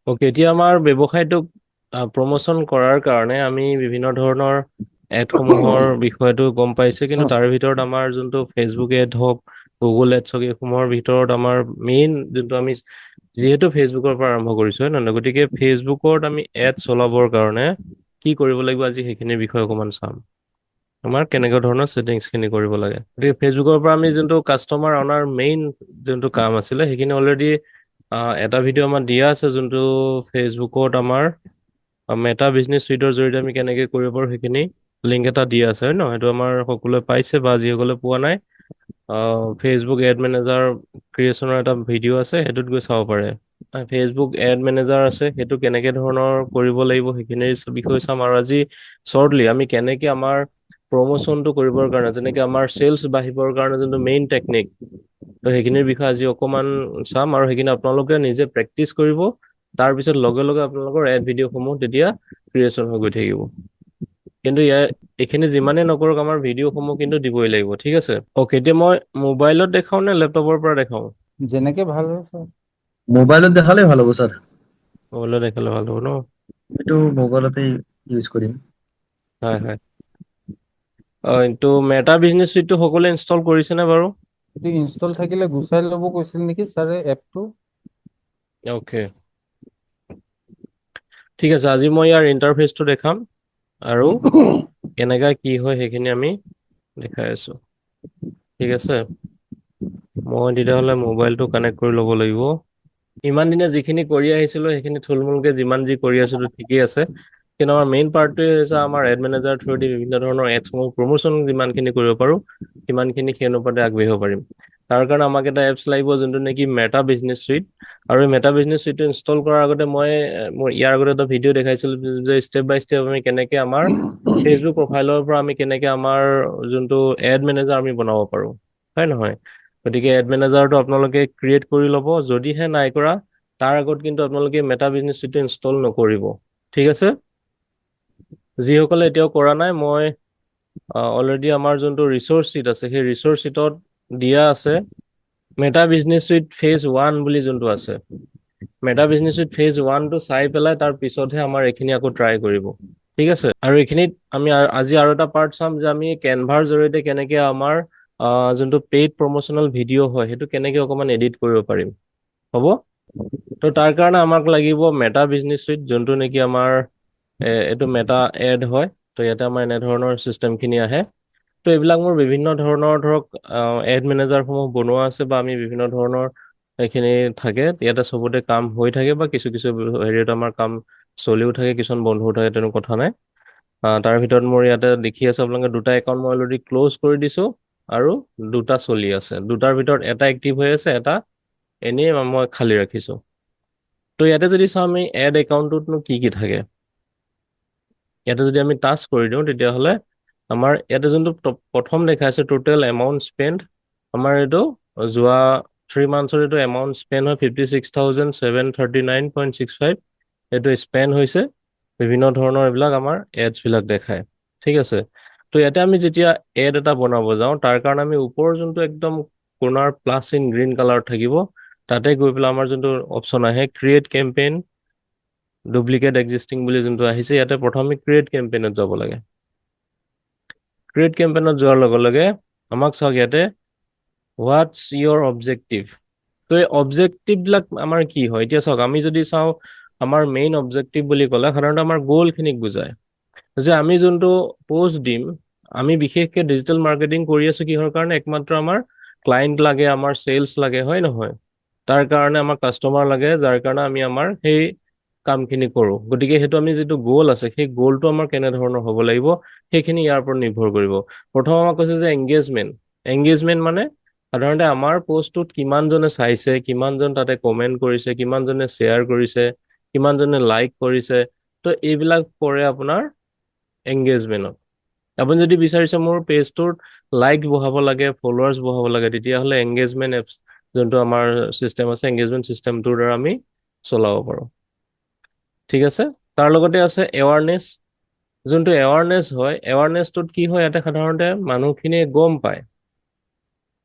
Okay, এতিয়া আমাৰ ব্যৱসায়টোক প্ৰমোচন কৰাৰ কাৰণে আমি বিভিন্ন ধৰণৰ এডসমূহৰ বিষয়টো গম পাইছে, কিন্তু তাৰে ভিতৰত আমাৰ যোনটো ফেচবুক এড হওক, গুগল এডছ হওক, এইসমূহৰ ভিতৰত আমাৰ মেইন যোনটো আমি যিহেতু ফেচবুকৰ পৰা আৰম্ভ কৰিছো হয় নহয়, গতিকে ফেচবুকত আমি এড চলাবৰ কাৰণে কি কৰিব লাগিব আজি সেইখিনিৰ বিষয়ে অকণমান চাম। আমাৰ কেনেকুৱা ধৰণৰ ছেটিংছখিনি কৰিব লাগে। গতিকে ফেচবুকৰ পৰা আমি যোনটো কাষ্টমাৰ অনাৰ মেইন যোনটো কাম আছিলে সেইখিনি অলৰেডি এটা ভিডিঅ' আমাৰ দিয়া আছে, যোনটো ফেচবুকত আমাৰ মেটা বিজনেছ চুইটৰ জৰিয়তে আমি কেনেকৈ কৰিব পাৰোঁ সেইখিনি লিংক এটা দিয়া আছে হয় ন। সেইটো আমাৰ সকলোৱে পাইছে, বা যিসকলে পোৱা নাই ফেচবুক এড মেনেজাৰ ক্ৰিয়েশ্যনৰ এটা ভিডিঅ' আছে, সেইটোত গৈ চাব পাৰে। ফেচবুক এড মেনেজাৰ আছে, সেইটো কেনেকৈ ধৰণৰ কৰিব লাগিব সেইখিনিৰ বিষয়ে চাম। আৰু আজি শ্বৰ্টলি আমি কেনেকৈ আমাৰ প্ৰমোচনটো কৰিবৰ কাৰণে, যেনেকৈ আমাৰ চেলছ বাঢ়িবৰ কাৰণে যোনটো মেইন টেকনিক, তো সেইখিনিৰ বিষয়ে আজি অকণমান চাম। আৰু সেইখিনি আপোনালোকে নিজে প্ৰেক্টিচ কৰিব, তাৰপিছত লগে লগে আপোনালোকৰ এড ভিডিঅ'সমূহ তেতিয়া ক্ৰিয়েশ্যন হৈ গৈ থাকিব। কিন্তু এইখিনি যিমানেই নকৰক আমাৰ ভিডিঅ'সমূহ কিন্তু দিবই লাগিব, ঠিক আছে। অ'কে, এতিয়া মই মোবাইলত দেখাওঁ নে লেপটপৰ পৰা দেখাওঁ? যেনেকে ভাল হয় ছাৰ। মোবাইলত দেখালে ভাল হ'ব ছাৰ। মোবাইলত দেখালে ভাল হ'ব ন? এইটো মোবাইলতে ইউজ কৰিম। হয় হয়। এইটো মেটা বিজনেছ চুইটটো সকলোৱে ইনষ্টল কৰিছেনে বাৰু? এইটো ইনষ্টল থাকিলে গুচাই ল'ব কৈছিল নেকি ছাৰে এপটো। অ'কে, ঠিক আছে। আজি মই ইয়াৰ ইণ্টাৰফেচটো দেখাম আৰু কেনেকৈ কি হয় সেইখিনি আমি দেখাই আছো, ঠিক আছে। মই তেতিয়াহ'লে মোবাইলটো কানেক্ট কৰি ল'ব লাগিব। ইমান দিনে যিখিনি কৰি আহিছিলোঁ সেইখিনি থুলমূলকৈ যিমান যি কৰি আছিলোঁ ঠিকেই আছে, কিন্তু আমাৰ মেইন পাৰ্টটোৱে হৈছে আমাৰ এড মেনেজাৰ থ্ৰুদি বিভিন্ন ধৰণৰ এডছসমূহ প্ৰমোচন যিমানখিনি কৰিব পাৰোঁ সিমানখিনি সেই অনুপাতে আগবাঢ়িব পাৰিম। তাৰ কাৰণে আমাক এটা এপছ লাগিব যোনটো নেকি মেটা বিজনেছ চুইট। আৰু এই মেটা বিজনেছ চুইটটো ইনষ্টল কৰাৰ আগতে মই ইয়াৰ আগতে এটা ভিডিঅ' দেখাইছিলোঁ যে ষ্টেপ বাই ষ্টেপ আমি কেনেকৈ আমাৰ ফেচবুক প্ৰফাইলৰ পৰা আমি কেনেকৈ আমাৰ যোনটো এড মেনেজাৰ আমি বনাব পাৰোঁ হয় নহয়। গতিকে এড মেনেজাৰটো আপোনালোকে ক্ৰিয়েট কৰি ল'ব। যদিহে নাই কৰা তাৰ আগত কিন্তু আপোনালোকে মেটা বিজনেছ চুইটটো ইনষ্টল নকৰিব, ঠিক আছে। যিসকলে এতিয়াও কৰা নাই, মই অলৰেডি আমাৰ যোনটো ৰিচ'ৰ্চ শ্বীট আছে সেই ৰিচ'ৰ্চ শ্বীটত দিয়া আছে মেটা বিজনেছ চুইট ফেজ 1 বুলি যোনটো আছে। মেটা বিজনেছ চুইট ফেজ 1টো চাই পেলাই তাৰ পিছতহে আমাৰ এইখিনি আকৌ ট্ৰাই কৰিব, ঠিক আছে। আৰু এইখিনিত আমি আজি আৰু এটা পাৰ্ট চাম যে আমি কেনভাৰ জৰিয়তে কেনেকৈ আমাৰ যোনটো পেইড প্ৰমোচনেল ভিডিঅ' হয় সেইটো কেনেকৈ অকণমান এডিট কৰিব পাৰিম, হ'ব। তো তাৰ কাৰণে আমাক লাগিব মেটা বিজনেছ চুইট, যোনটো নেকি আমাৰ এইটো মেটা এড হয়। তো ইয়াতে আমাৰ এনেধৰণৰ ছিষ্টেমখিনি আহে। তো এইবিলাক মোৰ বিভিন্ন ধৰণৰ ধৰক এড মেনেজাৰসমূহ বনোৱা আছে, বা আমি বিভিন্ন ধৰণৰ এইখিনি থাকে ইয়াতে চবতে কাম হৈ থাকে, বা কিছু কিছু হেৰিয়ত আমাৰ কাম চলিও থাকে, কিছুমান বন্ধও থাকে, তেনেকুৱা কথা নাই। তাৰ ভিতৰত মোৰ ইয়াতে দেখি আছে আপোনালোকে দুটা একাউণ্ট মই অলৰেডি ক্ল'জ কৰি দিছোঁ আৰু দুটা চলি আছে। দুটাৰ ভিতৰত এটা এক্টিভ হৈ আছে, এটা এনেই মই খালী ৰাখিছোঁ। তো ইয়াতে যদি চাওঁ আমি এড একাউণ্টটোতনো কি কি থাকে, ইয়াতে যদি আমি টাচ কৰি দিওঁ তেতিয়াহ'লে আমাৰ ইয়াতে যোনটো প্ৰথম দেখাইছে টোটেল এমাউণ্ট স্পেণ্ড, আমাৰ এইটো যোৱা 3 মান্থছৰ এইটো এমাউণ্ট স্পেণ্ড হয় 56,739.65। এইটো স্পেণ্ড হৈছে বিভিন্ন ধৰণৰ এইবিলাক আমাৰ এডছবিলাক দেখায়, ঠিক আছে। তো ইয়াতে আমি যেতিয়া এড এটা বনাব যাওঁ তাৰ কাৰণে আমি ওপৰৰ যোনটো একদম কোণাৰ প্লাছ ইন গ্ৰীণ কালাৰত থাকিব তাতে গৈ পেলাই আমাৰ যোনটো অপশ্যন আহে ক্ৰিয়েট কেম্পেইন ডুপ্লিকেট এক্সিষ্টিং বুলি যোনটো আহিছে, ইয়াতে প্ৰথমে ক্ৰিয়েট কেম্পেইনত যাব লাগে। ক্ৰিয়েট কেম্পেইনত যোৱাৰ লগে লগে আমাক চাওক ইয়াতে হোৱাটছ ইয়ৰ অবজেক্টিভ। তো এই অবজেক্টিভবিলাক আমাৰ কি হয়, এতিয়া চাওক আমি যদি চাওঁ আমাৰ মেইন অবজেক্টিভ বুলি ক'লে সাধাৰণতে আমাৰ গ'লখিনিক বুজায়, যে আমি যোনটো পষ্ট দিম, আমি বিশেষকৈ ডিজিটেল মাৰ্কেটিং কৰি আছোঁ কিহৰ কাৰণে, একমাত্ৰ আমাৰ ক্লাইণ্ট লাগে, আমাৰ চেলছ লাগে হয় নহয়। তাৰ কাৰণে আমাৰ কাষ্টমাৰ লাগে, যাৰ কাৰণে আমি আমাৰ সেই কামখিনি কৰোঁ। গতিকে সেইটো আমি যিটো গ'ল আছে সেই গ'লটো আমাৰ কেনেধৰণৰ হ'ব লাগিব সেইখিনি ইয়াৰ ওপৰত নিৰ্ভৰ কৰিব। প্ৰথম আমাক কৈছে যে এংগেজমেণ্ট মানে সাধাৰণতে আমাৰ পষ্টটোত কিমানজনে চাইছে, কিমানজন তাতে কমেণ্ট কৰিছে, কিমানজনে শ্বেয়াৰ কৰিছে, কিমানজনে লাইক কৰিছে। তো এইবিলাক পৰে আপোনাৰ এংগেজমেণ্টত। আপুনি যদি বিচাৰিছে মোৰ পেজটোত লাইক বঢ়াব লাগে, ফলোৱাৰ্ছ বঢ়াব লাগে, তেতিয়াহ'লে এংগেজমেণ্ট এপছ যোনটো আমাৰ ছিষ্টেম আছে এংগেজমেণ্ট ছিষ্টেমটোৰ দ্বাৰা আমি চলাব পাৰোঁ, ঠিক আছে। তাৰ লগতে আছে এৱাৰনেছ। যোনটো এৱাৰনেছ হয়, এৱাৰনেছটোত কি হয়, ইয়াতে সাধাৰণতে মানুহখিনিয়ে গম পায়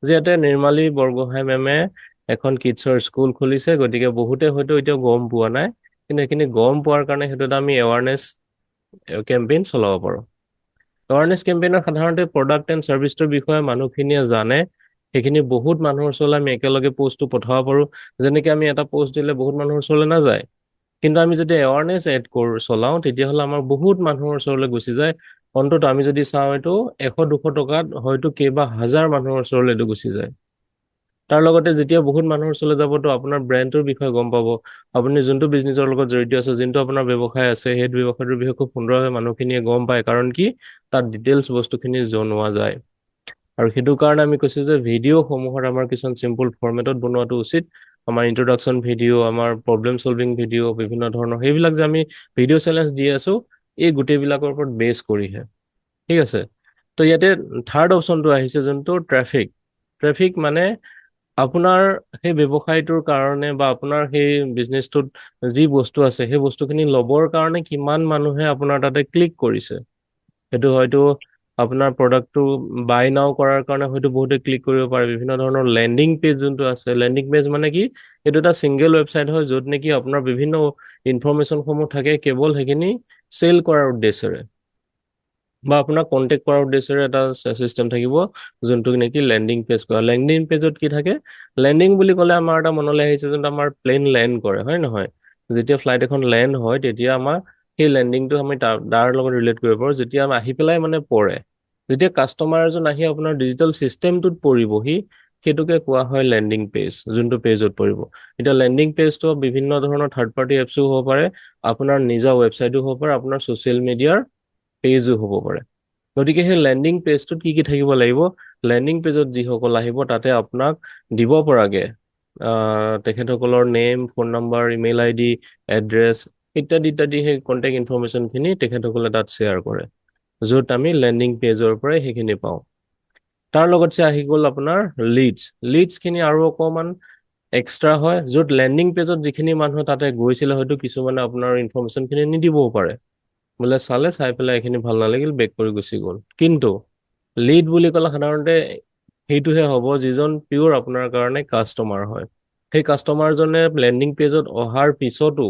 যে ইয়াতে নিৰ্মালী বৰগোহাঁই মেমে এখন কিডছৰ স্কুল খুলিছে, গতিকে বহুতে হয়তো এতিয়াও গম পোৱা নাই কিন্তু সেইখিনি গম পোৱাৰ কাৰণে সেইটো এটা আমি এৱাৰনেছ কেম্পেইন চলাব পাৰোঁ। এৱাৰনেছ কেম্পেইনৰ সাধাৰণতে প্ৰডাক্ট এণ্ড ছাৰ্ভিচটোৰ বিষয়ে মানুহখিনিয়ে জানে, সেইখিনি বহুত মানুহৰ ওচৰলৈ আমি একেলগে পষ্টটো পঠাব পাৰোঁ। যেনেকৈ আমি এটা পষ্ট দিলে বহুত মানুহৰ ওচৰলৈ নাযায়, কিন্তু আমি যদি এৱাৰনেছ এড চলাওঁ তেতিয়াহ'লে আমাৰ বহুত মানুহৰ ওচৰলৈ গুচি যায়। অন্তত আমি যদি চাওঁ এইটো 100-200 টকাত হয়তো কেইবা হাজাৰ মানুহৰ ওচৰলৈ এইটো গুচি যায়। তাৰ লগতে যেতিয়া বহুত মানুহৰ ওচৰলৈ যাব তো আপোনাৰ ব্ৰেণ্ডটোৰ বিষয়ে গম পাব, আপুনি যোনটো বিজনেছৰ লগত জড়িত আছে, যোনটো আপোনাৰ ব্যৱসায় আছে, সেই ব্যৱসায়টোৰ বিষয়ে খুব সুন্দৰভাৱে মানুহখিনিয়ে গম পায়, কাৰণ কি তাত ডিটেইলছ বস্তুখিনি জনোৱা যায়। আৰু সেইটো কাৰণে আমি কৈছোঁ যে ভিডিঅ'সমূহত আমাৰ কিছুমান চিম্পল ফৰ্মেটত বনোৱাটো উচিত। আমাৰ ইন্ট্ৰডাকশ্যন ভিডিঅ', আমাৰ প্ৰব্লেম চলভিং ভিডিঅ', বিভিন্ন ধৰণৰ সেইবিলাক যে আমি ভিডিঅ' চেলেঞ্জ দি আছোঁ, এই গোটেইবিলাকৰ ওপৰত বেছ কৰিহে। ঠিক আছে, তো ইয়াতে থাৰ্ড অপশ্যনটো আহিছে যোনটো ট্ৰেফিক মানে আপোনাৰ সেই ব্যৱসায়টোৰ কাৰণে বা আপোনাৰ সেই বিজনেছটোত যি বস্তু আছে সেই বস্তুখিনি ল'বৰ কাৰণে কিমান মানুহে আপোনাৰ তাতে ক্লিক কৰিছে। সেইটো হয়তো আপোনাৰ প্ৰডাক্টটো বাই নাও কৰাৰ কাৰণে হয়তো বহুতে ক্লিক কৰিব পাৰে। বিভিন্ন ধৰণৰ লেণ্ডিং পেজ যোনটো আছে, লেণ্ডিং পেজ মানে কি, এইটো এটা ছিংগল ৱেবছাইট হয় য'ত নেকি আপোনাৰ বিভিন্ন ইনফৰমেশ্যনসমূহ থাকে, কেৱল সেইখিনি চেল কৰাৰ উদ্দেশ্যেৰে বা আপোনাক কণ্টেক্ট কৰাৰ উদ্দেশ্যেৰে এটা চিষ্টেম থাকিব, যোনটো নেকি লেণ্ডিং পেজ কৰা। লেণ্ডিং পেজত কি থাকে, লেণ্ডিং বুলি ক'লে আমাৰ এটা মনলৈ আহিছে যোনটো আমাৰ প্লেন লেণ্ড কৰে, হয় নহয়? যেতিয়া ফ্লাইট এখন লেণ্ড হয় তেতিয়া আমাৰ সেই লেণ্ডিংটো আমি তাৰ লগত ৰিলেট কৰিব পাৰোঁ, যেতিয়া আহি পেলাই মানে পৰে। যেতিয়া কাষ্টমাৰ এজন আহি আপোনাৰ ডিজিটেল চিষ্টেমটোত পৰিবহি, সেইটোকে কোৱা হয় লেণ্ডিং পেজ, যোনটো পেজত পৰিব। এতিয়া লেণ্ডিং পেজটো বিভিন্ন ধৰণৰ থাৰ্ড পাৰ্টি এপছো হ'ব পাৰে, আপোনাৰ নিজা ৱেবছাইটো হ'ব পাৰে, আপোনাৰ ছ'চিয়েল মিডিয়াৰ পেজো হ'ব পাৰে। গতিকে সেই লেণ্ডিং পেজটোত কি কি থাকিব লাগিব, লেণ্ডিং পেজত যিসকল আহিব তাতে আপোনাক দিব পৰাকৈ তেখেতসকলৰ name, phone number, email ID, address ইত্যাদি ইত্যাদি সেই কণ্টেক্ট ইনফৰমেশ্যনখিনি তেখেতসকলে তাত শ্বেয়াৰ কৰে, য'ত আমি লেণ্ডিং পেজৰ পৰাই সেইখিনি পাওঁ। তাৰ লগত আহি গ'ল আপোনাৰ লিডছখিনি আৰু অকণমান এক্সট্ৰা হয়, য'ত লেণ্ডিং পেজত যিখিনি মানুহ তাতে গৈছিলে হয়তো কিছুমানে আপোনাৰ ইনফৰমেশ্যনখিনি নিদিবও পাৰে, বোলে চাই পেলাই এইখিনি ভাল নালাগিল, বেক কৰি গুচি গ'ল। কিন্তু লিড বুলি ক'লে সাধাৰণতে সেইটোহে হ'ব যিজন পিয়ৰ আপোনাৰ কাৰণে কাষ্টমাৰ হয়। সেই কাষ্টমাৰজনে লেণ্ডিং পেজত অহাৰ পিছতো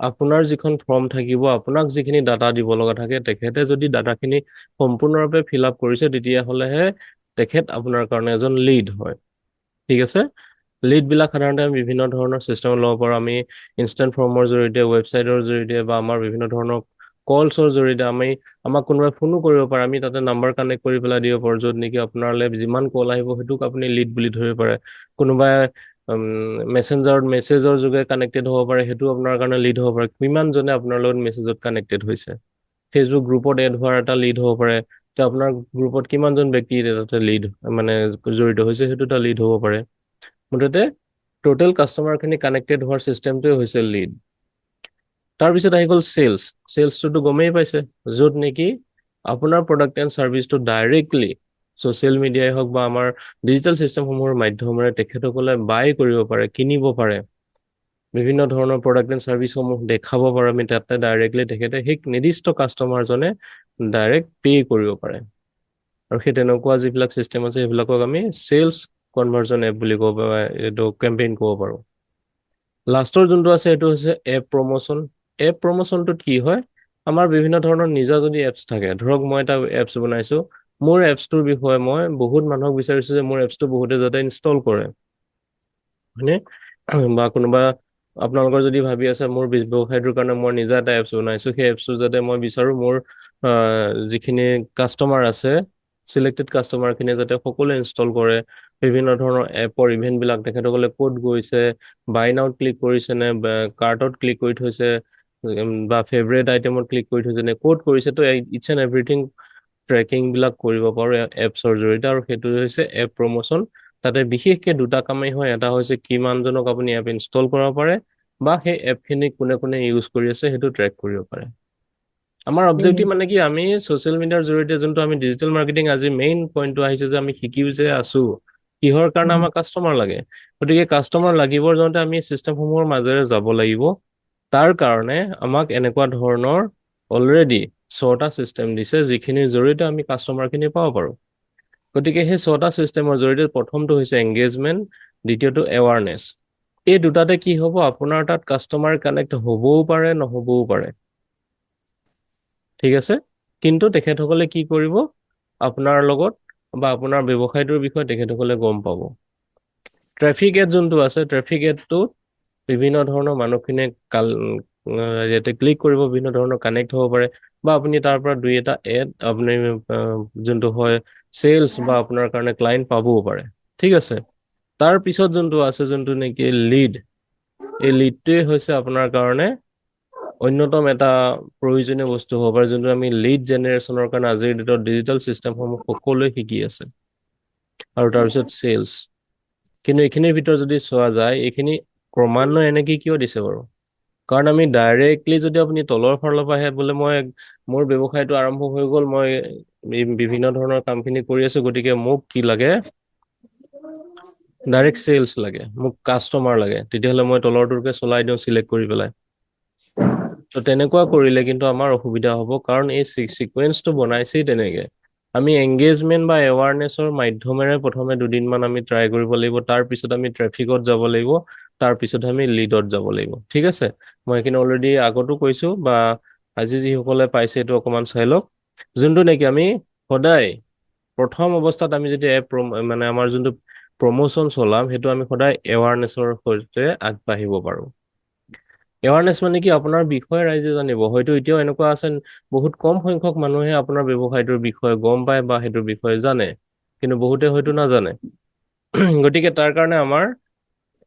আপোনাৰ যিখন ফৰ্ম থাকিব, আপোনাক যিখিনি ডাটা দিব লগা থাকে, তেখেতে যদি ডাটাখিনি সম্পূৰ্ণৰূপে ফিল আপ কৰিছে তেতিয়াহ'লেহে তেখেত আপোনাৰ কাৰণে এজন লিড হয়। ঠিক আছে, লিডবিলাক সাধাৰণতে আমি বিভিন্ন ধৰণৰ ছিষ্টেম ল'ব পাৰোঁ। আমি ইনষ্টেণ্ট ফৰ্মৰ জৰিয়তে, ৱেবছাইটৰ জৰিয়তে বা আমাৰ বিভিন্ন ধৰণৰ কলছৰ জৰিয়তে আমাক কোনোবাই ফোনো কৰিব পাৰে, আমি তাতে নাম্বাৰ কানেক্ট কৰি পেলাই দিব পাৰোঁ, য'ত নেকি আপোনালৈ যিমান কল আহিব সেইটোক আপুনি লিড বুলি ধৰিব পাৰে। কোনোবাই মেছেজৰ যোগে কানেক্টেড হ'ব পাৰে, সেইটো আপোনাৰ কাৰণে লিড হ'ব পাৰে, কিমানজনে আপোনাৰ লগত মেছেজত কানেক্টেড হৈছে। ফেচবুক গ্ৰুপত এড হোৱাৰ এটা লিড হ'ব পাৰে, তো আপোনাৰ গ্ৰুপত কিমানজন ব্যক্তি তাতে লিড মানে জড়িত হৈছে, সেইটো এটা লিড হ'ব পাৰে। মুঠতে টোটেল কাষ্টমাৰখিনি কানেক্টেড হোৱাৰ চিষ্টেমটোৱে হৈছে লিড। তাৰপিছত আহি গ'ল চেলছটোতো গমেই পাইছে, য'ত নেকি আপোনাৰ প্ৰডাক্ট এণ্ড ছাৰ্ভিচটো ডাইৰেক্টলি ছ'চিয়েল মিডিয়াই হওক বা আমাৰ ডিজিটেল চিষ্টেমসমূহৰ মাধ্যমেৰে তেখেতসকলে বাই কৰিব পাৰে, কিনিব পাৰে, বিভিন্ন ধৰণৰ প্ৰডাক্ট এণ্ড ছাৰ্ভিচসমূহ দেখাব পাৰে। আমি তাতে ডাইৰেক্টলি তেখেতে সেই নিৰ্দিষ্ট কাষ্টমাৰজনে ডাইৰেক্ট পে' কৰিব পাৰে। আৰু সেই তেনেকুৱা যিবিলাক চিষ্টেম আছে সেইবিলাকক আমি চেলছ কনভাৰ্জন এপ বুলি ক'ব পাৰোঁ, এইটো কেম্পেইন ক'ব পাৰোঁ। লাষ্টৰ যোনটো আছে সেইটো হৈছে এপ প্ৰমোশ্যন। এপ প্ৰমোশ্যনটোত কি হয়, আমাৰ বিভিন্ন ধৰণৰ নিজা যদি এপছ থাকে, ধৰক মই এটা এপছ বনাইছোঁ, মোৰ এপছটোৰ বিষয়ে মই বহুত মানুহক বিচাৰিছোঁ যে মোৰ এপছটো বহুতে যাতে ইনষ্টল কৰে, হয়নে? বা কোনোবা আপোনালোকৰ যদি ভাবি আছে মোৰ ব্যৱসায়টোৰ কাৰণে মই নিজা এটা এপছ বনাইছোঁ, সেই এপছটো যাতে মই বিচাৰোঁ মোৰ যিখিনি কাষ্টমাৰ আছে, চিলেক্টেড কাষ্টমাৰখিনিয়ে যাতে সকলোৱে ইনষ্টল কৰে, বিভিন্ন ধৰণৰ এপৰ ইভেণ্টবিলাক তেখেতসকলে ক'ত গৈছে, বাই নাওত ক্লিক কৰিছে নে, কাৰ্টত ক্লিক কৰি থৈছে, বা ফেভৰেট আইটেমত ক্লিক কৰি থৈছে নে, ক'ত কৰিছে, তো ইটছ এণ্ড এভৰিথিং ট্ৰেকিংবিলাক কৰিব পাৰোঁ এপছৰ জৰিয়তে, আৰু সেইটো হৈছে এপ প্ৰমোশ্যন। তাতে বিশেষকৈ দুটা কামেই হয়, এটা হৈছে কিমানজনক আপুনি এপ ইনষ্টল কৰাব পাৰে, বা সেই এপখিনি কোনে কোনে ইউজ কৰি আছে সেইটো ট্ৰেক কৰিব পাৰে। আমাৰ অবজেক্টিভ মানে কি, আমি ছ'চিয়েল মিডিয়াৰ জৰিয়তে যোনটো আমি ডিজিটেল মাৰ্কেটিং, আজি মেইন পইণ্টটো আহিছে যে আমি শিকি যে আছোঁ কিহৰ কাৰণে আমাক কাষ্টমাৰ লাগে। গতিকে কাষ্টমাৰ লাগিবৰ যাওঁতে আমি চিষ্টেমসমূহৰ মাজেৰে যাব লাগিব। তাৰ কাৰণে আমাক এনেকুৱা ধৰণৰ অলৰেডি 6টা চিষ্টেম দিছে, যিখিনিৰ জৰিয়তে আমি কাষ্টমাৰখিনি পাব পাৰোঁ। গতিকে সেই 6টা চিষ্টেমৰ জৰিয়তে প্ৰথমটো হৈছে এংগেজমেণ্ট, দ্বিতীয়টো এৱাৰনেছ, এই দুটাতে কি হ'ব, আপোনাৰ তাত কাষ্টমাৰ কানেক্ট হ'বও পাৰে নহ'বও পাৰে, ঠিক আছে। কিন্তু তেখেতসকলে কি কৰিব, আপোনাৰ লগত বা আপোনাৰ ব্যৱসায়টোৰ বিষয়ে তেখেতসকলে গম পাব। ট্ৰেফিক এড যোনটো আছে, ট্ৰেফিক এডটো বিভিন্ন ধৰণৰ মানুহখিনিয়ে ইয়াতে ক্লিক কৰিব, বিভিন্ন ধৰণৰ কানেক্ট হ'ব পাৰে, বা আপুনি তাৰ পৰা দুই এটা এড আপুনি যোনটো হয় চেলছ বা আপোনাৰ কাৰণে ক্লায়েণ্ট পাবও পাৰে, ঠিক আছে। তাৰ পিছত যোনটো আছে, যোনটো নেকি লিড, এই লিডটোৱে হৈছে আপোনাৰ কাৰণে অন্যতম এটা প্ৰয়োজনীয় বস্তু হ'ব পাৰে, যোনটো আমি লিড জেনেৰেশ্যনৰ কাৰণে আজিৰ ডেটত ডিজিটেল চিষ্টেমসমূহ সকলোৱে শিকি আছে। আৰু তাৰপিছত চেলছ। কিন্তু এইখিনিৰ ভিতৰত যদি চোৱা যায়, এইখিনি ক্ৰমান্বয়ে এনেকে কিয় দিছে বাৰু? কাৰণ আমি ডাইৰেক্টলি যদি আপুনি তলৰ ফালৰ পৰা আহে বোলে মই মোৰ ব্যৱসায়টো আৰম্ভ হৈ গ'ল, মই বিভিন্ন ধৰণৰ কামখিনি কৰি আছো, গতিকে মোক কি লাগে, ডাইৰেক্ট চেলছ লাগে, মোক কাষ্টমাৰ লাগে, তেতিয়াহ'লে মই তলৰটোকে চলাই দিওঁ চিলেক্ট কৰি পেলাই। তো তেনেকুৱা কৰিলে কিন্তু আমাৰ অসুবিধা হ'ব, কাৰণ এই চিকুৱেন্সটো বনাইছেই তেনেকে। আমি এংগেজমেণ্ট বা এৱাৰনেছৰ মাধ্যমেৰে প্ৰথমে দুদিনমান আমি ট্ৰাই কৰিব লাগিব, তাৰপিছত আমি ট্ৰেফিকত যাব লাগিব, তাৰপিছত আমি লিডত যাব লাগিব, ঠিক আছে। মই এইখিনি অলৰেডি আগতো কৈছো, বা আজি যিসকলে পাইছে এইটো অকণমান চাই লওক। যোনটো নেকি আমি সদায় প্ৰথম অৱস্থাত আমি যেতিয়া মানে আমাৰ যোনটো প্ৰমোচন চলাম, সেইটো আমি সদায় এৱাৰনেছৰ সৈতে আগবাঢ়িব পাৰোঁ। এৱাৰনেছ মানে কি, আপোনাৰ বিষয়ে ৰাইজে জানিব। হয়তো এতিয়াও এনেকুৱা আছে বহুত কম সংখ্যক মানুহে আপোনাৰ ব্যৱসায়টোৰ বিষয়ে গম পায় বা সেইটোৰ বিষয়ে জানে, কিন্তু বহুতে হয়তো নাজানে। গতিকে তাৰ কাৰণে আমাৰ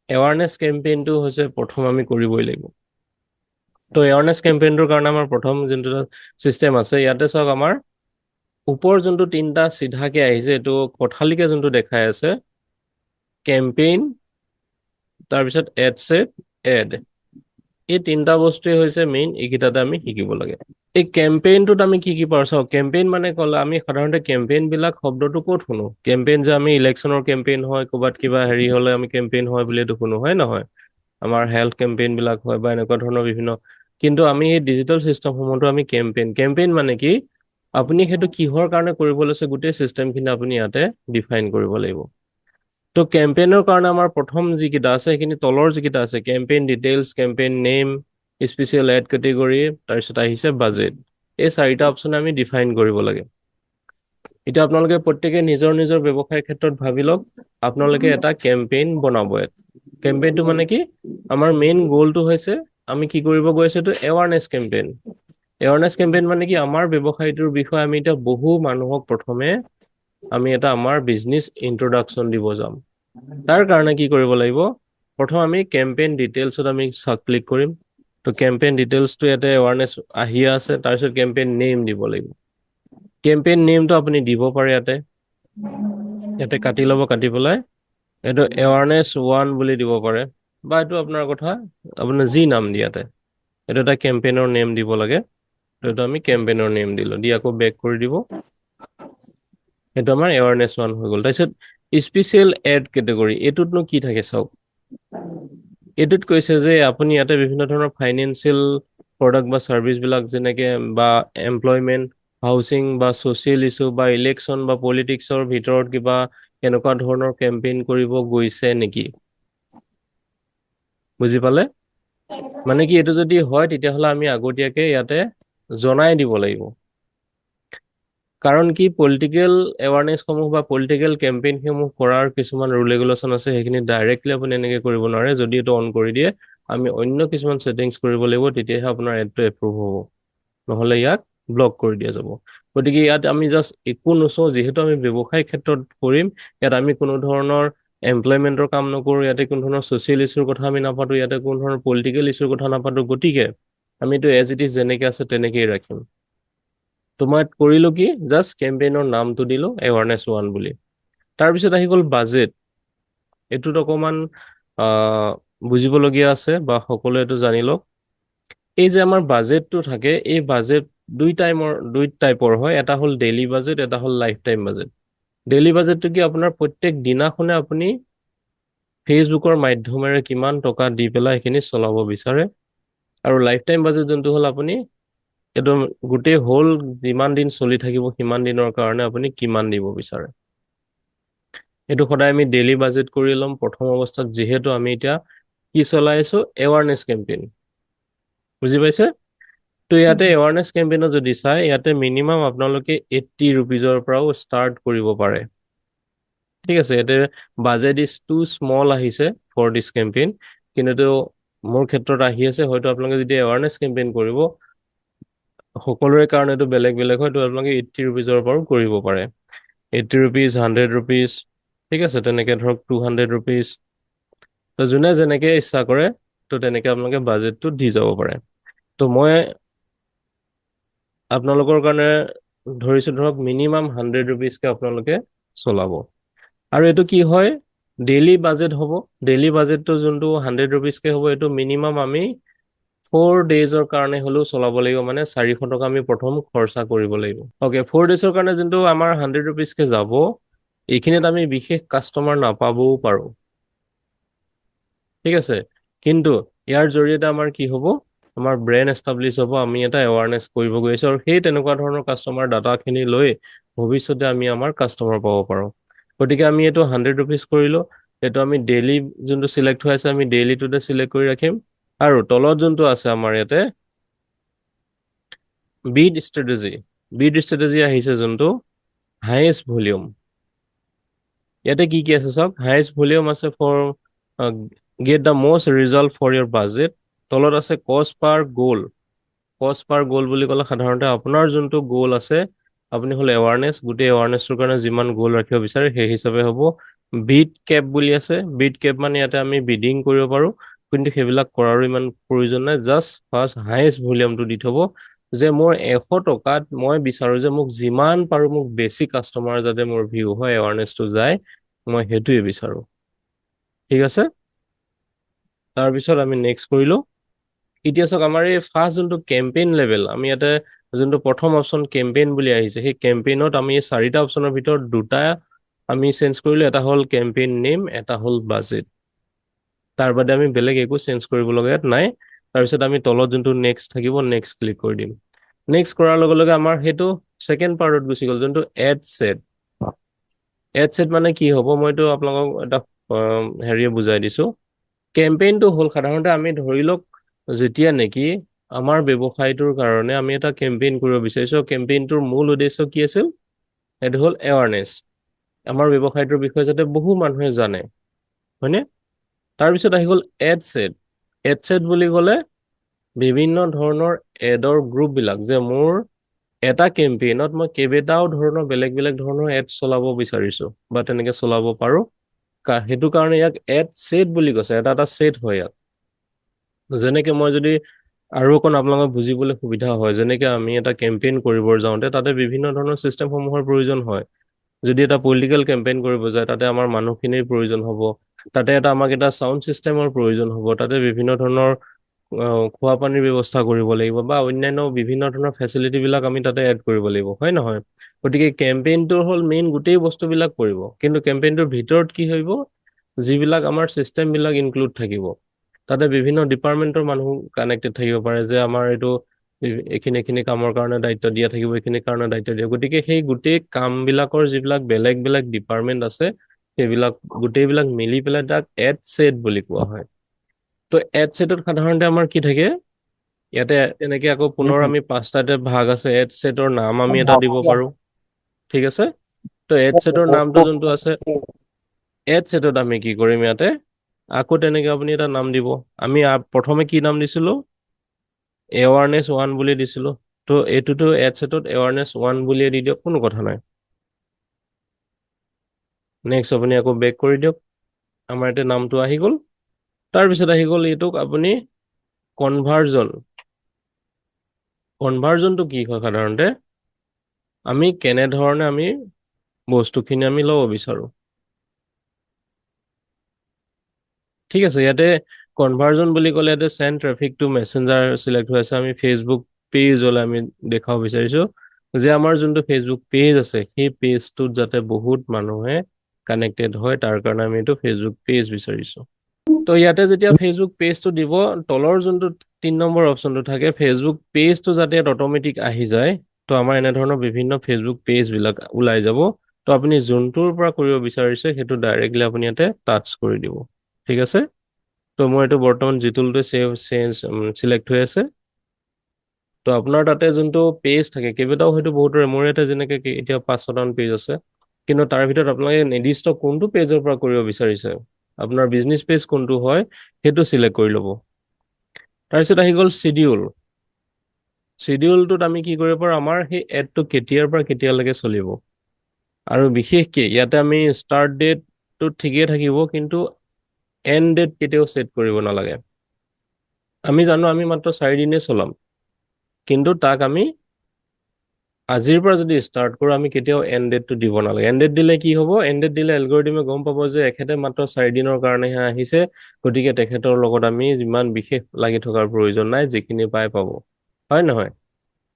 এৱাৰনেছ কেম্পেইনটো হৈছে প্ৰথম আমি কৰিবই লাগিব। তো এৱাৰনেছ কেম্পেইনটোৰ কাৰণে আমাৰ প্ৰথম যোনটো ছিষ্টেম আছে, ইয়াতে চাওক আমাৰ ওপৰ যোনটো তিনিটা চিধাকে আহিছে, এইটো পথালিকে যোনটো দেখাই আছে, কেম্পেইন, তাৰপিছত এড ছেট, এড, এই তিনিটা বস্তুৱে হৈছে মেইন, এইকেইটাতে আমি শিকিব লাগে। এই কেম্পেইনটোত আমি কি কি পাৰোঁ চাওক। কেম্পেইন মানে ক'লে আমি সাধাৰণতে কেম্পেইনবিলাক শব্দটো ক'ত শুনো? কেম্পেইন যে আমি ইলেকশ্যনৰ কেম্পেইন হয়, ক'ৰবাত কিবা হেৰি হ'লে আমি কেম্পেইন হয় বুলি এইটো শুনো, হয় নহয়? আমাৰ হেল্থ কেম্পেইনবিলাক হয় বা এনেকুৱা ধৰণৰ বিভিন্ন, কিন্তু আমি এই ডিজিটেল চিষ্টেমসমূহতো আমি কেম্পেইন মানে কি, আপুনি সেইটো কিহৰ কাৰণে কৰিব লৈছে, গোটেই চিষ্টেমখিনি আপুনি ইয়াতে ডিফাইন কৰিব লাগিব। তো কেম্পেইনৰ কাৰণে আমাৰ প্ৰথম যিকেইটা আছে, সেইখিনি তলৰ যিকেইটা আছে, campaign details, campaign name, special ad category, তাৰপিছত আহিছে বাজেট। এই চাৰিটা অপশ্যনে আমি ডিফাইন কৰিব লাগে। এতিয়া আপোনালোকে প্ৰত্যেকে নিজৰ নিজৰ ব্যৱসায়ৰ ক্ষেত্ৰত ভাবি লওক, আপোনালোকে এটা কেম্পেইন বনাব। কেম্পেইনটো মানে কি, আমাৰ মেইন গ'লটো হৈছে আমি কি কৰিব গৈ আছো, এইটো এৱাৰনেছ কেম্পেইন। এৱাৰনেছ কেম্পেইন মানে কি, আমাৰ ব্যৱসায়টোৰ বিষয়ে আমি এতিয়া বহু মানুহক প্ৰথমে আমি এটা আমাৰ বিজনেছ ইন্ট্ৰডাকশ্যন দিব যাম। তাৰ কাৰণে কি কৰিব লাগিব, প্ৰথম আমি কেম্পেইন ডিটেইলছত আমি ক্লিক কৰিম। তো কেম্পেইন ডিটেইলছটো ইয়াতে এৱাৰনেছ আহিয়ে আছে, তাৰপিছত কেম্পেইন নেম দিব লাগিব। কেম্পেইন নেমটো আপুনি দিব পাৰে ইয়াতে কাটি ল'ব, কাটি পেলাই এইটো এৱাৰনেছ 1 বুলি দিব পাৰে, বা এইটো আপোনাৰ কথা, আপোনাৰ যি নাম দিয়াতে এইটো এটা কেম্পেইনৰ নেম দিব লাগে। এইটো আমি কেম্পেইনৰ নেম দিলোঁ, দি আকৌ বেক কৰি দিব। সেইটো আমাৰ এৱাৰনেছ 1 হৈ গ'ল। তাৰপিছত স্পেচিয়েল এড কেটেগৰী, এইটোতনো কি থাকে চাওক। এইটোত কৈছে যে আপুনি ইয়াতে বিভিন্ন ধৰণৰ ফাইনেন্সিয়েল প্ৰডাক্ট বা ছাৰ্ভিচবিলাক, যেনেকে বা এমপ্লয়মেণ্ট, হাউচিং বা ছ'চিয়েল ইছ্যু বা ইলেকশ্যন বা পলিটিক্সৰ ভিতৰত কিবা এনেকুৱা ধৰণৰ কেম্পেইন কৰিব গৈছে নেকি? বুজি পালে? মানে কি, এইটো যদি হয় তেতিয়াহ'লে আমি আগতীয়াকে ইয়াতে জনাই দিব লাগিব। কাৰণ কি, পলিটিকেল এৱাৰনেছসমূহ বা পলিটিকেল কেম্পেইনসমূহ কৰাৰ কিছুমান ৰুল ৰেগুলেশ্যন আছে, সেইখিনি ডাইৰেক্টলি আপুনি এনেকে কৰিব নোৱাৰে। যদি এইটো অন কৰি দিয়ে, আমি অন্য কিছুমান ছেটিংছ কৰিব লাগিব, তেতিয়াহে আপোনাৰ এডটো এপ্ৰুভ হ'ব, নহ'লে ইয়াক ব্লক কৰি দিয়া যাব। গতিকে ইয়াত আমি জাষ্ট একো নচোঁ, যিহেতু আমি ব্যৱসায় ক্ষেত্ৰত কৰিম, ইয়াত আমি কোনো ধৰণৰ এমপ্লয়মেণ্টৰ কাম নকৰোঁ, ইয়াতে কোনো ধৰণৰ ছ'চিয়েল ইছ্যুৰ কথা আমি নাপাতোঁ, ইয়াতে কোনো ধৰণৰ পলিটিকেল ইছ্যুৰ কথা নাপাতোঁ। গতিকে আমিতো এজ ইট ইজ যেনেকে আছে তেনেকেই ৰাখিম। তো মই কৰিলোঁ কি, জাষ্ট কেম্পেইনৰ নামটো দিলোঁ এৱাৰনেছ 1 বুলি। তাৰপিছত আহি গ'ল বাজেট। এইটোত অকণমান বুজিবলগীয়া আছে, বা সকলোৱে এইটো জানি লওক। এই যে আমাৰ বাজেটটো থাকে, এই বাজেট দুই টাইপৰ হয়। এটা হ'ল ডেইলি বাজেট, এটা হ'ল লাইফ টাইম বাজেট। ডেইলি বাজেটটো কি, আপোনাৰ প্ৰত্যেক দিনাখনে আপুনি ফেচবুকৰ মাধ্যমেৰে কিমান টকা দি পেলাই সেইখিনি চলাব বিচাৰে। আৰু লাইফ টাইম বাজেট যোনটো হ'ল, আপুনি এইটো গোটেই হ'ল যিমান দিন চলি থাকিব সিমান দিনৰ কাৰণে আপুনি কিমান দিব বিচাৰে। এইটো সদায় আমি ডেইলি বাজেট কৰি ল'ম প্ৰথম অৱস্থাত, যিহেতু আমি এতিয়া কি চলাই আছো এৱাৰনেছ কেম্পেইন বুজি পাইছে তো ইয়াতে এৱাৰনেছ কেম্পেইনত যদি চাই ইয়াতে মিনিমাম আপোনালোকে 80 ৰুপিজৰ পৰাও ষ্টাৰ্ট কৰিব পাৰে ঠিক আছে ইয়াতে বাজেট ইজ টু স্মল আহিছে ফৰ দিছ কেম্পেইন কিন্তু মোৰ ক্ষেত্ৰত আহি আছে হয়তো আপোনালোকে যদি এৱাৰনেছ কেম্পেইন কৰিব সকলোৰে কাৰণে এইটো বেলেগ বেলেগ হয় তো আপোনালোকে 80 ৰুপিজৰ পৰাও কৰিব পাৰে 80 ৰুপিজ 100 ৰুপিজ ঠিক আছে তেনেকে ধৰক 200 ৰুপিজ তো যোনে যেনেকে ইচ্ছা কৰে তো তেনেকে আপোনালোকে বাজেটটো দি যাব পাৰে তো মই আপোনালোকৰ কাৰণে ধৰিছো ধৰক মিনিমাম 100 ৰুপিজকে আপোনালোকে চলাব আৰু এইটো কি হয় ডেইলি বাজেট হ'ব ডেইলি বাজেটটো যোনটো 100 ৰুপিজকে হ'ব এইটো মিনিমাম আমি 4 ডেইজৰ কাৰণে হ'লেও চলাব লাগিব মানে 400 টকা আমি প্ৰথম খৰচা কৰিব লাগিব অকে 4 ডেইজৰ কাৰণে যোনটো আমাৰ 100 ৰুপিজকে যাব এইখিনিত আমি বিশেষ কাষ্টমাৰ নাপাবও পাৰো ঠিক আছে কিন্তু ইয়াৰ জৰিয়তে আমাৰ কি হ'ব আমাৰ ব্ৰেণ্ড এষ্টাব্লিছ হ'ব আমি এটা এৱাৰনেছ কৰিব গৈ আছো আৰু সেই তেনেকুৱা ধৰণৰ কাষ্টমাৰ ডাটাখিনি লৈ ভৱিষ্যতে আমি আমাৰ কাষ্টমাৰ পাব পাৰো গতিকে আমি এইটো 100 ৰুপিজ কৰিলো এইটো আমি ডেইলি যোনটো সিলেক্ট হৈ আছে আমি ডেইলিটোতে সিলেক্ট কৰি ৰাখিম আৰু তলত যোনটো আছে আমাৰ ইয়াতে বিড ষ্ট্ৰেটেজি আহিছে যোনটো হাইয়েষ্ট ভলিউম ইয়াতে কি আছে চাওক হাইয়েষ্ট ভলিউম আছে for get the most result for your budget তলত আছে cost per goal বুলি ক'লে সাধাৰণতে আপোনাৰ যোনটো গোল আছে আপুনি হল এৱাৰনেছ গোটেই এৱাৰনেছৰ কাৰণে যিমান গোল ৰাখিব বিচাৰে সেই হিচাপে হ'ব বিড কেপ বুলি আছে বিড কেপ মানে ইয়াতে আমি বিডিং কৰিব পাৰো কিন্তু সেইবিলাক কৰাৰো ইমান প্ৰয়োজন নাই জাষ্ট ফাৰ্ষ্ট হাইয়েষ্ট ভলিউমটো দি থব যে মোৰ 100 টকাত মই বিচাৰো যে মোক যিমান পাৰো মোক বেছি কাষ্টমাৰ যাতে মোৰ ভিউ হয় এৱাৰনেছটো যায় মই হেতুৱে বিচাৰো ঠিক আছে তাৰপিছত আমি নেক্সট কৰিলো এতিয়া চাওক আমাৰ এই ফাৰ্ষ্ট যোনটো কেম্পেইন লেভেল আমি ইয়াতে যোনটো প্ৰথম অপচন কেম্পেইন বুলি আহিছে সেই কেম্পেইনত আমি চাৰিটা অপচনৰ ভিতৰত দুটা আমি চেঞ্জ কৰিলো এটা হ'ল কেম্পেইন নেম এটা হ'ল বাজেট তাৰ বাদে আমি বেলেগ একো চেঞ্জ কৰিব লগা নাই তাৰপিছত আমি তলত যোনটো নেক্সট থাকিব নেক্সট ক্লিক কৰি দিম নেক্সট কৰাৰ লগে লগে আমাৰ সেইটো সেকেন্ড পাৰ্টত গুচি গ'ল যোনটো এড সেট মানে কি হ'ব মইতো আপোনালোকক এটা হেৰিয়ে বুজাই দিছো কেম্পেইনটো হ'ল সাধাৰণতে আমি ধৰি লওক যেতিয়া নেকি আমাৰ ব্যৱসায়টোৰ কাৰণে আমি এটা কেম্পেইন কৰিব বিচাৰিছো কেম্পেইনটোৰ মূল উদ্দেশ্য কি আছিল সেইটো হ'ল এৱাৰনেছ আমাৰ ব্যৱসায়টোৰ বিষয়ে যাতে বহু মানুহে জানে হয়নে তাৰপিছত আহি গ'ল এড সেট বুলি ক'লে বিভিন্ন ধৰণৰ এডৰ গ্ৰুপ বিলাক যে মোৰ এটা কেম্পেইনত মই কেইবাটাও ধৰণৰ বেলেগ বেলেগ ধৰণৰ এড চলাব বিচাৰিছো বা তেনেকে চলাব পাৰো সেইটো কাৰণে ইয়াক এড সেট বুলি কৈছে এটা সেট হয় ইয়াক যেনেকে মই যদি আৰু অকণ আপোনালোকক বুজিবলৈ সুবিধা হয় যেনেকে আমি এটা কেম্পেইন কৰিব যাওঁতে তাতে বিভিন্ন ধৰণৰ চিষ্টেমসমূহৰ প্ৰয়োজন হয় যদি এটা পলিটিকেল কেম্পেইন কৰিব যায় তাতে আমাৰ মানুহখিনিৰ প্ৰয়োজন হ'ব তাতে আমাক এটা সাউণ্ড চিষ্টেমৰ প্ৰয়োজন হ'ব তাতে বিভিন্ন ধৰণৰ খোৱা পানীৰ ব্যৱস্থা কৰিব লাগিব বা অন্যান্য বিভিন্ন ধৰণৰ ফেচিলিটি বিলাক আমি তাতে এড কৰিব লাগিব হয় নহয় গতিকে কেম্পেইনটোৰ হ'ল মেইন গোটেই বস্তুবিলাক কৰিব কিন্তু কেম্পেইনটোৰ ভিতৰত কি হ'ব যিবিলাক আমাৰ চিষ্টেম বিলাক ইনক্লুড থাকিব তাতে বিভিন্ন ডিপাৰ্টমেন্টৰ মানুহ কানেক্টেড থাকিব পাৰে যে আমাৰ এইটো এইখিনি কামৰ কাৰণে দায়িত্ব দিয়া থাকিব এইখিনি কাৰণে দায়িত্ব দিয়া গতিকে সেই গোটেই কাম বিলাকৰ যিবিলাক বেলেগ বেলেগ ডিপাৰ্টমেন্ট আছে সেইবিলাক গোটেইবিলাক মিলি পেলাই তাক এড সেট বুলি কোৱা হয় তো এড সেটত সাধাৰণতে আমাৰ কি থাকে ইয়াতে এনেকে আকৌ পুনৰ আমি পাঁচটাতে ভাগ আছে এড সেটৰ নাম আমি এটা দিব পাৰো ঠিক আছে তো এড সেটৰ নামটো যোনটো আছে এড সেটত আমি কি কৰিম ইয়াতে আকৌ তেনেকে আপুনি এটা নাম দিব আমি প্ৰথমে কি নাম দিছিলো এৱাৰনেছ 1 বুলি দিছিলো তো এইটোতো এড সেটত এৱাৰনেছ 1 বুলিয়ে দি দিয়ক কোনো কথা নাই নেক্সট আপুনি আকৌ বেক কৰি দিয়ক আমাৰ ইয়াতে নামটো আহি গ'ল তাৰপিছত আহি গ'ল এইটোক আপুনি কনভাৰ্জনটো কি হয় সাধাৰণতে আমি কেনেধৰণে আমি বস্তুখিনি আমি ল'ব বিচাৰো ঠিক আছে ইয়াতে কনভাৰ্জন বুলি ক'লে ইয়াতে send traffic to Messenger select হৈ আছে আমি ফেচবুক পেজ হলে আমি দেখাব বিচাৰিছো যে আমাৰ যোনটো ফেচবুক পেজ আছে সেই পেজটোত যাতে বহুত মানুহে কানেক্টেড হয় তাৰ কাৰণে আমি এইটো ফেচবুক পেজ বিচাৰিছো তো ইয়াতে যেতিয়া ফেচবুক পেজটো দিব তলৰ যোনটো 3 নম্বৰ অপচনটো থাকে ফেচবুক পেজটো যাতে অটোমেটিক আহি যায় তো আমাৰ এনে ধৰণৰ বিভিন্ন ফেচবুক পেজ বিলাক ওলাই যাব তো আপুনি যোনটোৰ পৰা কৰিব বিচাৰিছে সেইটো ডাইৰেক্টলি আপুনি ইয়াতে টাচ কৰি দিব ঠিক আছে তো মোৰ এইটো বৰ্তমান যি টুলটো চিলেক্ট হৈ আছে। তো আপোনাৰ তাতে যোনটো পেজ থাকে কেইবাটাও হয়তো বহুতৰে, মোৰ ইয়াতে যেনেকে এতিয়া 500টামান পেজ আছে, কিন্তু তাৰ ভিতৰত আপোনালোকে নিৰ্দিষ্ট কোনটো পেজৰ পৰা কৰিব বিচাৰিছে, আপোনাৰ বিজনেছ পেজ কোনটো হয় সেইটো চিলেক্ট কৰি ল'ব। তাৰপিছত আহি গ'ল চিডিউল। চিডিউলটোত আমি কি কৰিব পাৰোঁ, আমাৰ সেই এডটো কেতিয়াৰ পৰা কেতিয়ালৈকে চলিব, আৰু বিশেষকে ইয়াতে আমি ষ্টাৰ্ট ডেটটো ঠিকেই থাকিব, কিন্তু এণ্ড ডেট কেতিয়াও ছেট কৰিব নালাগে। আমি জানো আমি মাত্ৰ 4 দিনে চলাম, কিন্তু তাক আমি আজিৰ পৰা যদি ষ্টাৰ্ট কৰোঁ আমি কেতিয়াও এণ্ড ডেটটো দিব নালাগে। এণ্ড ডেট দিলে কি হ'ব, এণ্ড ডেট দিলে এলগৰিদমে গম পাব যে এখেতে মাত্ৰ 4 দিনৰ কাৰণেহে আহিছে, গতিকে তেখেতৰ লগত আমি যিমান বিশেষ লাগি থকাৰ প্ৰয়োজন নাই, যিখিনি পাই পাব, হয় নহয়?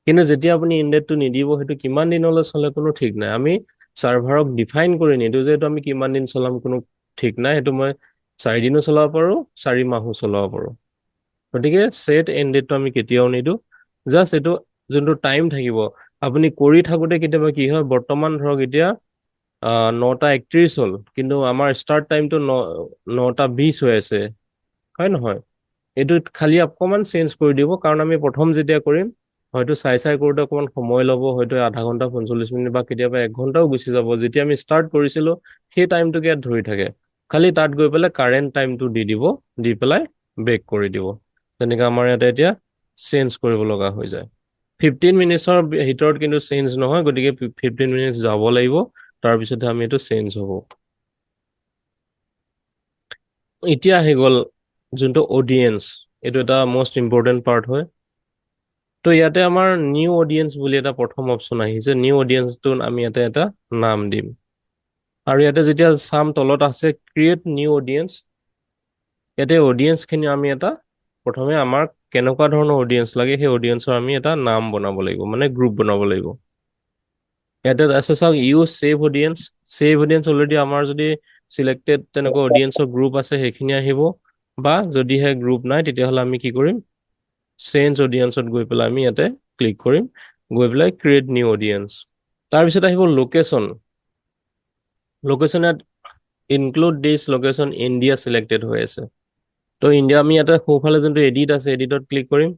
কিন্তু যেতিয়া আপুনি এণ্ড ডেটটো নিদিব, সেইটো কিমান দিনলৈ চলে কোনো ঠিক নাই। আমি ছাৰ্ভাৰক ডিফাইন কৰি নিদিওঁ যে এইটো আমি কিমান দিন চলাম, কোনো ঠিক নাই। সেইটো মই 4 দিনো চলাব পাৰোঁ, 4 মাহো চলাব পাৰোঁ। গতিকে ছেট এণ্ড ডেটটো আমি কেতিয়াও নিদিওঁ, জাষ্ট এইটো যোনটো টাইম থাকিব, আপুনি কৰি থাকোঁতে কেতিয়াবা কি হয়, বৰ্তমান ধৰক এতিয়া 9:31 হ'ল, কিন্তু আমাৰ ষ্টাৰ্ট টাইমটো 9:20 হৈ আছে, হয় নহয়? এইটোত খালি অকণমান চেঞ্জ কৰি দিব, কাৰণ আমি প্ৰথম যেতিয়া কৰিম হয়তো চাই কৰোঁতে অকণমান সময় ল'ব, হয়তো আধা ঘণ্টা 45 মিনিট বা কেতিয়াবা 1 ঘণ্টাও গুচি যাব। যেতিয়া আমি ষ্টাৰ্ট কৰিছিলোঁ সেই টাইমটোকে ইয়াত ধৰি থাকে, খালি তাত গৈ পেলাই কাৰেণ্ট টাইমটো দি দিব, দি পেলাই বেক কৰি দিব। তেনেকৈ আমাৰ ইয়াতে এতিয়া চেঞ্জ কৰিব লগা হৈ যায়। 15 মিনিটছৰ ভিতৰত কিন্তু চেঞ্জ নহয়, গতিকে 15 মিনিটছ যাব লাগিব, তাৰপিছতহে আমি এইটো চেঞ্জ হ'ব। এতিয়া আহি গ'ল যোনটো অডিয়েন্স, এইটো এটা মষ্ট ইম্পৰ্টেণ্ট পাৰ্ট হয়। তো ইয়াতে আমাৰ নিউ অডিয়েন্স বুলি এটা প্ৰথম অপশ্যন আহিছে। নিউ অডিয়েন্সটো আমি ইয়াতে এটা নাম দিম, আৰু ইয়াতে যেতিয়া চাম তলত আছে ক্ৰিয়েট নিউ অডিয়েন্স, ইয়াতে অডিয়েন্সখিনি আমি এটা প্ৰথমে আমাক কেনেকুৱা ধৰণৰ অডিয়েন্স লাগে সেই অডিয়েন্সৰ আমি এটা নাম বনাব লাগিব, মানে গ্ৰুপ বনাব লাগিব। ইয়াতে আছে চাওক use save audience. Save audience already আমাৰ যদি চিলেক্টেড তেনেকুৱা অডিয়েন্সৰ গ্ৰুপ আছে সেইখিনি আহিব, বা যদিহে গ্ৰুপ নাই তেতিয়াহ'লে আমি কি কৰিম, চেঞ্জ অডিয়েন্সত গৈ পেলাই আমি ইয়াতে ক্লিক কৰিম, গৈ পেলাই ক্ৰিয়েট নিউ অডিয়েন্স। তাৰপিছত আহিব লোকেশ্যন। লোকেশ্যন ইয়াত ইনক্লুড দিছ লোকেশ্যন ইণ্ডিয়া চিলেক্টেড হৈ আছে। তো ইণ্ডিয়া আমি ইয়াতে সোঁফালে যোনটো এডিট আছে এডিটত ক্লিক কৰিম।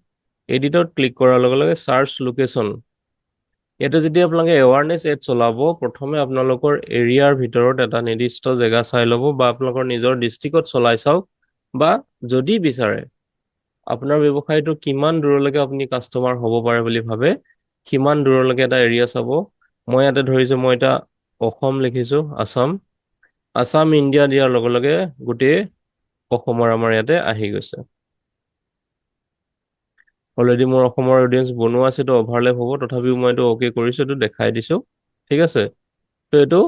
এডিটত ক্লিক কৰাৰ লগে লগে চাৰ্চ লোকেশ্যন। ইয়াতে যেতিয়া আপোনালোকে এৱাৰনেছ এড চলাব, প্ৰথমে আপোনালোকৰ এৰিয়াৰ ভিতৰত এটা নিৰ্দিষ্ট জেগা চাই ল'ব, বা আপোনালোকৰ নিজৰ ডিষ্ট্ৰিক্টত চলাই চাওক, বা যদি বিচাৰে আপোনাৰ ব্যৱসায়টো কিমান দূৰলৈকে আপুনি কাষ্টমাৰ হ'ব পাৰে বুলি ভাবে, সিমান দূৰলৈকে এটা এৰিয়া চাব। মই ইয়াতে ধৰিছোঁ, মই এতিয়া অসম লিখিছোঁ, আছাম ইণ্ডিয়া দিয়াৰ লগে লগে গোটেই অসমৰ আমাৰ ইয়াতে আহি গৈছে। অলৰেডি মোৰ অসমৰ অডিয়েন্স বনোৱা আছে, তো অভাৰলেপ হ'ব, তথাপিও মই এইটো অ'কে কৰিছোঁ, এইটো দেখাই দিছোঁ, ঠিক আছে। তো এইটো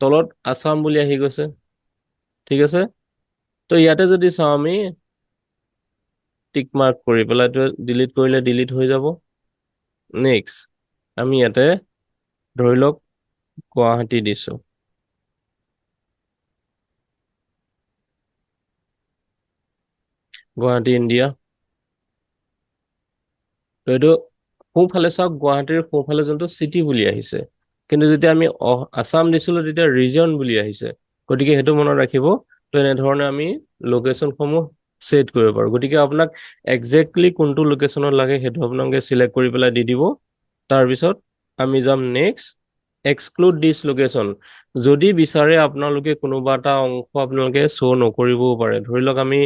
তলত আছাম বুলি আহি গৈছে, ঠিক আছে। তো ইয়াতে যদি চাওঁ আমি টিক মাৰ্ক কৰি পেলাই এইটো ডিলিট কৰিলে ডিলিট হৈ যাব। নেক্সট আমি ইয়াতে ধৰি লওক গুৱাহাটী দিছোঁ, গুৱাহাটী ইণ্ডিয়া। তো এইটো সোঁফালে চাওক, গুৱাহাটীৰ সোঁফালে যোনটো চিটি বুলি আহিছে, কিন্তু যেতিয়া আমি আছাম দিছিলোঁ তেতিয়া ৰিজন বুলি আহিছে, গতিকে সেইটো মনত ৰাখিব। তো এনেধৰণে আমি লোকেশ্যনসমূহ ছেট কৰিব পাৰোঁ। গতিকে আপোনাক একজেক্টলি কোনটো লোকেশ্যনত লাগে সেইটো আপোনালোকে চিলেক্ট কৰি পেলাই দি দিব। তাৰপিছত আমি যাম নেক্সট, এক্সক্লুড দিছ লোকেশ্যন। যদি বিচাৰে আপোনালোকে কোনোবা এটা অংশ আপোনালোকে শ্ব' নকৰিবও পাৰে। ধৰি লওক আমি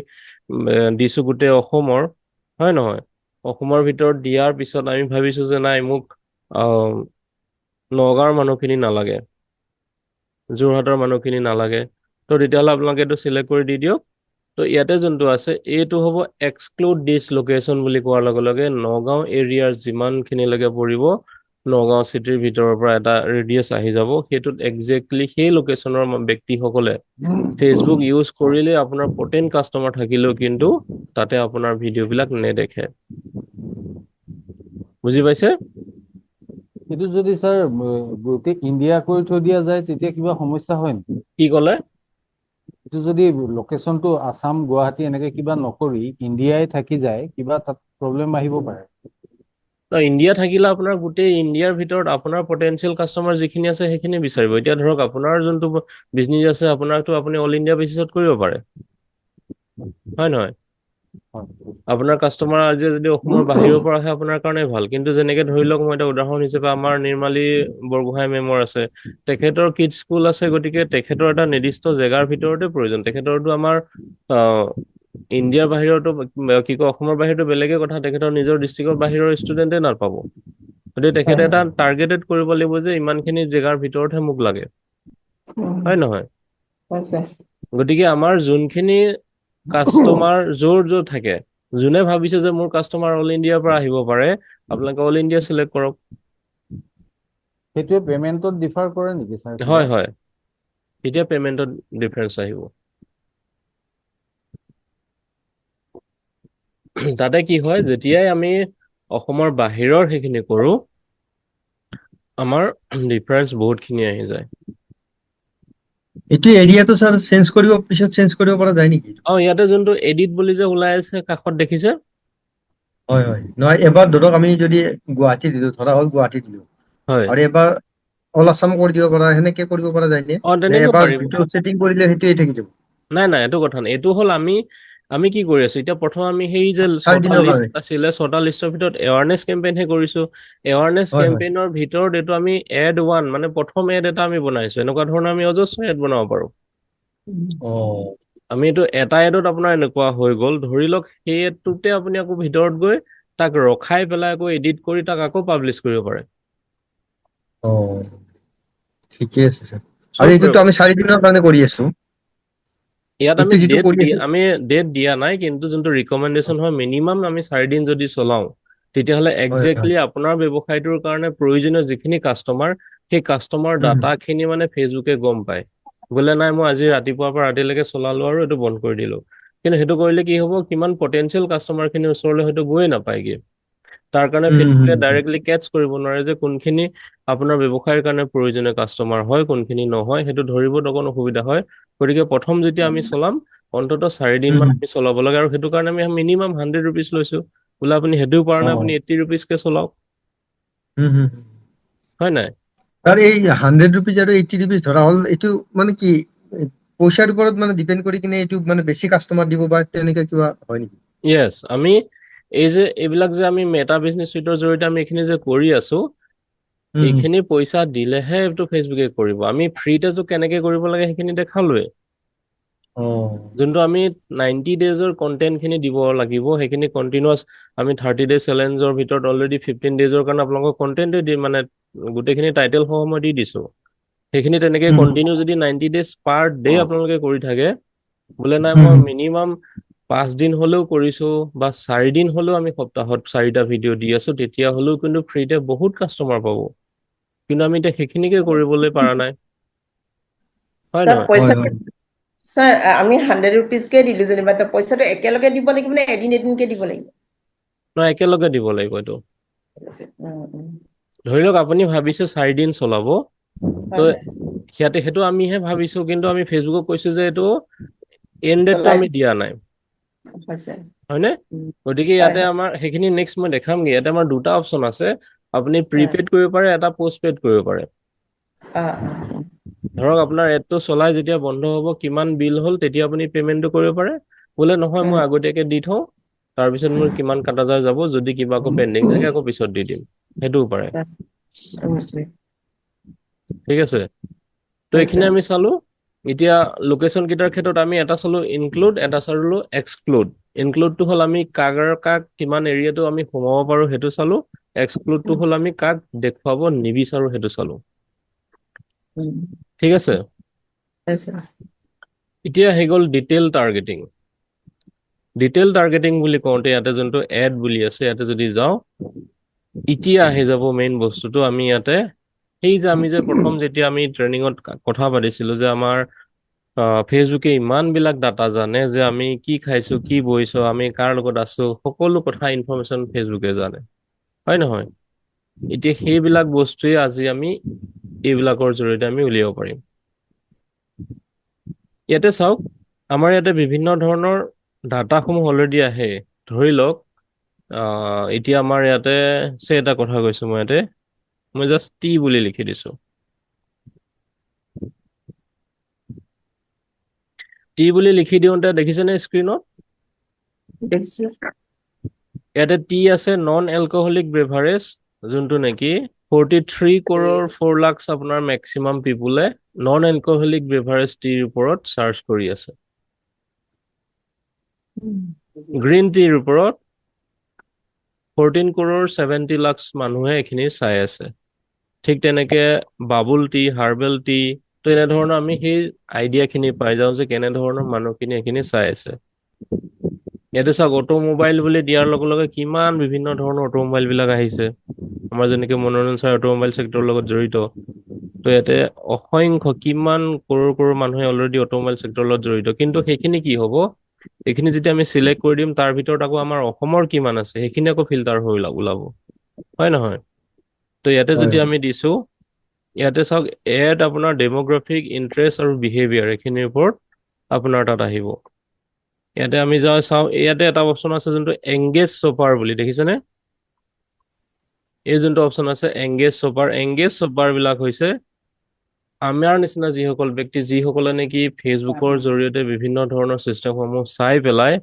দিছোঁ গোটেই অসমৰ, হয় নহয়? অসমৰ ভিতৰত দিয়াৰ পিছত আমি ভাবিছোঁ যে নাই, মোক নগাঁৱৰ মানুহখিনি নালাগে, যোৰহাটৰ মানুহখিনি নালাগে, তো তেতিয়াহ'লে আপোনালোকে এইটো চিলেক্ট কৰি দি দিয়ক। তো ইয়াতে যোনটো আছে এইটো হ'ব এক্সক্লুড দিছ লোকেশ্যন বুলি কোৱাৰ লগে লগে নগাঁও এৰিয়াৰ যিমানখিনিলৈকে পৰিব, নগাঁও চিটিৰ ভিতৰৰ পৰা এটা ৰেডিয়াছ আহি যাব, সেইটোত একজেক্টলি সেই লোকেশ্যনৰ ব্যক্তিসকলে ফেচবুক ইউজ কৰিলে আপোনাৰ পটেণ্ট কাষ্টমাৰ থাকিলেও কিন্তু তাতে আপোনাৰ ভিডিঅ'বিলাক নেদেখে। বুজি পাইছে? এইটো যদি ছাৰ গোটেই ইণ্ডিয়া কৰি থৈ দিয়া যায় তেতিয়া কিবা সমস্যা হয় নেকি? কি ক'লে? এইটো যদি লোকেশ্যনটো আছাম গুৱাহাটী এনেকে কিবা নকৰি ইণ্ডিয়াই থাকি যায়, কিবা তাত প্ৰব্লেম আহিব পাৰে? ইণ্ডিয়া থাকিলে আপোনাৰ গোটেই ইণ্ডিয়াৰ ভিতৰত আপোনাৰ পটেনচিয়েল কাষ্টমাৰ যিখিনি আছে সেইখিনি বিচাৰিব। এতিয়া ধৰক আপোনাৰ যোনটো বিজনেছ আছে, আপোনাৰতো আপুনি অল ইণ্ডিয়া বেচিছত কৰিব পাৰে। হয় নহয়? হয়। আপোনাৰ কাষ্টমাৰ আজি যদি অসমৰ বাহিৰৰ পৰা আহে আপোনাৰ কাৰণে ভাল, কিন্তু যেনেকে ধৰি লওক মই এটা উদাহৰণ হিচাপে আমাৰ নিৰ্মালী বৰগোহাঁই মেমৰ আছে, তেখেতৰ কিডছ স্কুল আছে, গতিকে তেখেতৰ এটা নিৰ্দিষ্ট জেগাৰ ভিতৰতে প্ৰয়োজন। তেখেতৰতো আমাৰ আহ, ইণ্ডিয়াৰ বাহিৰতো কি কয় অসমৰ বাহিৰতো বেলেগে কথা, তেখেতৰ নিজৰ ডিষ্ট্ৰিক্টৰ বাহিৰৰ ষ্টুডেণ্টে নাপাব। গতিকে তেখেতে হয় এটা টাৰ্গেটেড কৰিব লাগিব যে ইমানখিনি জেগাৰ ভিতৰতহে মোক লাগে, হয় নহয়? হয় ছাৰ। গতিকে আমাৰ যোনখিনি কাষ্টমাৰ য'ৰ য'ৰ থাকে, যোনে ভাবিছে যে মোৰ কাষ্টমাৰ অল ইণ্ডিয়াৰ পৰা আহিব পাৰে, আপোনালোকে অল ইণ্ডিয়া চিলেক্ট কৰক। সেইটোৱে পেমেন্টত ডিফাৰ কৰে নেকি ছাৰ কিবা? হয় হয়, তেতিয়া পেমেন্টত ডিফাৰেঞ্চ আহিব। তাতে কি হয়, যেতিয়াই আমি অসমৰ বাহিৰৰ সেইখিনি কৰোঁ, আমাৰ ডিফাৰেঞ্চ বহুতখিনি আহি যায়। এইটো এৰিয়াটো ছাৰ পিছত চেঞ্জ কৰিব পৰা যায় নেকি? ইয়াতে যোনটো এডিট বুলি যে ওলাই আছে কাষত দেখিছে? হয় হয়, নহয় এবাৰ ধৰক আমি যদি গুৱাহাটী দিলো, ধৰা হ'ল গুৱাহাটী দিলো, হয়, আৰু এবাৰ অল আছাম কৰি দিব পৰা, সেনেকে কৰিব পৰা যায় নে? নে তেনেকেও এবাৰ পাৰিব। যিটো ছেটিং কৰিলে সেইটোৱে থাকি যাব? নাই নাই, এইটো কথা নাই। এইটো হ'ল আমি আমি কি কৰি আছো এতিয়া, প্ৰথম আমি সেই যে ছটা 4 দিনৰ লিষ্ট কাৰণে? আছিলে, ছটা লিষ্টৰ ভিতৰত এৱাৰনেছ কেম্পেইনহে কৰিছো। এৱাৰনেছ হয় হয়। কেম্পেইনৰ ভিতৰত এইটো আমি এড ওৱান, মানে প্ৰথম এড এটা আমি বনাইছো। এনেকুৱা ধৰণৰ আমি অজস্ৰ এড বনাব পাৰো। অ'। আমি এইটো এটা এডত আপোনাৰ এনেকুৱা হৈ গ'ল, ধৰি লওক সেই এডটোতে আপুনি আকৌ ভিতৰত গৈ তাক ৰখাই পেলাই আকৌ এডিট কৰি তাক আকৌ পাব্লিছ কৰিব পাৰে। অ', ঠিকে আছে ছাৰ। আৰু চব কৰিব এইটোতো পাৰে। আমি 4 দিনৰ কাৰণে কৰি আছো। ইয়াত আমি এইটো যিটো ডেট কৰি দি আছো। আমি ডেট দিয়া নাই, কিন্তু যোনটো ৰিকমেণ্ডেশ্যন হয় মিনিমাম আমি 4 দিন যদি চলাওঁ, তেতিয়াহ'লে হয় হয়। একজেক্টলি আপোনাৰ ব্যৱসায়টোৰ কাৰণে প্ৰয়োজনীয় যিখিনি কাষ্টমাৰ, সেই কাষ্টমাৰ উম, ডাটাখিনি মানে ফেচবুকে গম পায়। বোলে নাই মই আজি ৰাতিপুৱাৰ পৰা ৰাতিলৈকে চলালো আৰু এইটো বন্ধ কৰি দিলো। কিন্তু সেইটো কৰিলে কি হ'ব, কিমান পটেনচিয়েল কাষ্টমাৰখিনিৰ ওচৰলৈ হয়তো গৈয়ে নাপায়গে। তাৰ কাৰণে উম, ফেচবুকে উম, ডাইৰেক্টলি কেটচ কৰিব নোৱাৰে যে কোনখিনি আপোনাৰ ব্যৱসায়ৰ কাৰণে প্ৰয়োজনীয় কাষ্টমাৰ হয়, কোনখিনি নহয়, সেইটো ধৰিবত অকণ অসুবিধা হয়। গতিকে প্ৰথম যেতিয়া আমি চলাম, অন্তত 4 দিন উম, মান আমি চলাব লাগে, আৰু সেইটো কাৰণে আমি মিনিমাম 100 ৰুপিজ লৈছো। বোলে আপুনি সেইটোও পৰা নাই, আপুনি অ', 80 ৰুপিজকে চলাওক, হুম। হয় নাই? আৰু এই 100 ৰুপিজ আৰু 80 ৰুপিজ ধৰা হ'ল, এইটো মানে কি পইচাৰ ওপৰত মানে ডিপেণ্ড কৰি কিনে এইটো মানে বেছি কাষ্টমাৰ দিব বা তেনেকে কিবা হয় নেকি? য়েছ, আমি এইবিলাক যে আমি মেটা বিজনেছ চুইটৰ জৰিয়তে আমি এইখিনি যে কৰি আছো, উম, এইখিনি পইচা দিলেহে এইটো ফেচবুকে কৰিব। আমি ফ্ৰীতেতো কেনেকে কৰিব লাগে সেইখিনি দেখালোৱে। অ', যোনটো আমি 90 ডেইজৰ কন্টেন্ট খিনি দিব লাগিব, সেইখিনি কণ্টিনিউৱাছ আমি 30 ডেইজ চেলেঞ্জৰ ভিতৰত অলৰেডি 15 ডেইজৰ কাৰণে আপোনালোকক কন্টেন্টে দি মানে গোটেইখিনি টাইটেল সহ মই দি দিছো। সেইখিনি তেনেকে উম, কণ্টিনিউ যদি 90 ডেইজ পাৰ ডে আপোনালোকে কৰি থাকে, বোলে নাই মই উম, মিনিমাম 5 দিন হ'লেও কৰিছো, বা 4 দিন হ'লেও আমি সপ্তাহত 4টা ভিডিঅ' দি আছো, তেতিয়া হ'লেও কিন্তু ফ্ৰীতে বহুত কাষ্টমাৰ পাব। কিন্তু আমি এতিয়া সেইখিনিকে কৰিবলৈ পৰা নাই, হয় ছাৰ নহয়? হয় পইচা, হয়। ছাৰ আমি 100 ৰুপিজকে দিলো যেনিবা, পইচাটো একেলগে দিব লাগিব নে এদিন এদিনকে দিব লাগিব? নহয়, একেলগে দিব লাগিব এইটো। উম, উম। ধৰি লওক আপুনি ভাবিছে 4 দিন চলাব, হয় ত' হয়। সিয়াতে সেইটো আমিহে ভাবিছো, কিন্তু আমি ফেচবুকক কৈছো যে এইটো এণ্ড ডেটটো লাইভ আমি দিয়া নাই, হৈছে। হয়নে? গতিকে হয় ইয়াতে হয়। আমাৰ সেইখিনি নেক্সট মই দেখামগে। ইয়াতে আমাৰ দুটা অপচন আছে, আপুনি হয়। প্ৰিপেইড কৰিব পাৰে, এটা পোষ্ট পেইড কৰিব পাৰে। অ'। ধৰক আপোনাৰ এডটো চলাই যেতিয়া বন্ধ হ'ব, কিমান বিল হ'ল, তেতিয়া আপুনি পেমেন্টটো কৰিব পাৰে। বোলে নহয় মই আগতীয়াকে দি থওঁ, তাৰপিছত মোৰ কিমান কাটা যাব, যদি কিবা আকৌ পেণ্ডিং থাকে আকৌ পিছত দি দিম, সেইটোও পাৰে। ঠিক আছে, ত' এইখিনি আমি চালো। এতিয়া লোকেশ্যন কেইটাৰ ক্ষেত্ৰত আমি এটা চালো ইনক্লুড, এটা চালো এক্সক্লুড। ইনক্লুডটো হ'ল আমি কাক কিমান এৰিয়াটো আমি সোমাব পাৰো সেইটো চালো। এক্সক্লুডটো হ'ল আমি কাক দেখুৱাব নিবিচাৰো সেইটো চালো। ঠিক আছে, এতিয়া আহি গ'ল ডিটেইল টাৰ্গেটিং। ডিটেইল টাৰ্গেটিং বুলি কওঁতে ইয়াতে যোনটো এড বুলি আছে, ইয়াতে যদি যাওঁ, এতিয়া আহি যাব মেইন বস্তুটো। আমি ইয়াতে সেই যে আমি যে প্ৰথম যেতিয়া আমি ট্ৰেইনিঙত কথা পাতিছিলো যে আমাৰ ফেচবুকে ইমান বিলাক ডাটা জানে, যে আমি কি খাইছো, কি বৈছো, আমি কাৰ লগত আছো, সকলো কথা ইনফৰমেশ্যন ফেচবুকে জানে, হয় নহয়? এতিয়া সেইবিলাক বস্তুৱে আজি আমি এইবিলাকৰ জৰিয়তে আমি উলিয়াব পাৰিম। ইয়াতে চাওক, আমাৰ ইয়াতে বিভিন্ন ধৰণৰ ডাটাসমূহ অলৰেডি আহে। ধৰি লওক এতিয়া আমাৰ ইয়াতে এটা কথা কৈছো, মই জাষ্ট টি বুলি লিখি দিছো। টি বুলি লিখি দিওঁতে দেখিছেনে স্ক্ৰীনত? দেখিছো। ইয়াতে টি আছে নন এলকহলিক বেভাৰেজ যোনটো নেকি 43 crore 4 lakhs আপোনাৰ মেক্সিমাম পিপুলে নন এলকহলিক বেভাৰেজ টিৰ ওপৰত চাৰ্চ কৰি আছে গ্ৰীণ টিৰ ওপৰত 14 crore 70 lakhs মানুহে এইখিনি চাই আছে ঠিক তেনেকে বাবুল টি হাৰ্বেল টি তো এনেধৰণৰ আমি সেই আইডিয়াখিনি পাই যাওঁ যে কেনেধৰণৰ মানুহখিনি এইখিনি চাই আছে ইয়াতে চাওক অটোমোবাইল বুলি দিয়াৰ লগে লগে কিমান বিভিন্ন ধৰণৰ অটোমোবাইল বিলাক আহিছে আমাৰ যেনেকে মনোৰঞ্জন চাই অটোমোবাইল চেক্টৰৰ লগত জড়িত তো ইয়াতে অসংখ্য কিমান কৰোৰ মানুহে অলৰেডি অটোমোবাইল চেক্টৰৰ লগত জড়িত কিন্তু সেইখিনি কি হ'ব এইখিনি যেতিয়া আমি চিলেক্ট কৰি দিম তাৰ ভিতৰত আকৌ আমাৰ অসমৰ কিমান আছে সেইখিনি আকৌ ফিল্টাৰ হৈ ওলাব হয় নহয় তো ইয়াতে হয় যদি হয় আমি দিছো ইয়াতে চাওক এড আপোনাৰ ডেমোগ্ৰাফিক ইন্টাৰেষ্ট আৰু বিহেভিয়াৰ এইখিনিৰ ওপৰত আপোনাৰ তাত আহিব ইয়াতে আমি চাওঁ ইয়াতে এটা অপশ্যন আছে যোনটো এংগেজ শ্বপাৰ বুলি দেখিছেনে এই যোনটো অপশ্যন আছে এংগেজ শ্বপাৰ বিলাক হৈছে আমাৰ নিচিনা যিসকল ব্যক্তি যিসকলে নেকি ফেচবুকৰ জৰিয়তে বিভিন্ন ধৰণৰ চিষ্টেমসমূহ চাই পেলাই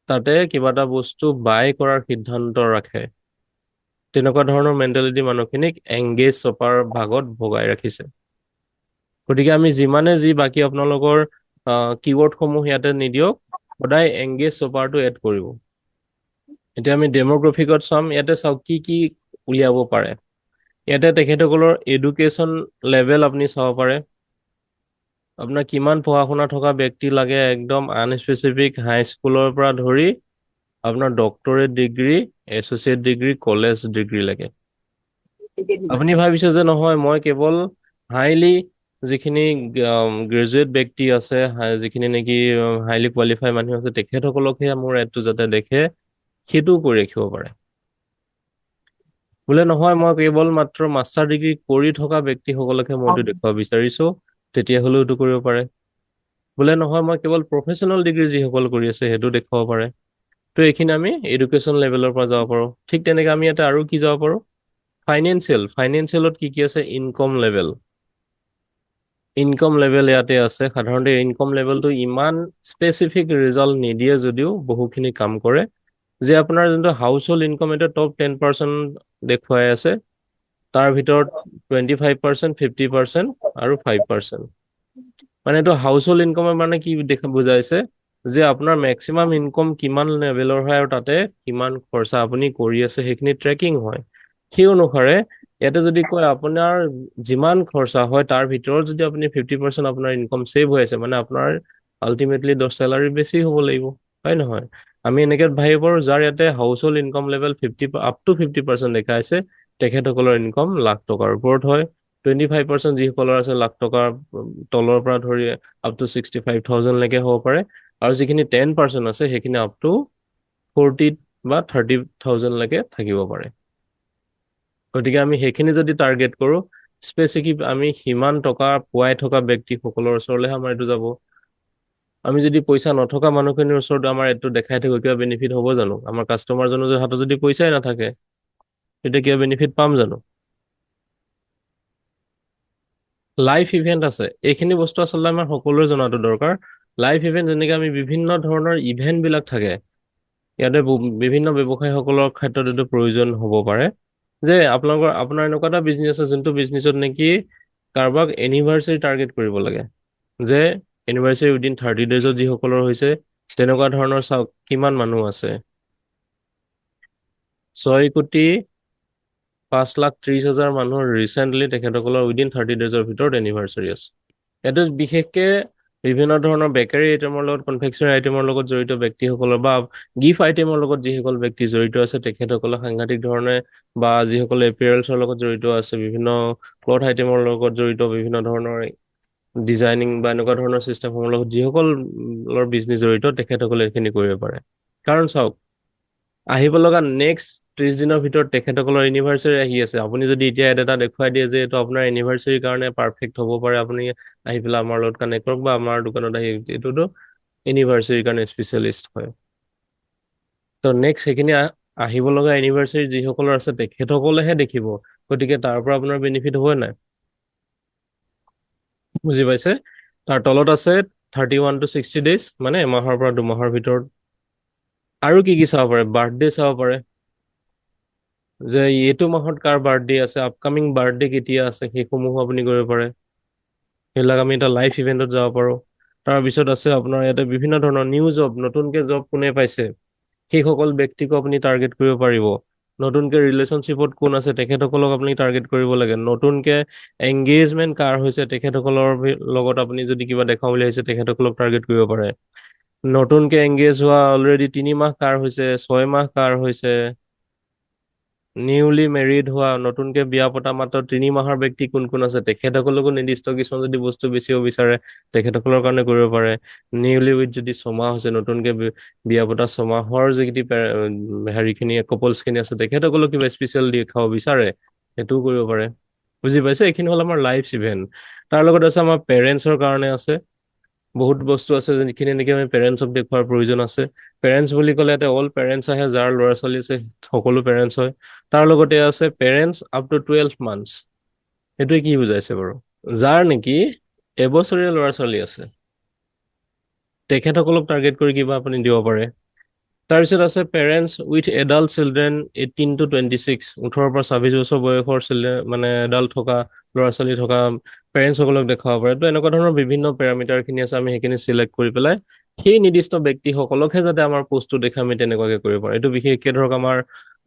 তাতে কিবা এটা বস্তু বাই কৰাৰ সিদ্ধান্ত ৰাখে তেনেকুৱা ধৰণৰ মেণ্টেলিটি মানুহখিনিক এংগেজ শ্বপাৰ ভাগত ভগাই ৰাখিছে গতিকে আমি যিমানে যি বাকী আপোনালোকৰ কিৱৰ্ডসমূহ ইয়াতে নিদিয়ক সদায় এংগেজ শ্বপাৰটো এড কৰিব এতিয়া আমি ডেমোগ্ৰাফিকত চাম ইয়াতে চাওক কি উলিয়াব পাৰে ইয়াতে তেখেতসকলৰ এডুকেশ্যন লেভেল আপুনি চাব পাৰে আপোনাৰ কিমান পঢ়া শুনা থকা ব্যক্তি লাগে একদম আনস্পেচিফিক হাই স্কুলৰ পৰা ধৰি আপোনাৰ doctorate degree associate degree college degree লাগে আপুনি ভাবিছে যে নহয় মই কেৱল হাইলি যিখিনি গ্ৰেজুৱেট ব্যক্তি আছে যিখিনি নেকি হাইলি কোৱালিফাই মানুহ আছে তেখেতসকলকহে মোৰ এডটো যাতে দেখে সেইটোও কৰি ৰাখিব পাৰে বোলে নহয় মই কেৱল মাত্ৰ মাষ্টাৰ ডিগ্ৰী কৰি থকা ব্যক্তিসকলকহে মই এইটো দেখুৱাব বিচাৰিছো তেতিয়াহ'লেও এইটো কৰিব পাৰে বোলে নহয় মই কেৱল প্ৰফেচনেল ডিগ্ৰী যিসকল কৰি আছে সেইটো দেখুৱাব পাৰে তো এইখিনি আমি এডুকেশ্যন লেভেলৰ পৰা যাব পাৰোঁ ঠিক তেনেকে আমি ইয়াতে আৰু কি যাব পাৰোঁ ফাইনেন্সিয়েলত কি আছে ইনকম লেভেল ইয়াতে আছে সাধাৰণতে ইনকম লেভেলটো ইমান স্পেচিফিক ৰিজাল্ট নিদিয়ে যদিও বহুখিনি কাম কৰে যে আপোনাৰ যোনটো হাউচ হোল্ড ইনকম এটা টপ 10% দেখুৱাই আছে তাৰ ভিতৰত 25% 50% আৰু 5% মানে এইটো হাউচ হোল্ড ইনকমৰ মানে কি বুজাইছে যে আপোনাৰ মেক্সিমাম ইনকম কিমান লেভেলৰ হয় আৰু তাতে কিমান খৰচা আপুনি কৰি আছে সেইখিনি ট্ৰেকিং হয় সেই অনুসাৰে ইয়াতে যদি কয় আপোনাৰ যিমান খৰচা হয় তাৰ ভিতৰত যদি আপুনি 50% আপোনাৰ ইনকম ছেভ হৈ আছে মানে আপোনাৰ আল্টিমেটলি চেলাৰী বেছি হ'ব লাগিব হয় নহয় আমি এনেকে ভাবিব পাৰোঁ যাৰ ইয়াতে হাউচ হোল্ড ইনকম লেভেল 50% দেখাইছে তেখেতসকলৰ ইনকম লাখ টকাৰ ওপৰত হয় 25% যিসকলৰ আছে লাখ টকাৰ তলৰ পৰা ধৰি আপ টু 65,000 লৈকে হ'ব পাৰে আৰু যিখিনি 10% আছে সেইখিনি আপ টু 40 বা 30,000 লৈকে থাকিব পাৰে গতিকে আমি সেইখিনি যদি টাৰ্গেট কৰোঁ স্পেচিফিক আমি সিমান টকা পোৱাই থকা ব্যক্তিসকলৰ ওচৰলৈহে আমাৰ এইটো যাব আমি যদি পইচা নথকা মানুহখিনিৰ ওচৰত আমাৰ এইটো দেখাই থাকো কিবা বেনিফিট হ'ব জানো আমাৰ কাষ্টমাৰজনৰ হাতত যদি পইচাই নাথাকে তেতিয়া কিবা বেনিফিট পাম জানো লাইভ ইভেন্ট আছে এইখিনি বস্তু আচলতে আমাৰ সকলোৰে জনাটো দৰকাৰ লাইভ ইভেন্ট যেনেকে আমি বিভিন্ন ধৰণৰ ইভেন্ট বিলাক থাকে ইয়াতে বিভিন্ন ব্যৱসায়ীসকলৰ ক্ষেত্ৰত এইটো প্ৰয়োজন হ'ব পাৰে যে আপোনাৰ এনেকুৱা এটা বিজনেছ আছে যোনটো বিজনেছত নেকি কাৰোবাক এনিভাৰ্চাৰী টাৰ্গেট কৰিব লাগে যে এনিভাৰ্চাৰী উইদিন 30 ডেজত যিসকলৰ হৈছে তেনেকুৱা ধৰণৰ চাওক কিমান মানুহ আছে 6,05,30,000 মানুহৰ ৰিচেণ্টলি তেখেতসকলৰ উইদিন 30 ডেজৰ ভিতৰত এনিভাৰ্চাৰী আছে এইটো বিশেষকে বিভিন্ন ধৰণৰ বেকাৰী আইটেমৰ লগত কনফেকচনাৰী আইটেমৰ লগত জড়িত ব্যক্তিসকলৰ বা গিফ্ট আইটেমৰ লগত যিসকল ব্যক্তি জড়িত আছে তেখেতসকলে সাংঘাতিক ধৰণে বা যিসকলে এপিয়াৰেলছৰ লগত জড়িত আছে বিভিন্ন ক্লথ আইটেমৰ লগত জড়িত বিভিন্ন ধৰণৰ ডিজাইনিং বা এনেকুৱা ধৰণৰ চিষ্টেমসমূহৰ লগত যিসকলৰ বিজনেছ জড়িত তেখেতসকলে এইখিনি কৰিব পাৰে কাৰণ চাওক আহিব লগা নেক্সট 30 দিনৰ ভিতৰত তেখেতসকলৰ এনিভাৰ্চাৰী আহি আছে আপুনি যদি এতিয়া এটা দেখুৱাই দিয়ে যে এইটো আপোনাৰ এনিভাৰ্চাৰীৰ কাৰণে পাৰফেক্ট হ'ব পাৰে আপুনি আহি পেলাই আমাৰ লগত কানেক্ট কৰক বা আমাৰ দোকানত আহি এইটোতো এনিভাৰ্চাৰীৰ কাৰণে স্পেচিয়েলিষ্ট হয় তো নেক্সট সেইখিনি আহিব লগা এনিভাৰ্চাৰী যিসকলৰ আছে তেখেতসকলেহে দেখিব গতিকে তাৰ পৰা আপোনাৰ বেনিফিট হ'ব নাই বুজি পাইছে তাৰ তলত আছে 31 to 60 ডেজ মানে এমাহৰ পৰা দুমাহৰ ভিতৰত আৰু কি চাব পাৰে? বাৰ্থডে চাব পাৰে, যে এইটো মাহত কাৰ বাৰ্থডে আছে, আপকামিং বাৰ্থডে কেতিয়া আছে, সেইসমূহ আপুনি কৰিব পাৰে। সেইবিলাক আমি এটা লাইভ ইভেণ্টত যাব পাৰোঁ। তাৰপিছত আছে আপোনাৰ ইয়াতে বিভিন্ন ধৰণৰ নিউ জব, নতুনকে জব কোনে পাইছে, সেইসকল ব্যক্তিকো আপুনি টাৰ্গেট কৰিব পাৰিব। নতুনকে ৰিলেশ্যনশ্বিপত কোন আছে, তেখেতসকলক আপুনি টাৰ্গেট কৰিব লাগে। নতুনকে এংগেজমেণ্ট কাৰ হৈছে, তেখেতসকলৰ লগত আপুনি যদি কিবা দেখাওঁ বুলি ভাবিছে, তেখেতসকলক টাৰ্গেট কৰিব পাৰে। নতুনকে এংগেজ হোৱা অলৰেডি 3 মাহ কাৰ হৈছে, 6 মাহ কাৰ হৈছে, নিউলি মেৰিড হোৱা, নতুনকে বিয়া পতা মাত্ৰ 3 মাহৰ ব্যক্তি কোন কোন আছে, তেখেতসকলকো নিৰ্দিষ্ট কিছুমান যদি বস্তু বেচিব বিচাৰে, তেখেতসকলৰ কাৰণে কৰিব পাৰে। নিউলি উইথ যদি 6 মাহ হৈছে, নতুনকে বিয়া পতা 6 মাহৰ যিখিনি হেৰিখিনি কপলছখিনি আছে, তেখেতসকলক কিবা স্পেচিয়েল দেখাব বিচাৰে, সেইটোও কৰিব পাৰে। বুজি পাইছে? এইখিনি হ'ল আমাৰ লাইভ ইভেণ্ট। তাৰ লগত আছে আমাৰ পেৰেণ্টছৰ কাৰণে আছে বহুত বস্তু আছে, যিখিনি নেকি আমি পেৰেণ্টছক দেখুৱাৰ প্ৰয়োজন আছে। পেৰেণ্টছ বুলি ক'লে ইয়াতে অল পেৰেণ্টছ আহে, যাৰ ল'ৰা ছোৱালী আছে সকলো পেৰেণ্টছ হয়। তাৰ লগতে আছে পেৰেণ্টছ আপ টু 12 মান্থছ। সেইটোৱে কি বুজাইছে বাৰু? যাৰ নেকি এবছৰীয়া ল'ৰা ছোৱালী আছে, তেখেতসকলক টাৰ্গেট কৰি কিবা আপুনি দিব পাৰে। তাৰপিছত আছে parents with adult children 18 to 26, 18 পৰা 26 বছৰ বয়সৰ চিলড্ৰেন মানে এডাল্ট থকা ল'ৰা ছোৱালী থকা পেৰেণ্টছসকলক দেখাব পাৰে। তো এনেকুৱা ধৰণৰ বিভিন্ন পেৰামিটাৰখিনি আছে, আমি সেইখিনি চিলেক্ট কৰি পেলাই সেই নিৰ্দিষ্ট ব্যক্তিসকলকহে যাতে আমাৰ পোষ্টটো দেখে, আমি তেনেকুৱাকে কৰিব পাৰোঁ। এইটো বিশেষকৈ ধৰক আমাৰ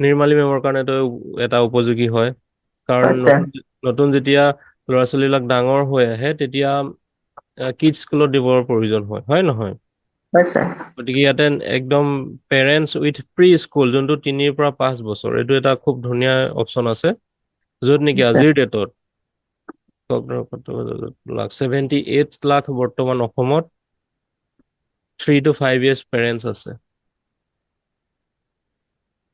নিৰ্মালী মেমৰ কাৰণেতো এটা উপযোগী হয়, কাৰণ হয় ছাৰ। নতুন যেতিয়া ল'ৰা ছোৱালীবিলাক ডাঙৰ হৈ আহে, তেতিয়া কিডছ স্কুলত দিবৰ প্ৰয়োজন হয়, হয় নহয়? হয় ছাৰ। গতিকে ইয়াতে একদম পেৰেণ্টছ উইথ প্ৰি স্কুল, যোনটো 3 পৰা 5 বছৰ, এইটো এটা খুব ধুনীয়া অপশ্যন আছে, য'ত নেকি আজিৰ ডেটত 78 লাখ বৰ্তমান অসমত 3 to 5 years পেৰেণ্টছ আছে,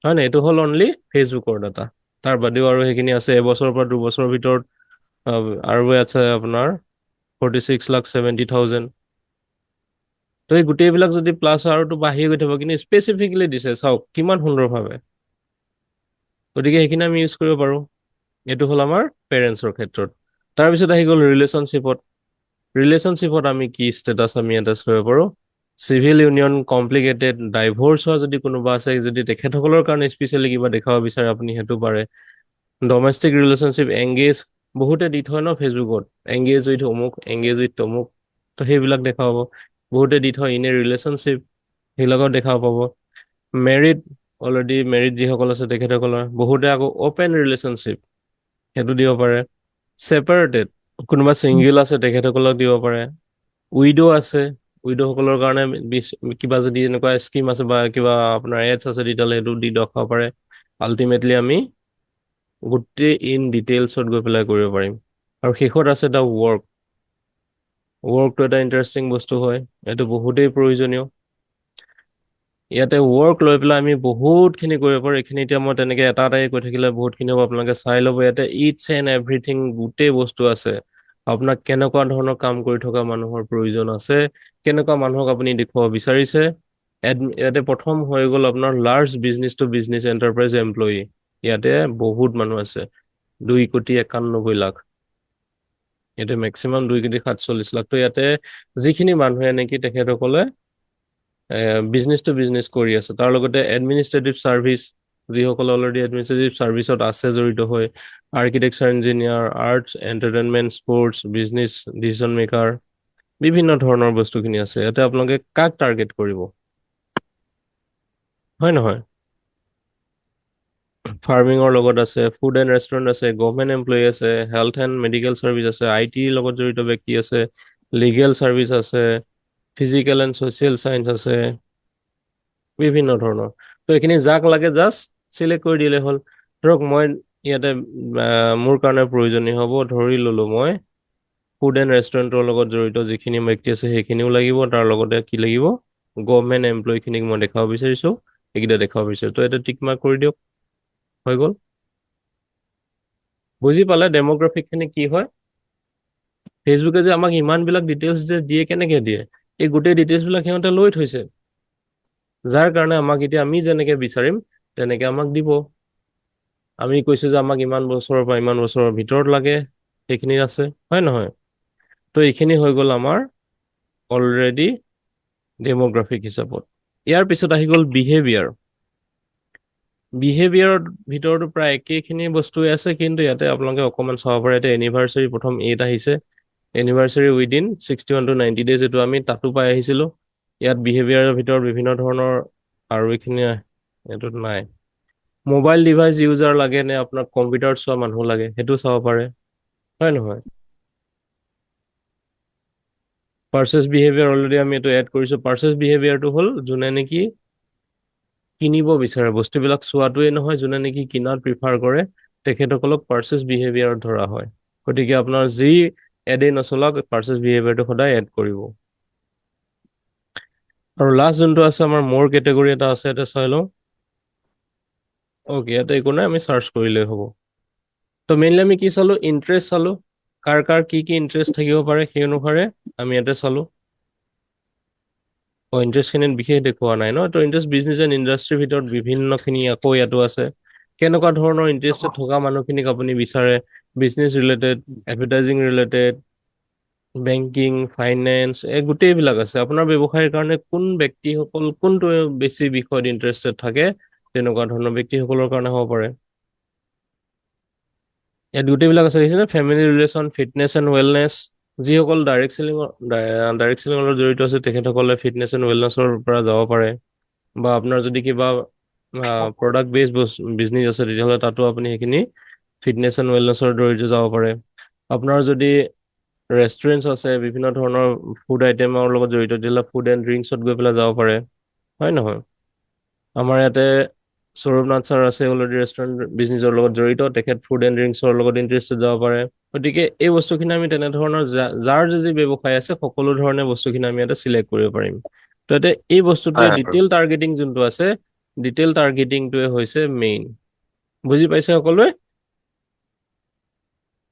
হয় নাই? এইটো হ'ল অনলি ফেচবুকৰ ডাটা। তাৰ বাদেও আৰু সেইখিনি আছে, 1 বছৰৰ পৰা 2 বছৰৰ ভিতৰত আৰু আছে আপোনাৰ 46,70,000। তো এই গোটেইবিলাক যদি প্লাছ আৰুটো বাঢ়ি গৈ থাকিব, কিন্তু স্পেচিফিকেলি দিছে, চাওক কিমান সুন্দৰভাৱে। গতিকে সেইখিনি আমি ইউজ কৰিব পাৰোঁ। এইটো হ'ল আমাৰ পেৰেণ্টছৰ ক্ষেত্ৰত। তাৰপিছত আহি গ'ল ৰিলেশ্যনশ্বিপত। ৰিলেশ্যনশ্বিপত আমি কি ষ্টেটাছ আমি এটাচ কৰিব পাৰোঁ? চিভিল ইউনিয়ন, কমপ্লিকেটেড, ডাইভৰ্চ হোৱা যদি কোনোবা আছে, যদি তেখেতসকলৰ কাৰণে স্পেচিয়েলি কিবা দেখাব বিচাৰে, আপুনি সেইটো পাৰে। ডমেষ্টিক ৰিলেশ্যনশ্বিপ, এংগেজ, বহুতে দি থয় ন ফেচবুকত, এংগেজ উইথ অমুক, এংগেজ উইথ তমুক, তো সেইবিলাক দেখাব। বহুতে দি থয় ইন এ ৰিলেশ্যনশ্বিপ, সেইবিলাকত দেখাব পাব। মেৰিড, অলৰেডি মেৰিড যিসকল আছে তেখেতসকলৰ। বহুতে আকৌ অ'পেন ৰিলেশ্যনশ্বিপ, সেইটো দিব পাৰে। ছেপাৰেটেড, কোনোবা ছিংগল আছে, তেখেতসকলক দিব পাৰে। উইড' আছে, উইড'সকলৰ কাৰণে কিবা যদি এনেকুৱা স্কিম আছে বা কিবা আপোনাৰ এডছ আছে, তেতিয়াহ'লে সেইটো দি দেখাব পাৰে। আল্টিমেটলি আমি গোটেই ইন ডিটেইলছত গৈ পেলাই কৰিব পাৰিম। আৰু শেষত আছে দ্য ৱৰ্ক। ৱৰ্কটো এটা ইণ্টাৰেষ্টিং বস্তু হয়, এইটো বহুতেই প্ৰয়োজনীয়। ইয়াতে ৱৰ্ক লৈ পেলাই আমি বহুতখিনি কৰিব পাৰোঁ। এইখিনি এতিয়া মই তেনেকৈ এটা এটাই কৈ থাকিলে বহুতখিনি হ'ব, আপোনালোকে চাই ল'ব। ইয়াতে ইটছ এণ্ড এভৰিথিং গোটেই বস্তু আছে। আপোনাক কেনেকুৱা ধৰণৰ কাম কৰি থকা মানুহৰ প্ৰয়োজন আছে, কেনেকুৱা মানুহক আপুনি দেখুৱাব বিচাৰিছে। ইয়াতে প্ৰথম হৈ গ'ল আপোনাৰ large business to business enterprise employee. ইয়াতে বহুত মানুহ আছে, 2,91,00,000। ইয়াতে মেক্সিমাম 2,47,00,000। তো ইয়াতে যিখিনি মানুহে নেকি তেখেতসকলে বিজনেছ টু বিজনেছ কৰি আছে, তাৰ লগতে এডমিনিষ্ট্ৰেটিভ ছাৰ্ভিচ, যিসকলে অলৰেডি এডমিনিষ্ট্ৰেটিভ ছাৰ্ভিচত আছে জড়িত হৈ, architecture, engineer, arts, entertainment, sports, business, decision maker, বিভিন্ন ধৰণৰ বস্তুখিনি আছে। ইয়াতে আপোনালোকে কাক টাৰ্গেট কৰিব, হয় নহয়? ফাৰ্মিঙৰ লগত আছে, ফুড এণ্ড ৰেষ্টুৰেণ্ট আছে, গভমেণ্ট এমপ্লয়ী আছে, হেল্থ এণ্ড মেডিকেল ছাৰ্ভিচ আছে, IT লগত জড়িত ব্যক্তি আছে, লিগেল ছাৰ্ভিচ আছে, ফিজিকেল এণ্ড ছ'চিয়েল চায়েন্স আছে, বিভিন্ন ধৰণৰ। তো এইখিনি যাক লাগে জাষ্ট চিলেক্ট কৰি দিলে হ'ল। ধৰক মই ইয়াতে মোৰ কাৰণে প্ৰয়োজনীয় হ'ব, ধৰি ল'লোঁ মই ফুড এণ্ড ৰেষ্টুৰেণ্টৰ লগত জড়িত যিখিনি ব্যক্তি আছে সেইখিনিও লাগিব, তাৰ লগতে কি লাগিব, গভমেণ্ট এমপ্লয়ীখিনিক মই দেখাব বিচাৰিছোঁ, এইকেইটা দেখাব বিচাৰিছোঁ। তো এটা টিক মাৰ্ক কৰি দিয়ক, হৈ গ'ল। বুজি পালে ডেম'গ্ৰাফিকখিনি কি হয়? ফেচবুকে যে আমাক ইমানবিলাক ডিটেইলছ যে দিয়ে, কেনেকৈ দিয়ে? এই গোটেই ডিটেইলছবিলাক সিহঁতে লৈ থৈছে, যাৰ কাৰণে আমাক এতিয়া আমি যেনেকৈ বিচাৰিম তেনেকৈ আমাক দিব। আমি কৈছোঁ যে আমাক ইমান বছৰৰ পৰা ইমান বছৰৰ ভিতৰত লাগে, সেইখিনি আছে, হয় নহয়? তো এইখিনি হৈ গ'ল আমাৰ অলৰেডি ডেম'গ্ৰাফিক হিচাপত। ইয়াৰ পিছত আহি গ'ল বিহেভিয়াৰ। বিহেভিয়াৰৰ ভিতৰতো প্ৰায় একেখিনি বস্তুৱে আছে, কিন্তু ইয়াতে আপোনালোকে অকণমান চাব পাৰে। ইয়াতে এনিভাৰ্চাৰী প্ৰথম 8 আহিছে, এনিভাৰ্চাৰী উইদিন 61 to 90 days, এইটো আমি তাতো পাই আহিছিলোঁ। ইয়াত বিহেভিয়াৰৰ ভিতৰত বিভিন্ন ধৰণৰ, আৰু এইখিনি এইটোত নাই। মোবাইল ডিভাইচ ইউজাৰ লাগে নে আপোনাক কম্পিউটাৰত চোৱা মানুহ লাগে, সেইটো চাব পাৰে, হয় নহয়? পাৰ্চেছ বিহেভিয়াৰ অলৰেডি আমি এইটো এড কৰিছোঁ। পাৰ্চেছ বিহেভিয়াৰটো হ'ল যোনে নেকি কিনিব বিচাৰে, বস্তুবিলাক চোৱাটোৱে নহয়, যোনে নেকি কিনাত প্ৰিফাৰ কৰে তেখেতসকলক পাৰ্চেছ বিহেভিয়াৰত ধৰা হয়। গতিকে আপোনাৰ যি এডেই নচলাওক, পাৰ্চেছ বিহেভিয়াৰটো সদায় এড কৰিব। আৰু লাষ্ট যোনটো আছে আমাৰ মোৰ কেটেগৰী এটা আছে, এটা চাই লওঁ। অ'কে, ইয়াতে একো নাই, আমি চাৰ্চ কৰিলেই হ'ব। তো মেইনলি আমি কি চালোঁ? ইণ্টাৰেষ্ট চালোঁ। কাৰ কাৰ কি কি ইণ্টাৰেষ্ট থাকিব পাৰে সেই অনুসাৰে আমি ইয়াতে চালোঁ। ইণ্টাৰেষ্টখিনিত বিশেষ দেখুওৱা নাই ন? তো ইণ্টাৰেষ্ট বিজনেছ এণ্ড ইণ্ডাষ্ট্ৰীৰ ভিতৰত বিভিন্নখিনি আকৌ ইয়াতো আছে। কেনেকুৱা ধৰণৰ ইণ্টাৰেষ্টত থকা মানুহখিনিক আপুনি বিচাৰে? Business related, advertising related, banking, finance, এই গোটেইবিলাক আছে। আপোনাৰ ব্যৱসায়ৰ কাৰণে কোন ব্যক্তিসকল কোনটো বেছি বিষয়ত ইণ্টাৰেষ্টেড থাকে, তেনেকুৱা ধৰণৰ ব্যক্তিসকলৰ কাৰণে হ'ব পাৰে। ইয়াত গোটেইবিলাক আছে, দেখিছেনে? Family relation, fitness and wellness. যিসকল ডাইৰেক্ট চেলিঙৰ লগত জড়িত আছে তেখেতসকলে ফিটনেছ এণ্ড ৱেলনেছৰ পৰা যাব পাৰে। বা আপোনাৰ যদি কিবা প্ৰডাক্ট বেছড বিজনেছ আছে, তেতিয়াহ'লে তাতো আপুনি সেইখিনি ফিটনেছ এণ্ড ৱেলনেছৰ জড়িত যাব পাৰে। আপোনাৰ যদি ৰেষ্টুৰেণ্টছ আছে, বিভিন্ন ধৰণৰ ফুড আইটেমৰ লগত জড়িত, তেতিয়াহ'লে ফুড এণ্ড ড্ৰিংকছত গৈ পেলাই যাব পাৰে, হয় নহয়? আমাৰ ইয়াতে সৌৰভনাথ ছাৰ আছে, অলৰেডি ৰেষ্টুৰেণ্ট বিজনেছৰ লগত জড়িত, তেখেত ফুড এণ্ড ড্ৰিংকছৰ লগত ইণ্টাৰেষ্টেড যাব পাৰে। গতিকে এই বস্তুখিনি আমি তেনেধৰণৰ যাৰ যি ব্যৱসায় আছে, সকলো ধৰণে বস্তুখিনি আমি ইয়াতে চিলেক্ট কৰিব পাৰিম। তো ইয়াতে এই বস্তুটোৱে ডিটেইল টাৰ্গেটিং যোনটো আছে, ডিটেইল টাৰ্গেটিংটোৱে হৈছে মেইন। বুজি পাইছে সকলোৱে?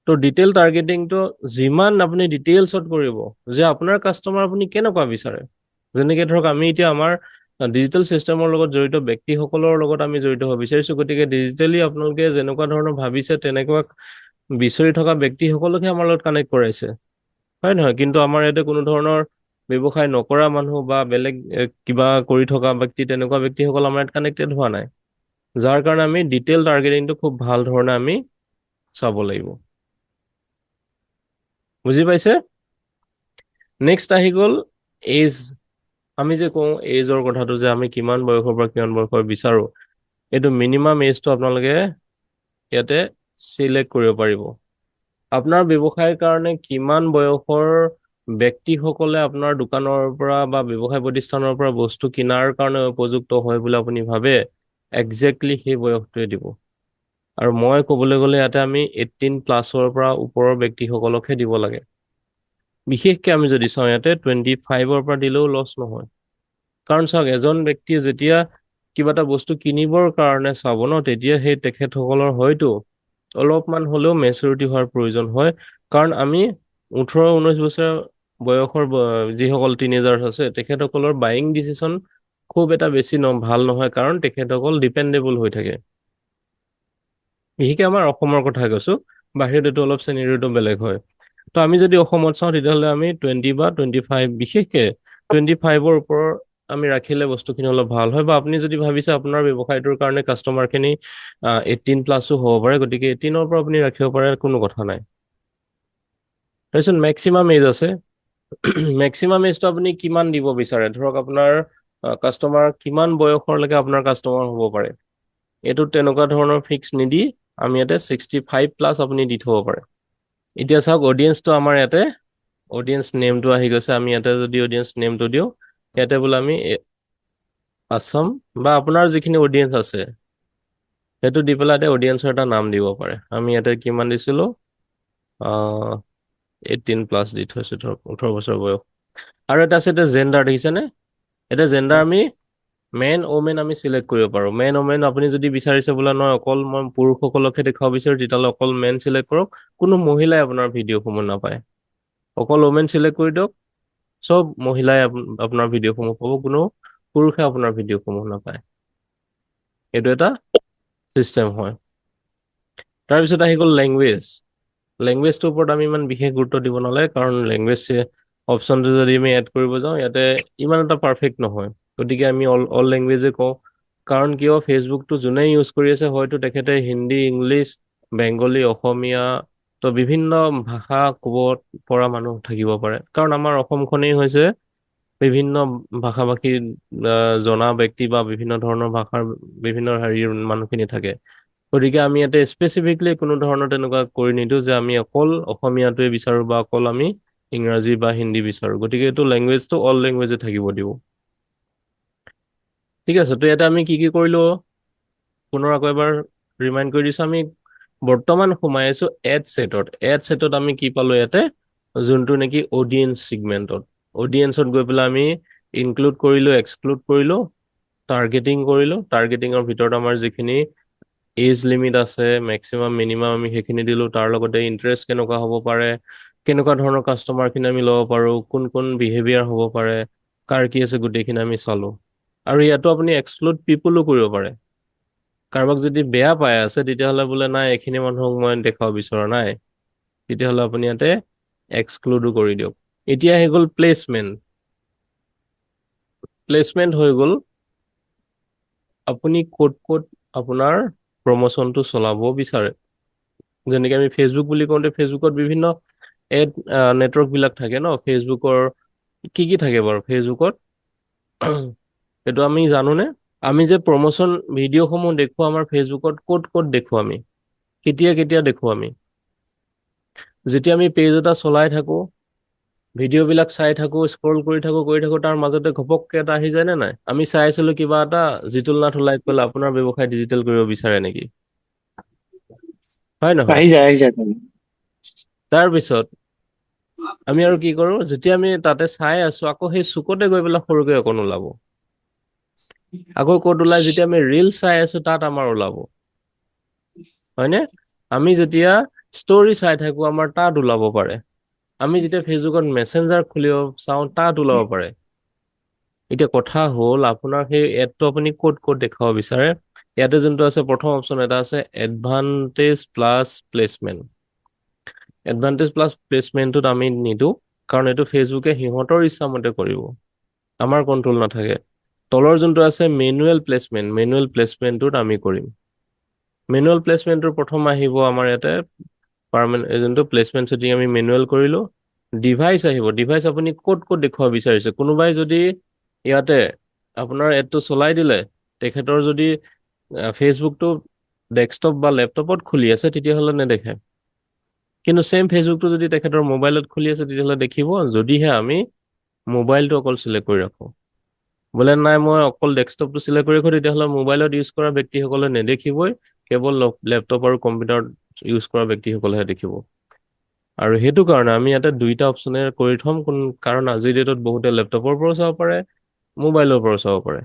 তো ডিটেইল টাৰ্গেটিংটো যিমান আপুনি ডিটেইলছত কৰিব, যে আপোনাৰ কাষ্টমাৰ আপুনি কেনেকুৱা বিচাৰে। যেনেকৈ ধৰক আমি এতিয়া আমাৰ ডিজিটেল চিষ্টেমৰ লগত জড়িত ব্যক্তিসকলৰ লগত আমি জড়িত হ'ব বিচাৰিছোঁ। গতিকে ডিজিটেলি আপোনালোকে যেনেকুৱা ধৰণৰ ভাবিছে তেনেকুৱা বিচাৰি থকা ব্যক্তিসকলকহে আমাৰ লগত কানেক্ট কৰাইছে, হয় নহয়? কিন্তু আমাৰ ইয়াতে কোনো ধৰণৰ ব্যৱসায় নকৰা মানুহ বা বেলেগ কিবা কৰি থকা ব্যক্তি, তেনেকুৱা ব্যক্তিসকল আমাৰ ইয়াত কানেক্টেড হোৱা নাই। যাৰ কাৰণে আমি ডিটেইল টাৰ্গেটিংটো খুব ভাল ধৰণে আমি চাব লাগিব। বুজি পাইছে? নেক্সট আহি গ'ল এজ। আমি যে কওঁ এজৰ কথাটো, যে আমি কিমান বয়সৰ পৰা কিমান বয়সৰ বিচাৰোঁ, এইটো মিনিমাম এজটো আপোনালোকে ইয়াতে চিলেক্ট কৰিব পাৰিব। আপোনাৰ ব্যৱসায়ৰ কাৰণে কিমান বয়সৰ ব্যক্তিসকলে আপোনাৰ দোকানৰ পৰা বা ব্যৱসায় প্ৰতিষ্ঠানৰ পৰা বস্তু কিনাৰ কাৰণে উপযুক্ত হয় বুলি আপুনি ভাবে, একজেক্টলি সেই বয়সটোৱে দিব। আৰু মই ক'বলৈ গ'লে ইয়াতে আমি 18+ পৰা ওপৰৰ ব্যক্তিসকলকহে দিব লাগে। বিশেষকৈ আমি যদি চাওঁ, ইয়াতে 25 পৰা দিলেও লছ নহয়। কাৰণ চাওক, এজন ব্যক্তিয়ে যেতিয়া কিবা এটা বস্তু কিনিবৰ কাৰণে চাব ন, তেতিয়া সেই তেখেতসকলৰ হয়তো অলপমান হ'লেও মেচুৰিটি হোৱাৰ প্ৰয়োজন হয়। কাৰণ আমি 18-19 বছৰ বয়সৰ যিসকল টিনেজাৰ্ছ আছে, তেখেতসকলৰ বাইং ডিচিশ্যন খুব এটা বেছি ভাল নহয়, কাৰণ তেখেতসকল ডিপেণ্ডেবল হৈ থাকে। বিশেষকৈ আমাৰ অসমৰ কথা কৈছোঁ, বাহিৰত এইটো অলপ চেনেৰিঅ'টো বেলেগ হয়। তো আমি যদি অসমত চাওঁ, তেতিয়াহ'লে আমি 20 বা 25, বিশেষকৈ 25ৰ ওপৰত আমি ৰাখিলে বস্তুখিনি অলপ ভাল হয়। বা আপুনি যদি ভাবিছে আপোনাৰ ব্যৱসায়টোৰ কাৰণে কাষ্টমাৰখিনি 18+ হ'ব পাৰে, গতিকে 18ৰ পৰা আপুনি ৰাখিব পাৰে, কোনো কথা নাই। তাৰপিছত মেক্সিমাম এজ আছে। মেক্সিমাম এজটো আপুনি কিমান দিব বিচাৰে? ধৰক আপোনাৰ কাষ্টমাৰ কিমান বয়সলৈকে আপোনাৰ কাষ্টমাৰ হ'ব পাৰে, এইটো তেনেকুৱা ধৰণৰ ফিক্স নিদি আমি ইয়াতে 65+ আপুনি দি থ'ব পাৰে। এতিয়া চাওক, অডিয়েন্সটো আমাৰ ইয়াতে অডিয়েন্স নেমটো আহি গৈছে। আমি ইয়াতে যদি অডিয়েন্স নেমটো দিওঁ, ইয়াতে বোলে আমি আছাম বা আপোনাৰ যিখিনি অডিয়েন্স আছে সেইটো দি পেলাই ইয়াতে অডিয়েন্সৰ এটা নাম দিব পাৰে। আমি ইয়াতে কিমান দিছিলোঁ? 18+ দি থৈছোঁ, ধৰক 18 বছৰ বয়স। আৰু এটা আছে, এটা জেণ্ডাৰ, দেখিছেনে? এটা জেণ্ডাৰ আমি মেন ওমেন আমি চিলেক্ট কৰিব পাৰোঁ। মেন ওমেন আপুনি যদি বিচাৰিছে বোলে নহয় অকল মই পুৰুষসকলকহে দেখুৱাব বিচাৰোঁ, তেতিয়াহ'লে অকল মেন চিলেক্ট কৰক, কোনো মহিলাই আপোনাৰ ভিডিঅ'সমূহ নাপায়। অকল ওমেন চিলেক্ট কৰি দিয়ক, চব মহিলাই আপোনাৰ ভিডিঅ'সমূহ পাব, কোনো পুৰুষে আপোনাৰ ভিডিঅ'সমূহ নাপায়। এইটো এটা চিষ্টেম হয়। তাৰপিছত আহি গ'ল লেংগুৱেজ। লেংগুৱেজটোৰ ওপৰত আমি ইমান বিশেষ গুৰুত্ব দিব নালাগে, কাৰণ লেংগুৱেজ অপশ্যনটো যদি আমি এড কৰিব যাওঁ, ইয়াতে ইমান এটা পাৰফেক্ট নহয়। গতিকে আমি অল লেংগুৱেজে কওঁ কাৰণ কিয় ফেচবুকটো যোনে ইউজ কৰি আছে হয়তো তেখেতে হিন্দী ইংলিছ বেংগলী অসমীয়া তো বিভিন্ন ভাষা ক'ব পৰা মানুহ থাকিব পাৰে কাৰণ আমাৰ অসমখনেই হৈছে বিভিন্ন ভাষা-ভাষী জনা ব্যক্তি বা বিভিন্ন ধৰণৰ ভাষাৰ বিভিন্ন হেৰিৰ মানুহখিনি থাকে গতিকে আমি ইয়াতে স্পেচিফিকলি কোনো ধৰণৰ তেনেকুৱা কৰি নিদিওঁ যে আমি অকল অসমীয়াটোৱে বিচাৰোঁ বা অকল আমি ইংৰাজী বা হিন্দী বিচাৰোঁ গতিকে এইটো লেংগুৱেজটো অল লেংগুৱেজে থাকিব দিব ঠিক আছে তো ইয়াতে আমি কি কি কৰিলো পুনৰ আকৌ এবাৰ ৰিমাইণ্ড কৰি দিছো আমি বৰ্তমান সোমাই আছো এড ছেটত আমি কি পালো ইয়াতে যোনটো নেকি অডিয়েন্স ছিগমেণ্টত অডিয়েন্সত গৈ পেলাই আমি ইনক্লুড কৰিলো এক্সক্লুড কৰিলো টাৰ্গেটিং কৰিলো টাৰ্গেটিঙৰ ভিতৰত আমাৰ যিখিনি এজ লিমিট আছে মেক্সিমাম মিনিমাম আমি সেইখিনি দিলো তাৰ লগতে ইন্টাৰেষ্ট কেনেকুৱা হ'ব পাৰে কেনেকুৱা ধৰণৰ কাষ্টমাৰখিনি আমি ল'ব পাৰো কোন কোন বিহেভিয়াৰ হ'ব পাৰে কাৰ কি আছে গোটেইখিনি আমি চালো আৰু ইয়াতো আপুনি এক্সক্লুড পিপুলো কৰিব পাৰে কাৰোবাক যদি বেয়া পাই আছে তেতিয়াহ'লে বোলে নাই এইখিনি মানুহক মই দেখাব বিচৰা নাই তেতিয়াহ'লে আপুনি ইয়াতে এক্সক্লুডো কৰি দিয়ক এতিয়া আহি গ'ল প্লেচমেণ্ট হৈ গ'ল আপুনি ক'ত আপোনাৰ প্ৰমোচনটো চলাব বিচাৰে যেনেকে আমি ফেচবুক বুলি কওঁতে ফেচবুকত বিভিন্ন এড নেটৱৰ্ক বিলাক থাকে ন ফেচবুকৰ কি থাকে বাৰু ফেচবুকত এইটো আমি জানোনে আমি যে প্ৰমোচন ভিডিঅ'সমূহ দেখো আমাৰ ফেচবুকত ক'ত দেখো আমি কেতিয়া দেখো আমি যেতিয়া আমি পেজ এটা চলাই থাকো ভিডিঅ' বিলাক চাই থাকো স্ক্ৰল কৰি থাকো তাৰ মাজতে ঘপককে এটা আহি যায় নে নাই আমি চাই আছিলো কিবা এটা জিতুল নাথ ওলাই পেলাই আপোনাৰ ব্যৱসায় ডিজিটেল কৰিব বিচাৰে নেকি হয় নহয় আহি যায় তাৰপিছত আমি আৰু কি কৰো যেতিয়া আমি তাতে চাই আছো আকৌ সেই চুকতে গৈ পেলাই সৰুকে অকণ ওলাব আকৌ ক'ত ওলাই যেতিয়া আমি ৰিল চাই আছো তাত আমাৰ ওলাব হয়নে আমি যেতিয়া ষ্টৰি চাই থাকো আমাৰ তাত ওলাব পাৰে আমি যেতিয়া ফেচবুকত মেছেঞ্জাৰ খুলিব চাওঁ তাত ওলাব পাৰে এতিয়া কথা হ'ল আপোনাৰ সেই এডটো আপুনি ক'ত দেখাব বিচাৰে ইয়াতে যোনটো আছে প্ৰথম অপশ্যন এটা আছে advantage plus placement advantage plus প্লেচমেণ্টটোত আমি নিদো কাৰণ এইটো ফেচবুকে সিহঁতৰ ইচ্ছামতে কৰিব আমাৰ কণ্ট্ৰল নাথাকে তলৰ যোনটো আছে মেনুৱেল প্লেচমেণ্টটোত আমি কৰিম মেনুৱেল প্লেচমেণ্টটোৰ প্ৰথম আহিব আমাৰ ইয়াতে যোনটো প্লেচমেণ্ট ছেটিং আমি মেনুৱেল কৰিলো ডিভাইচ আহিব ডিভাইচ আপুনি ক'ত দেখুৱাব বিচাৰিছে কোনোবাই যদি ইয়াতে আপোনাৰ এডটো চলাই দিলে তেখেতৰ যদি ফেচবুকটো ডেস্কটপ বা লেপটপত খুলি আছে তেতিয়াহ'লে নেদেখে কিন্তু চেম ফেচবুকটো যদি তেখেতৰ মোবাইলত খুলি আছে তেতিয়াহ'লে দেখিব যদিহে আমি মোবাইলটো অকল চিলেক্ট কৰি ৰাখো বোলে নাই মই অকল ডেস্কটপটো চিলেক্ট কৰি ৰাখো তেতিয়াহ'লে মোবাইলত ইউজ কৰা ব্যক্তিসকলে নেদেখিবই কেৱল লেপটপ আৰু কম্পিউটাৰত ইউজ কৰা ব্যক্তিসকলেহে দেখিব আৰু সেইটো কাৰণে আমি ইয়াতে দুইটা অপশ্যনে কৰি থম কাৰণ আজিৰ ডেটত বহুতে লেপটপৰ পৰাও চাব পাৰে মোবাইলৰ পৰাও চাব পাৰে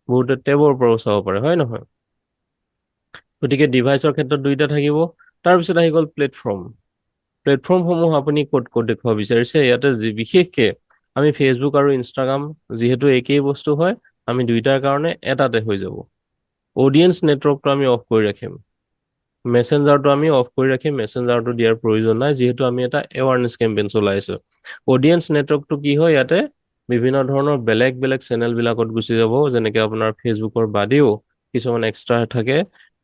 বহুতে টেবৰ পৰাও চাব পাৰে হয় নহয় গতিকে ডিভাইচৰ ক্ষেত্ৰত দুইটা থাকিব তাৰপিছত আহি গ'ল প্লেটফৰ্মসমূহ আপুনি ক'ত দেখুৱাব বিচাৰিছে ইয়াতে বিশেষকে আমি ফেচবুক আৰু ইনষ্টাগ্ৰাম যিহেতু একেই বস্তু হয় আমি দুইটাৰ কাৰণে এটাতে হৈ যাব অডিয়েন্স নেটৱৰ্কটো আমি অফ কৰি ৰাখিম মেছেঞ্জাৰটো আমি অফ কৰি ৰাখিম মেছেঞ্জাৰটো দিয়াৰ প্ৰয়োজন নাই যিহেতু আমি এটা এৱাৰনেছ কেম্পেইন চলাইছো অডিয়েন্স নেটৱৰ্কটো কি হয় ইয়াতে বিভিন্ন ধৰণৰ বেলেগ চেনেল বিলাকত গুচি যাব যেনেকে আপোনাৰ ফেচবুকৰ বাদেও কিছুমান এক্সট্ৰা থাকে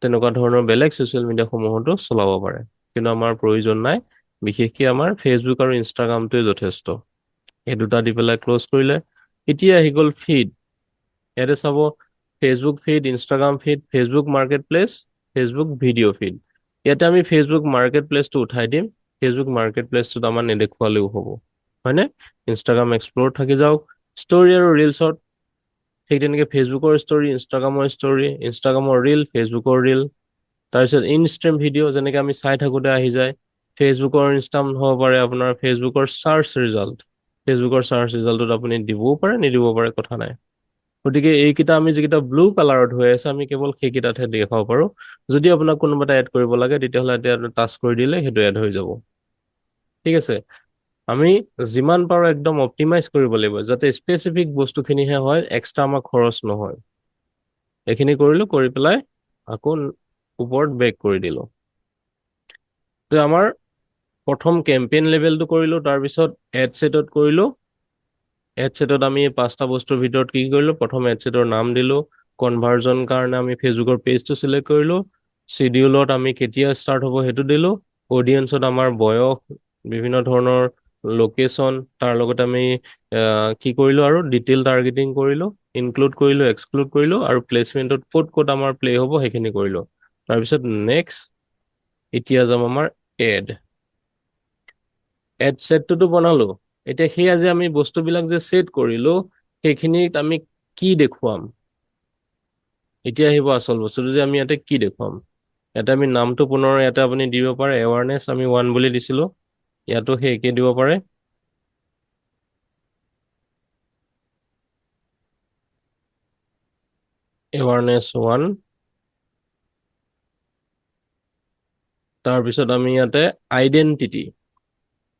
তেনেকুৱা ধৰণৰ বেলেগ ছ'চিয়েল মিডিয়া সমূহতো চলাব পাৰে কিন্তু আমাৰ প্ৰয়োজন নাই বিশেষকৈ আমাৰ ফেচবুক আৰু ইনষ্টাগ্ৰামটোৱে যথেষ্ট এই দুটা দি পেলাই ক্ল'জ কৰিলে এতিয়া আহি গ'ল ফিড ইয়াতে চাব Facebook feed Instagram feed Facebook market place Facebook video' feed ইয়াতে আমি ফেচবুক মাৰ্কেট প্লেচটো উঠাই দিম ফেচবুক মাৰ্কেট প্লেচটোত আমাৰ নেদেখুৱালেও হ'ব হয়নে ইনষ্টাগ্ৰাম এক্সপ্ল'ৰ থাকি যাওক ষ্টৰি আৰু ৰিলছত ঠিক তেনেকে ফেচবুকৰ ষ্টৰি ইনষ্টাগ্ৰামৰ ৰিল ফেচবুকৰ ৰিল তাৰপিছত ইনষ্ট্ৰীম ভিডিঅ' যেনেকে আমি চাই থাকোঁতে আহি যায় ফেচবুকৰ ইনষ্টাম হ'ব পাৰে আপোনাৰ ফেচবুকৰ চাৰ্চ ৰিজাল্টত আপুনি দিবও পাৰে নিদিব পাৰে কথা নাই গতিকে এইকেইটা আমি যিকেইটা ব্লু কালাৰত হৈ আছে আমি কেৱল সেইকেইটাতহে দেখাব পাৰো যদি আপোনাক কোনোবা এটা এড কৰিব লাগে তেতিয়াহ'লে এতিয়া টাচ কৰি দিলে সেইটো এড হৈ যাব ঠিক আছে আমি যিমান পাৰো একদম অপ্টিমাইজ কৰিব লাগিব যাতে স্পেচিফিক বস্তুখিনিহে হয় এক্সট্ৰা আমাৰ খৰচ নহয় এইখিনি কৰিলো কৰি পেলাই আকৌ ওপৰত বেক কৰি দিলো তো আমাৰ প্ৰথম কেম্পেইন লেভেলটো কৰিলো তাৰপিছত এড ছেটত কৰিলো এড সেটত আমি এই 5টা বস্তুৰ ভিতৰত কি কৰিলো, প্ৰথম এড সেটৰ নাম দিলো, কনভাৰ্জন কাৰণে আমি ফেচবুকৰ পেজটো চিলেক্ট কৰিলো, শিডিউলত আমি কেতিয়া ষ্টাৰ্ট হ'ব সেইটো দিলো, অডিয়েন্সত আমাৰ বয়স, বিভিন্ন ধৰণৰ লোকেশ্যন, তাৰ লগতে আমি কি কৰিলো আৰু ডিটেইল টাৰ্গেটিং কৰিলো, ইনক্লুড কৰিলো, এক্সক্লুড কৰিলো, আৰু প্লেচমেন্টত ক'ত ক'ত আমাৰ প্লে হ'ব সেইখিনি কৰিলো। তাৰপিছত নেক্সট, এতিয়া যাম আমাৰ এড সেটটোতো বনালো। এতিয়া সেই আজি আমি বস্তুবিলাক যে ছেট কৰিলো সেইখিনিত আমি কি দেখুৱাম, এতিয়া আহিব আচল বস্তুটো যে আমি ইয়াতে কি দেখুৱাম। ইয়াতে আমি নামটো পুনৰ ইয়াতে আপুনি দিব পাৰে, এৱাৰনেছ আমি 1 বুলি দিছিলো, ইয়াতো সেই একে দিব পাৰে। এৱাৰনেছ 1, তাৰপিছত আমি ইয়াতে আইডেন্টিটি,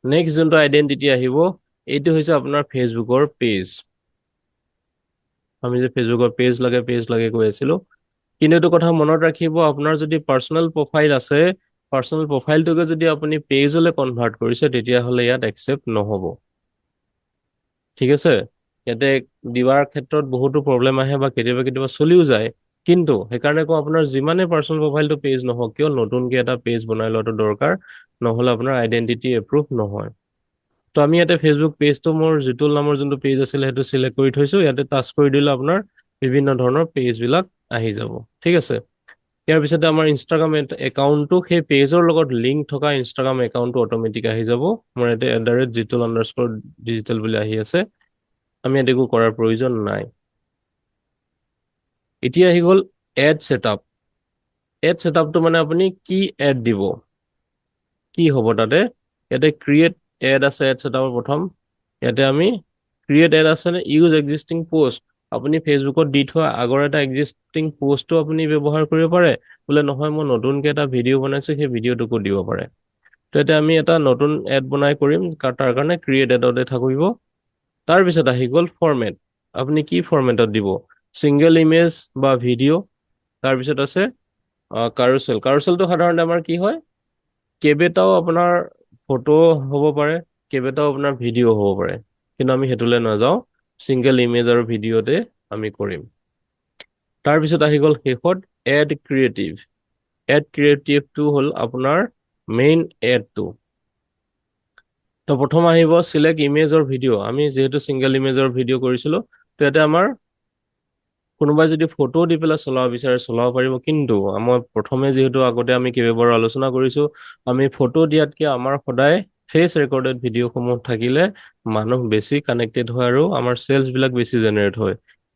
নেক্সট যোনটো আইডেন্টিটি আহিব এইটো হৈছে আপোনাৰ ফেচবুকৰ পেজ। আমি যে ফেচবুকৰ পেজ লাগে কৈ আছিলো, কিন্তু এইটো কথা মনত ৰাখিব, আপোনাৰ যদি পাৰ্চনেল প্ৰফাইল আছে, পাৰ্চনেল প্ৰফাইলটোকে যদি আপুনি পেজলৈ কনভাৰ্ট কৰিছে তেতিয়াহ'লে ইয়াত একচেপ্ট নহ'ব। ঠিক আছে, ইয়াতে দিয়াৰ ক্ষেত্ৰত বহুতো প্ৰব্লেম আহে বা কেতিয়াবা চলিও যায়, কিন্তু সেইকাৰণে কওঁ আপোনাৰ যিমানে পাৰ্চনেল প্ৰফাইলটো পেজ নহওক কিয় নতুনকে এটা পেজ বনাই লোৱাটো দৰকাৰ, নহ'লে আপোনাৰ আইডেন্টিটি এপ্ৰুভ নহয়। তো আমি ইয়াতে ফেচবুক পেজটো মোৰ জিতুল নামৰ যোনটো পেজ আছিলে সেইটো চিলেক্ট কৰি থৈছো, ইয়াতে টাচ কৰি দিলে আপোনাৰ বিভিন্ন ধৰণৰ পেজবিলাক আহি যাব। ঠিক আছে, ইয়াৰ পিছতে আমাৰ ইনষ্টাগ্ৰাম একাউণ্টটো সেই পেজৰ লগত লিংক থকা ইনষ্টাগ্ৰাম একাউণ্টটো অট'মেটিক আহি যাব। মোৰ ইয়াতে @jitul_digital বুলি আহি আছে, আমি ইয়াত একো কৰাৰ প্ৰয়োজন নাই। এতিয়া আহি গ'ল এড ছেটআপ। এড ছেটআপটো মানে আপুনি কি এড দিব, কি হ'ব তাতে। ইয়াতে ক্ৰিয়েট এড আছে এড ছেটআপৰ প্ৰথম, ইয়াতে আমি ক্ৰিয়েট এড আছে নে ইউজ এক্সিষ্টিং পোষ্ট, আপুনি ফেচবুকত দি থোৱা আগৰ এটা এক্সিষ্টিং পোষ্টটো আপুনি ব্যৱহাৰ কৰিব পাৰে, বোলে নহয় মই নতুনকে এটা ভিডিঅ' বনাইছো সেই ভিডিঅ'টোকো দিব পাৰে। তো এতিয়া আমি এটা নতুন এড বনাই কৰিম, তাৰ কাৰণে ক্ৰিয়েট এডতে থাকিব। তাৰপিছত আহি গ'ল ফৰমেট, আপুনি কি ফৰমেটত দিব, ছিংগল ইমেজ বা ভিডিঅ'। তাৰপিছত আছে কাৰুচেলটো সাধাৰণতে আমাৰ কি হয়, কেইবাটাও আপোনাৰ ফটো হ'ব পাৰে, কেইবাটাও আপোনাৰ ভিডিঅ' হ'ব পাৰে, কিন্তু আমি সেইটোলৈ নাযাওঁ, ছিংগল ইমেজ আৰু ভিডিঅ'তে আমি কৰিম। তাৰপিছত আহি গ'ল শেষত এড ক্ৰিয়েটিভটো হ'ল আপোনাৰ মেইন এডটো। তো প্ৰথম আহিব চিলেক্ট ইমেজ অৰ ভিডিঅ', আমি যিহেতু ছিংগল ইমেজৰ ভিডিঅ' কৰিছিলো, তো ইয়াতে আমাৰ কোনোবাই যদি ফটো দি পেলাই চলাব বিচাৰে চলাব পাৰিব, কিন্তু মই প্ৰথমে যিহেতু আগতে আমি কেইবাবাৰো আলোচনা কৰিছো, আমি ফটো দিয়াতকে আমাৰ সদায় ফেচ ৰেকৰ্ডেড ভিডিঅ'সমূহ থাকিলে মানুহ বেছি কানেক্টেড হয় আৰু আমাৰ চেলছবিলাক বেছি জেনেৰেট হয়,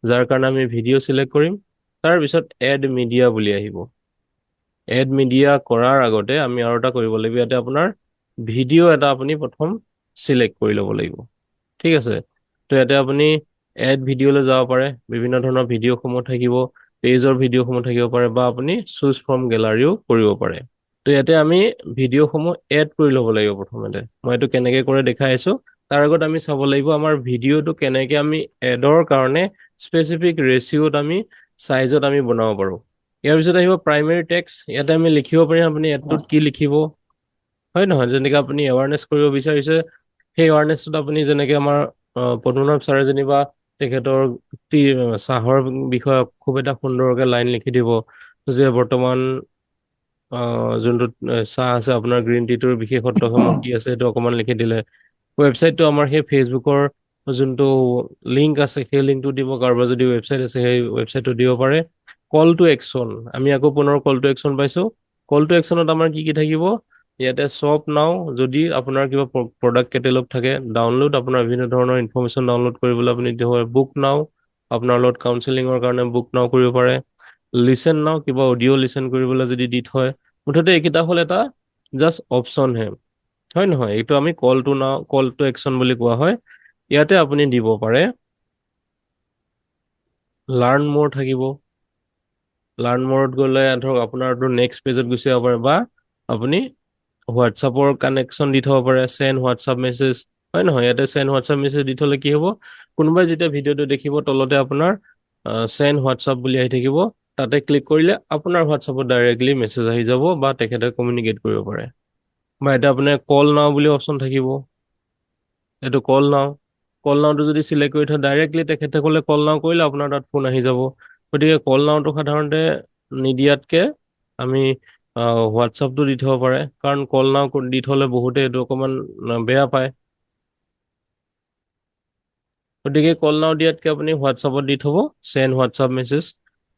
যাৰ কাৰণে আমি ভিডিঅ' চিলেক্ট কৰিম। তাৰপিছত এড মিডিয়া বুলি আহিব। এড মিডিয়া কৰাৰ আগতে আমি আৰু এটা কৰিব লাগিব, ইয়াতে আপোনাৰ ভিডিঅ' এটা আপুনি প্ৰথম চিলেক্ট কৰি ল'ব লাগিব। ঠিক আছে, তো ইয়াতে আপুনি এড ভিডিঅ'লৈ যাব পাৰে, বিভিন্ন ধৰণৰ ভিডিঅ'সমূহ থাকিব, পেজৰ ভিডিঅ'সমূহ থাকিব পাৰে, বা আপুনি চুজ ফ্ৰম গেলাৰীও কৰিব পাৰে। তো ইয়াতে আমি ভিডিঅ'সমূহ এড কৰি ল'ব লাগিব প্ৰথমতে, মই এইটো কেনেকে কৰে দেখাই আছো। তাৰ আগত আমি চাব লাগিব আমাৰ ভিডিঅ'টো কেনেকে আমি এডৰ কাৰণে স্পেচিফিক ৰেচিঅ'ত আমি চাইজত আমি বনাব পাৰো। ইয়াৰ পিছত আহিব প্ৰাইমেৰী টেক্সট, ইয়াতে আমি লিখিব পাৰিম আপুনি এডটোত কি লিখিব, হয় নহয়, যেনেকে আপুনি এৱাৰনেছ কৰিব বিচাৰিছে, সেই এৱাৰনেছটোত আপুনি যেনেকে আমাৰ পদ্মনাভ ছাৰে যেনিবা তেখেতৰ চাহৰ বিষয়ে খুব এটা সুন্দৰকে লাইন লিখি দিব, যে বৰ্তমান যোনটো চাহ আছে আপোনাৰ গ্ৰীণ টিটোৰ বিশেষত্বসমূহ কি আছে সেইটো অকণমান লিখি দিলে। ৱেবছাইটটো আমাৰ সেই ফেচবুকৰ যোনটো লিংক আছে সেই লিংকটো দিব, কাৰোবাৰ যদি ৱেবছাইট আছে সেই ৱেবছাইটটো দিব পাৰে। কল টু একশ্যন, আমি আকৌ পুনৰ কল টু একশ্যন পাইছো। কল টু একশ্যনত আমাৰ কি কি থাকিব, ইয়াতে শ্বপ নাও, যদি আপোনাৰ কিবা প্ৰডাক্ট কেটেলগ থাকে, ডাউনলোড, আপোনাৰ বিভিন্ন ধৰণৰ ইনফৰমেশ্যন ডাউনলোড কৰিবলৈ আপুনি দিব পাৰে, বুক নাও, আপোনাৰ লগত কাউন্সেলিঙৰ কাৰণে বুক নাও কৰিব পাৰে, লিচেন নাও, কিবা অডিঅ' লিচেন কৰিবলৈ যদি দি থয়, মুঠতে এইকেইটা হ'ল এটা জাষ্ট অপশ্যনহে, হয় নহয়, এইটো আমি কল টু একশ্যন বুলি কোৱা হয়। ইয়াতে আপুনি দিব পাৰে লাৰ্ণ মোৰ থাকিব, লাৰ্ণ মৰত গ'লে ধৰক আপোনাৰটো নেক্সট পেজত গুচি যাব পাৰে, বা আপুনি হোৱাটছআপৰ কানেকশ্যন দি থ'ব পাৰে, চেণ্ড হোৱাটছআপ মেছেজ, হয় নহয়, ইয়াতে চেণ্ড হোৱাটছআপ মেছেজ দি থ'লে কি হ'ব, কোনোবাই যেতিয়া ভিডিঅ'টো দেখিব তলতে আপোনাৰ চেণ্ড হোৱাটছআপ বুলি আহি থাকিব, তাতে ক্লিক কৰিলে আপোনাৰ হোৱাটছআপত ডাইৰেক্টলি মেছেজ আহি যাব, বা তেখেতে কমিউনিকেট কৰিব পাৰে। বা এতিয়া আপোনাৰ কল নাও বুলি অপশ্যন থাকিব, এইটো কল নাও, কল নাওটো যদি চিলেক্ট কৰি থয় ডাইৰেক্টলি তেখেতসকলে কল নাও কৰিলে আপোনাৰ তাত ফোন আহি যাব। গতিকে কল নাওটো সাধাৰণতে নিদিয়াতকে আমি হোৱাটছআপটো দি থব পাৰে, কাৰণ কল নাও দি থলে বহুতে এইটো অকণমান বেয়া পায়। গতিকে কল নাও দিয়াতকে আপুনি হোৱাটছআপত দি থব, send WhatsApp message,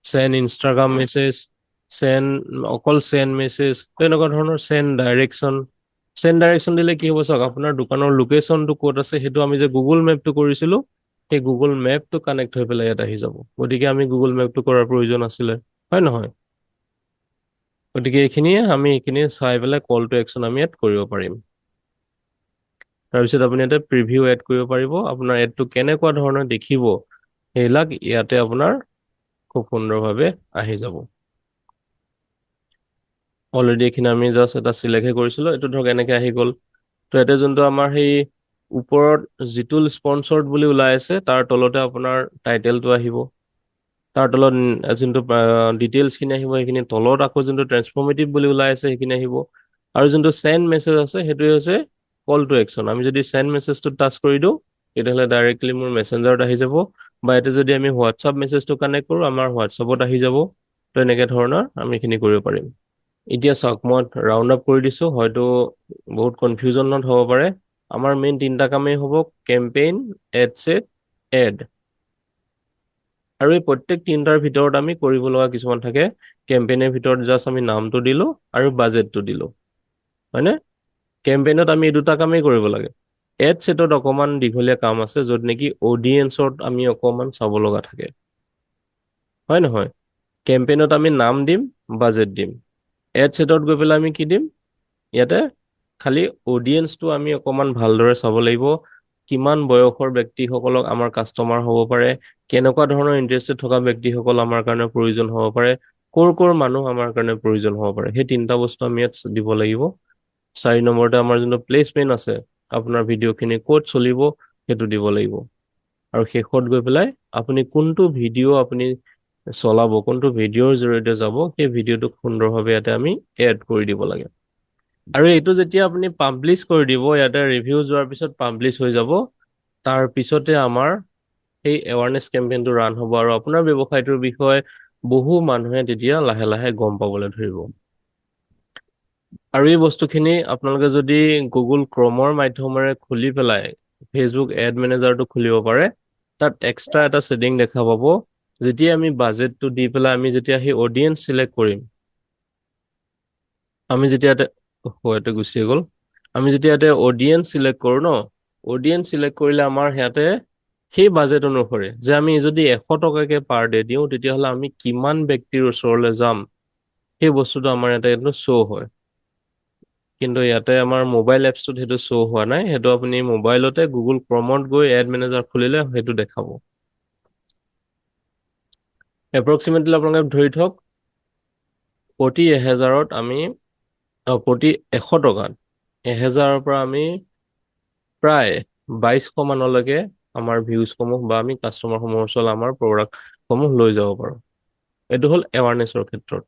send Instagram message, send অকল চেণ্ড মেছেজ, তেনেকুৱা ধৰণৰ চেণ্ড ডাইৰেকশ্যন দিলে কি হ'ব চাওক, আপোনাৰ দোকানৰ লোকেশ্যনটো ক'ত আছে সেইটো আমি যে গুগল মেপটো কৰিছিলো, সেই গুগল মেপটো কানেক্ট হৈ পেলাই ইয়াত আহি যাব। গতিকে আমি গুগল মেপটো কৰাৰ প্ৰয়োজন আছিলে, হয় নহয়? গতিকে এইখিনি চাই পেলাই কল টু একশ্যন আমি ইয়াত কৰিব পাৰিম। তাৰপিছত আপুনি ইয়াতে প্ৰিভিউ এড কৰিব পাৰিব, আপোনাৰ এডটো কেনেকুৱা ধৰণৰ দেখিব সেইবিলাক ইয়াতে আপোনাৰ খুব সুন্দৰভাৱে আহি যাব। অলৰেডি এইখিনি আমি জাষ্ট এটা চিলেক্টহে কৰিছিলো, এইটো ধৰক এনেকে আহি গ'ল। তো ইয়াতে যোনটো আমাৰ সেই ওপৰত যিটো স্পনচৰ্ড বুলি ওলাই আছে তাৰ তলতে আপোনাৰ টাইটেলটো আহিব, তাৰ তলত যোনটো ডিটেইলছখিনি আহিব, সেইখিনি তলত আকৌ যোনটো ট্ৰেন্সফৰ্মেটিভ বুলি ওলাই আছে সেইখিনি আহিব, আৰু যোনটো চেণ্ড মেছেজ আছে সেইটোৱে হৈছে কল টু একশ্যন। আমি যদি চেণ্ড মেছেজটো টাচ কৰি দিওঁ তেতিয়াহ'লে ডাইৰেক্টলি মোৰ মেছেঞ্জাৰত আহি যাব, বা ইয়াতে যদি আমি হোৱাটছআপ মেছেজটো কানেক্ট কৰোঁ আমাৰ হোৱাটছআপত আহি যাব। তো এনেকে ধৰণৰ আমি এইখিনি কৰিব পাৰিম। এতিয়া চাওক, মই ৰাউণ্ড আপ কৰি দিছোঁ, হয়তো বহুত কনফিউজনত হ'ব পাৰে। আমাৰ মেইন 3টা কামেই হ'ব, কেম্পেইন, এড ছেট, এড। আৰু এই প্ৰত্যেক 3টাৰ ভিতৰত আমি কৰিব লগা কিছুমান থাকে। কেম্পেইনৰ ভিতৰত জাষ্ট আমি নামটো দিলোঁ আৰু বাজেটটো দিলোঁ, হয়নে? কেম্পেইনত আমি এই 2টা কামেই কৰিব লাগে। এড ছেটত অকণমান দীঘলীয়া কাম আছে, য'ত নেকি অডিয়েঞ্চত আমি অকণমান চাব লগা থাকে, হয় নহয়? কেম্পেইনত আমি নাম দিম, বাজেট দিম। এড ছেটত গৈ পেলাই আমি কি দিম, ইয়াতে খালি অডিয়েঞ্চটো আমি অকণমান ভালদৰে চাব লাগিব। কিমান বয়সৰ ব্যক্তিসকলক আমাৰ কাষ্টমাৰ হ'ব পাৰে, কেনেকুৱা ধৰণৰ ইণ্টাৰেষ্টেড থকা ব্যক্তিসকল আমাৰ কাৰণে প্ৰয়োজন হ'ব পাৰে, ক'ৰ মানুহ আমাৰ কাৰণে প্ৰয়োজন হ'ব পাৰে, সেই 3টা বস্তু আমি ইয়াত দিব লাগিব। 4 নম্বৰতে আমাৰ যোনটো প্লেচমেণ্ট আছে, আপোনাৰ ভিডিঅ'খিনি ক'ত চলিব সেইটো দিব লাগিব। আৰু শেষত গৈ পেলাই আপুনি কোনটো ভিডিঅ' আপুনি চলাব, কোনটো ভিডিঅ'ৰ জৰিয়তে যাব, সেই ভিডিঅ'টোক সুন্দৰভাৱে ইয়াতে আমি এড কৰি দিব লাগে। আৰু এইটো যেতিয়া আপুনি পাব্লিছ কৰি দিব, ইয়াতে ৰিভিউ যোৱাৰ পিছত পাব্লিছ হৈ যাব, তাৰ পিছতে আমাৰ সেই এৱাৰনেছ কেম্পেইনটো ৰান হ'ব, আৰু আপোনাৰ ব্যৱসায়টোৰ বিষয়ে বহু মানুহে তেতিয়া লাহে লাহে গম পাবলৈ ধৰিব। আৰু এই বস্তুখিনি আপোনালোকে যদি গুগল ক্ৰমৰ মাধ্যমেৰে খুলি পেলাই ফেচবুক এড মেনেজাৰটো খুলিব পাৰে, তাত এক্সট্ৰা এটা ছেটিং দেখা পাব। যেতিয়া আমি বাজেটটো দি পেলাই আমি যেতিয়া সেই অডিয়েঞ্চ চিলেক্ট কৰিম, আমি যেতিয়া ইয়াতে গুচি গ'ল, আমি যেতিয়া ইয়াতে অডিয়েঞ্চ চিলেক্ট কৰোঁ ন, অডিয়েঞ্চ চিলেক্ট কৰিলে আমাৰ ইয়াতে সেই বাজেট অনুসৰি যে আমি যদি 100 টকাকৈ পাৰ ডে দিওঁ, তেতিয়াহ'লে আমি কিমান ব্যক্তিৰ ওচৰলৈ যাম সেই বস্তুটো আমাৰ ইয়াতে শ্ব' হয়। কিন্তু ইয়াতে আমাৰ মোবাইল এপছটোত সেইটো শ্ব' হোৱা নাই, সেইটো আপুনি মোবাইলতে গুগল ক্ৰমত গৈ এড মেনেজাৰ খুলিলে সেইটো দেখাব। এপ্ৰক্সিমেটলি আপোনালোকে ধৰি থওক, প্ৰতি 1000ত আমি প্ৰতি 100 টকাত 1000ৰ পৰা আমি প্ৰায় 2200 মানলৈকে আমাৰ ভিউজসমূহ বা আমি কাষ্টমাৰসমূহৰ ওচৰলৈ আমাৰ প্ৰডাক্টসমূহ লৈ যাব পাৰোঁ। এইটো হ'ল এৱাৰনেছৰ ক্ষেত্ৰত।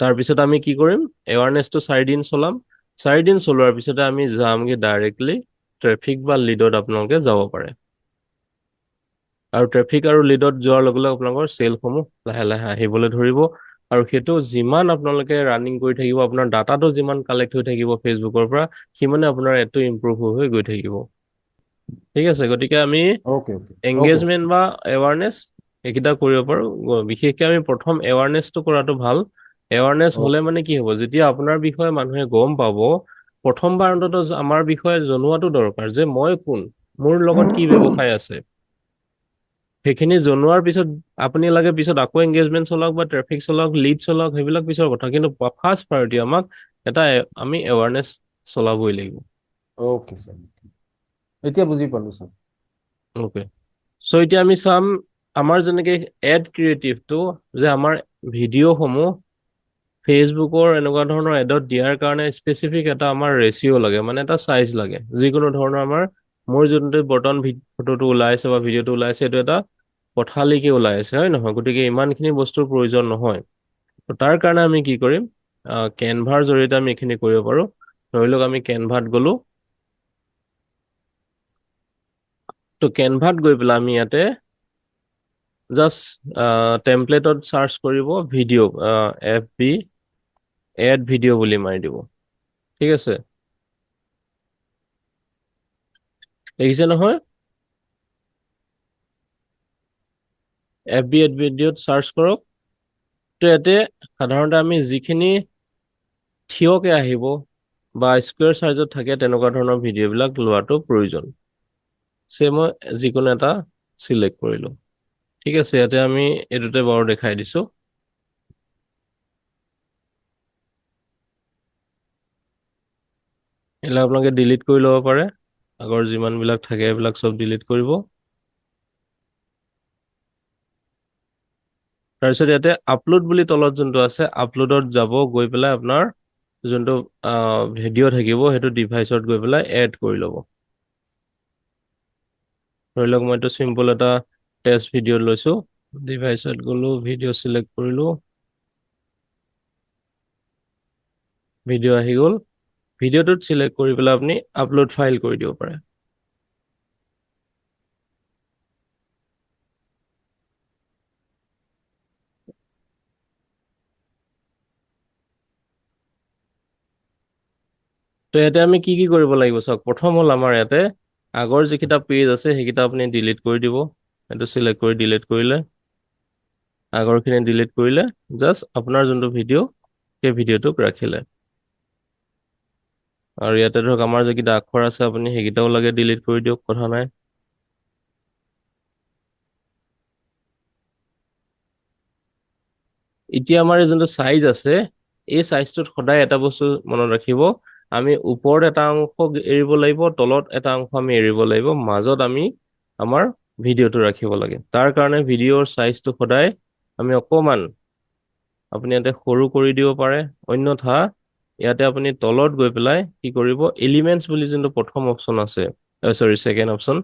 তাৰপিছত আমি কি কৰিম, এৱাৰনেছটো 4 দিন চলাম। 4 দিন চলোৱাৰ পিছতে আমি যামগৈ ডাইৰেক্টলি ট্ৰেফিক বা লিডত আপোনালোকে যাব পাৰে। আৰু ট্ৰেফিক আৰু লিডত যোৱাৰ লগে লগে আপোনালোকৰ চেলসমূহ লাহে লাহে আহিবলৈ ধৰিব, আৰু সেইটো যিমান আপোনালোকে ৰানিং কৰি থাকিব, আপোনাৰ ডাটাটো যিমান কালেক্ট হৈ থাকিব ফেচবুকৰ পৰা, সিমানে আপোনাৰ এডটো ইম্প্ৰুভ হৈ গৈ থাকিব। ঠিক আছে, গতিকে আমি অ'কে অ'কে অ'কে এংগেজমেণ্ট বা এৱাৰনেছ এইকেইটা কৰিব পাৰোঁ। বিশেষকৈ আমি প্ৰথম এৱাৰনেছটো কৰাটো ভাল। এৱাৰনেছ হ'লে মানে কি হ'ব, যেতিয়া আপোনাৰ বিষয়ে মানুহে গম পাব, প্ৰথমবাৰ অন্ততঃ আমাৰ বিষয়ে জনোৱাটো দৰকাৰ যে মই কোন, মোৰ লগত কি ব্যৱসায় আছে। সেইখিনি জনোৱাৰ পিছত আপুনি লাগে পিছত আকৌ এংগেজমেণ্ট চলাওক বা ট্ৰেফিক চলাওক, লিড চলাওক, সেইবিলাক পিছৰ কথা, কিন্তু ফাৰ্ষ্ট প্ৰায়ৰিটি আমাক আমি এৱাৰনেছ চলাবই লাগিব। অ'কে ছাৰ, এতিয়া বুজি পালোঁ ছাৰ। অ'কে, চ' এতিয়া আমি চাম আমাৰ যেনেকে এড ক্ৰিয়েটিভটো, যে আমাৰ ভিডিঅ'সমূহ ফেচবুকৰ এনেকুৱা ধৰণৰ এডত দিয়াৰ কাৰণে স্পেচিফিক এটা আমাৰ ৰেচিঅ' লাগে, মানে এটা চাইজ লাগে। যিকোনো ধৰণৰ মোৰ যোনটো বৰ্তমান ফটোটো ওলাই আছে বা ভিডিঅ'টো ওলাই আছে, এইটো এটা পথালিকে ওলাই আছে, হয় নহয়? গতিকে ইমানখিনি বস্তুৰ প্ৰয়োজন নহয়। তাৰ কাৰণে আমি কি কৰিম, কেনভাৰ জৰিয়তে আমি এইখিনি কৰিব পাৰোঁ। ধৰি লওক আমি কেনভাত গ'লোঁ, তো কেনভাত গৈ পেলাই আমি ইয়াতে জাষ্ট টেমপ্লেটত চাৰ্চ কৰিব ভিডিঅ' FB এড ভিডিঅ' বুলি মাৰি দিব ঠিক আছে দেখিছে নহয় FB এড ভিডিঅ'ত চাৰ্চ কৰক তো ইয়াতে সাধাৰণতে আমি যিখিনি থিয়কে আহিব বা স্কুৱেৰ চাইজত থাকে তেনেকুৱা ধৰণৰ ভিডিঅ'বিলাক লোৱাটো প্ৰয়োজন মই যিকোনো এটা চিলেক্ট কৰিলো ঠিক আছে ইয়াতে আমি এইটোতে বাৰু দেখাই দিছো এইবিলাক আপোনালোকে ডিলিট কৰি ল'ব পাৰে আগৰ যিমানবিলাক থাকে এইবিলাক চব ডিলিট কৰিব তাৰপিছত ইয়াতে আপলোড বুলি তলত যোনটো আছে আপলোডত যাব গৈ পেলাই আপোনাৰ যোনটো ভিডিঅ' থাকিব সেইটো ডিভাইচত গৈ পেলাই এড কৰি ল'ব ধৰি লওক মই এইটো চিম্পল এটা টেষ্ট ভিডিঅ' লৈছো ডিভাইচত গলো ভিডিঅ' চিলেক্ট কৰিলো ভিডিঅ' আহি গ'ল ভিডিঅ'টোত চিলেক্ট কৰি পেলাই আপুনি আপলোড ফাইল কৰি দিব পাৰে তো ইয়াতে আমি কি কৰিব লাগিব চাওক প্ৰথম হ'ল আমাৰ ইয়াতে আগৰ যিকেইটা পেজ আছে সেইকেইটা আপুনি ডিলিট কৰি দিব এইটো চিলেক্ট কৰি ডিলিট কৰিলে আগৰখিনি ডিলিট কৰিলে জাষ্ট আপোনাৰ যোনটো ভিডিঅ' সেই ভিডিঅ'টোক ৰাখিলে আৰু ইয়াতে ধৰক আমাৰ যিকেইটা আখৰ আছে আপুনি সেইকেইটাও লাগে ডিলিট কৰি দিয়ক কথা নাই এতিয়া আমাৰ যোনটো চাইজ আছে এই চাইজটোত সদায় এটা বস্তু মনত ৰাখিব আমি ওপৰত এটা অংশ এৰিব লাগিব তলত এটা অংশ আমি এৰিব লাগিব মাজত আমি আমাৰ ভিডিঅ'টো ৰাখিব লাগে তাৰ কাৰণে ভিডিঅ'ৰ চাইজটো সদায় আমি অকমান আপুনি ইয়াতে সৰু কৰি দিব পাৰে অন্যথা ইয়াতে আপুনি তলত গৈ পেলাই কি কৰিব এলিমেন্টছ বুলি যোনটো প্ৰথম অপচন আছে ছেকেণ্ড অপচন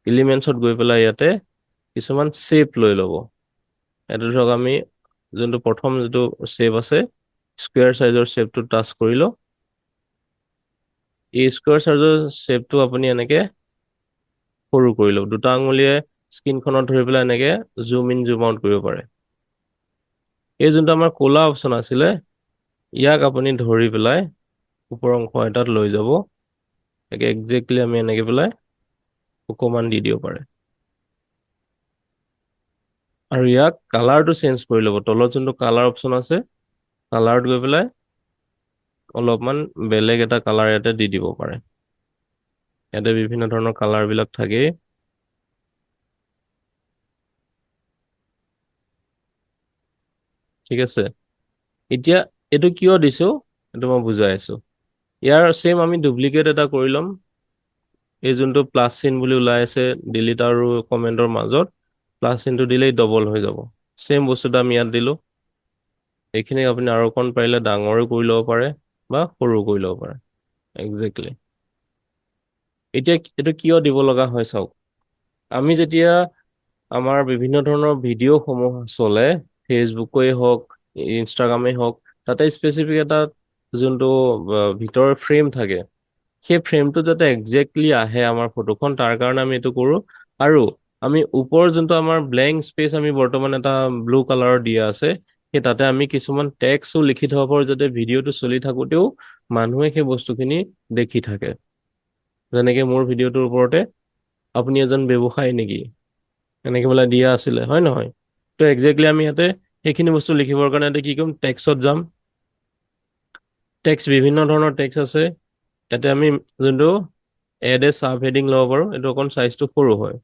এলিমেন্টছত গৈ পেলাই ইয়াতে কিছুমান শ্বেপ লৈ ল'ব এইটো ধৰক আমি যোনটো প্ৰথম যিটো শ্বেপ আছে স্কুৱেৰ চাইজৰ শ্বেপটো টাচ কৰিলো এই স্কুৱেৰ চাইজৰ শ্বেপটো আপুনি এনেকে সৰু কৰি লওক দুটা আঙুলিয়ে স্ক্ৰীনখনত ধৰি পেলাই এনেকে জুম ইন জুম আউট কৰিব পাৰে এই যোনটো আমাৰ ক'লা অপচন আছিলে ইয়াক আপুনি ধৰি পেলাই ওপৰ অংশ এটাত লৈ যাব একজেক্টলি আমি এনেকে পেলাই অকমান দি দিব পাৰে আৰু ইয়াক কালাৰটো চেঞ্জ কৰি ল'ব তলত যোনটো কালাৰ অপচন আছে কালাৰত গৈ পেলাই অলপমান বেলেগ এটা কালাৰ ইয়াতে দি দিব পাৰে ইয়াতে বিভিন্ন ধৰণৰ কালাৰ বিলাক থাকে ঠিক আছে এতিয়া এইটো কিয় দিছো এইটো মই বুজাই আছো ইয়াৰ সেম আমি ডুপ্লিকেট এটা কৰি ল'ম এই যোনটো প্লাছ চিন বুলি ওলাই আছে ডিলিট আৰু কমেন্টৰ মাজত প্লাছ চিনটো দিলেই ডবল হৈ যাব সেম বস্তুটো আমি ইয়াত দিলো এইখিনি আপুনি আৰু অকণ পাৰিলে ডাঙৰো কৰি ল'ব পাৰে বা সৰু কৰি ল'ব পাৰে একজেক্টলি এতিয়া এইটো কিয় দিব লগা হয় চাওক আমি যেতিয়া আমাৰ বিভিন্ন ধৰণৰ ভিডিঅ' সমূহ চলে ফেচবুকেই হওক ইনষ্টাগ্ৰামেই হওক তাতে স্পেচিফিক এটা যোনটো ভিতৰৰ ফ্ৰেম থাকে সেই ফ্ৰেমটো যাতে একজেক্টলি আহে আমাৰ ফটোখন তাৰ কাৰণে আমি এইটো কৰো আৰু আমি ওপৰ যোনটো আমাৰ ব্লেংক স্পেচ আমি বৰ্তমান এটা ব্লু কালাৰৰ দিয়া আছে সেই তাতে আমি কিছুমান টেক্সটো লিখি থব পাৰো যাতে ভিডিঅ'টো চলি থাকোতেও মানুহে সেই বস্তুখিনি দেখি থাকে যেনেকে মোৰ ভিডিঅ'টোৰ ওপৰতে আপুনি এজন ব্যৱসায়ী নেকি এনেকে বোলে দিয়া আছিলে হয় নহয় তো একজেক্টলি আমি ইয়াতে সেইখিনি বস্তু লিখিবৰ কাৰণে কি কৰিম টেক্সত যাম টেক্স বিভিন্ন ধৰণৰ টেক্স আছে ইয়াতে আমি যোনটো এড এ সাব হেডিং ল'ব পাৰো এইটো অকণ সাইজটো সৰু হয়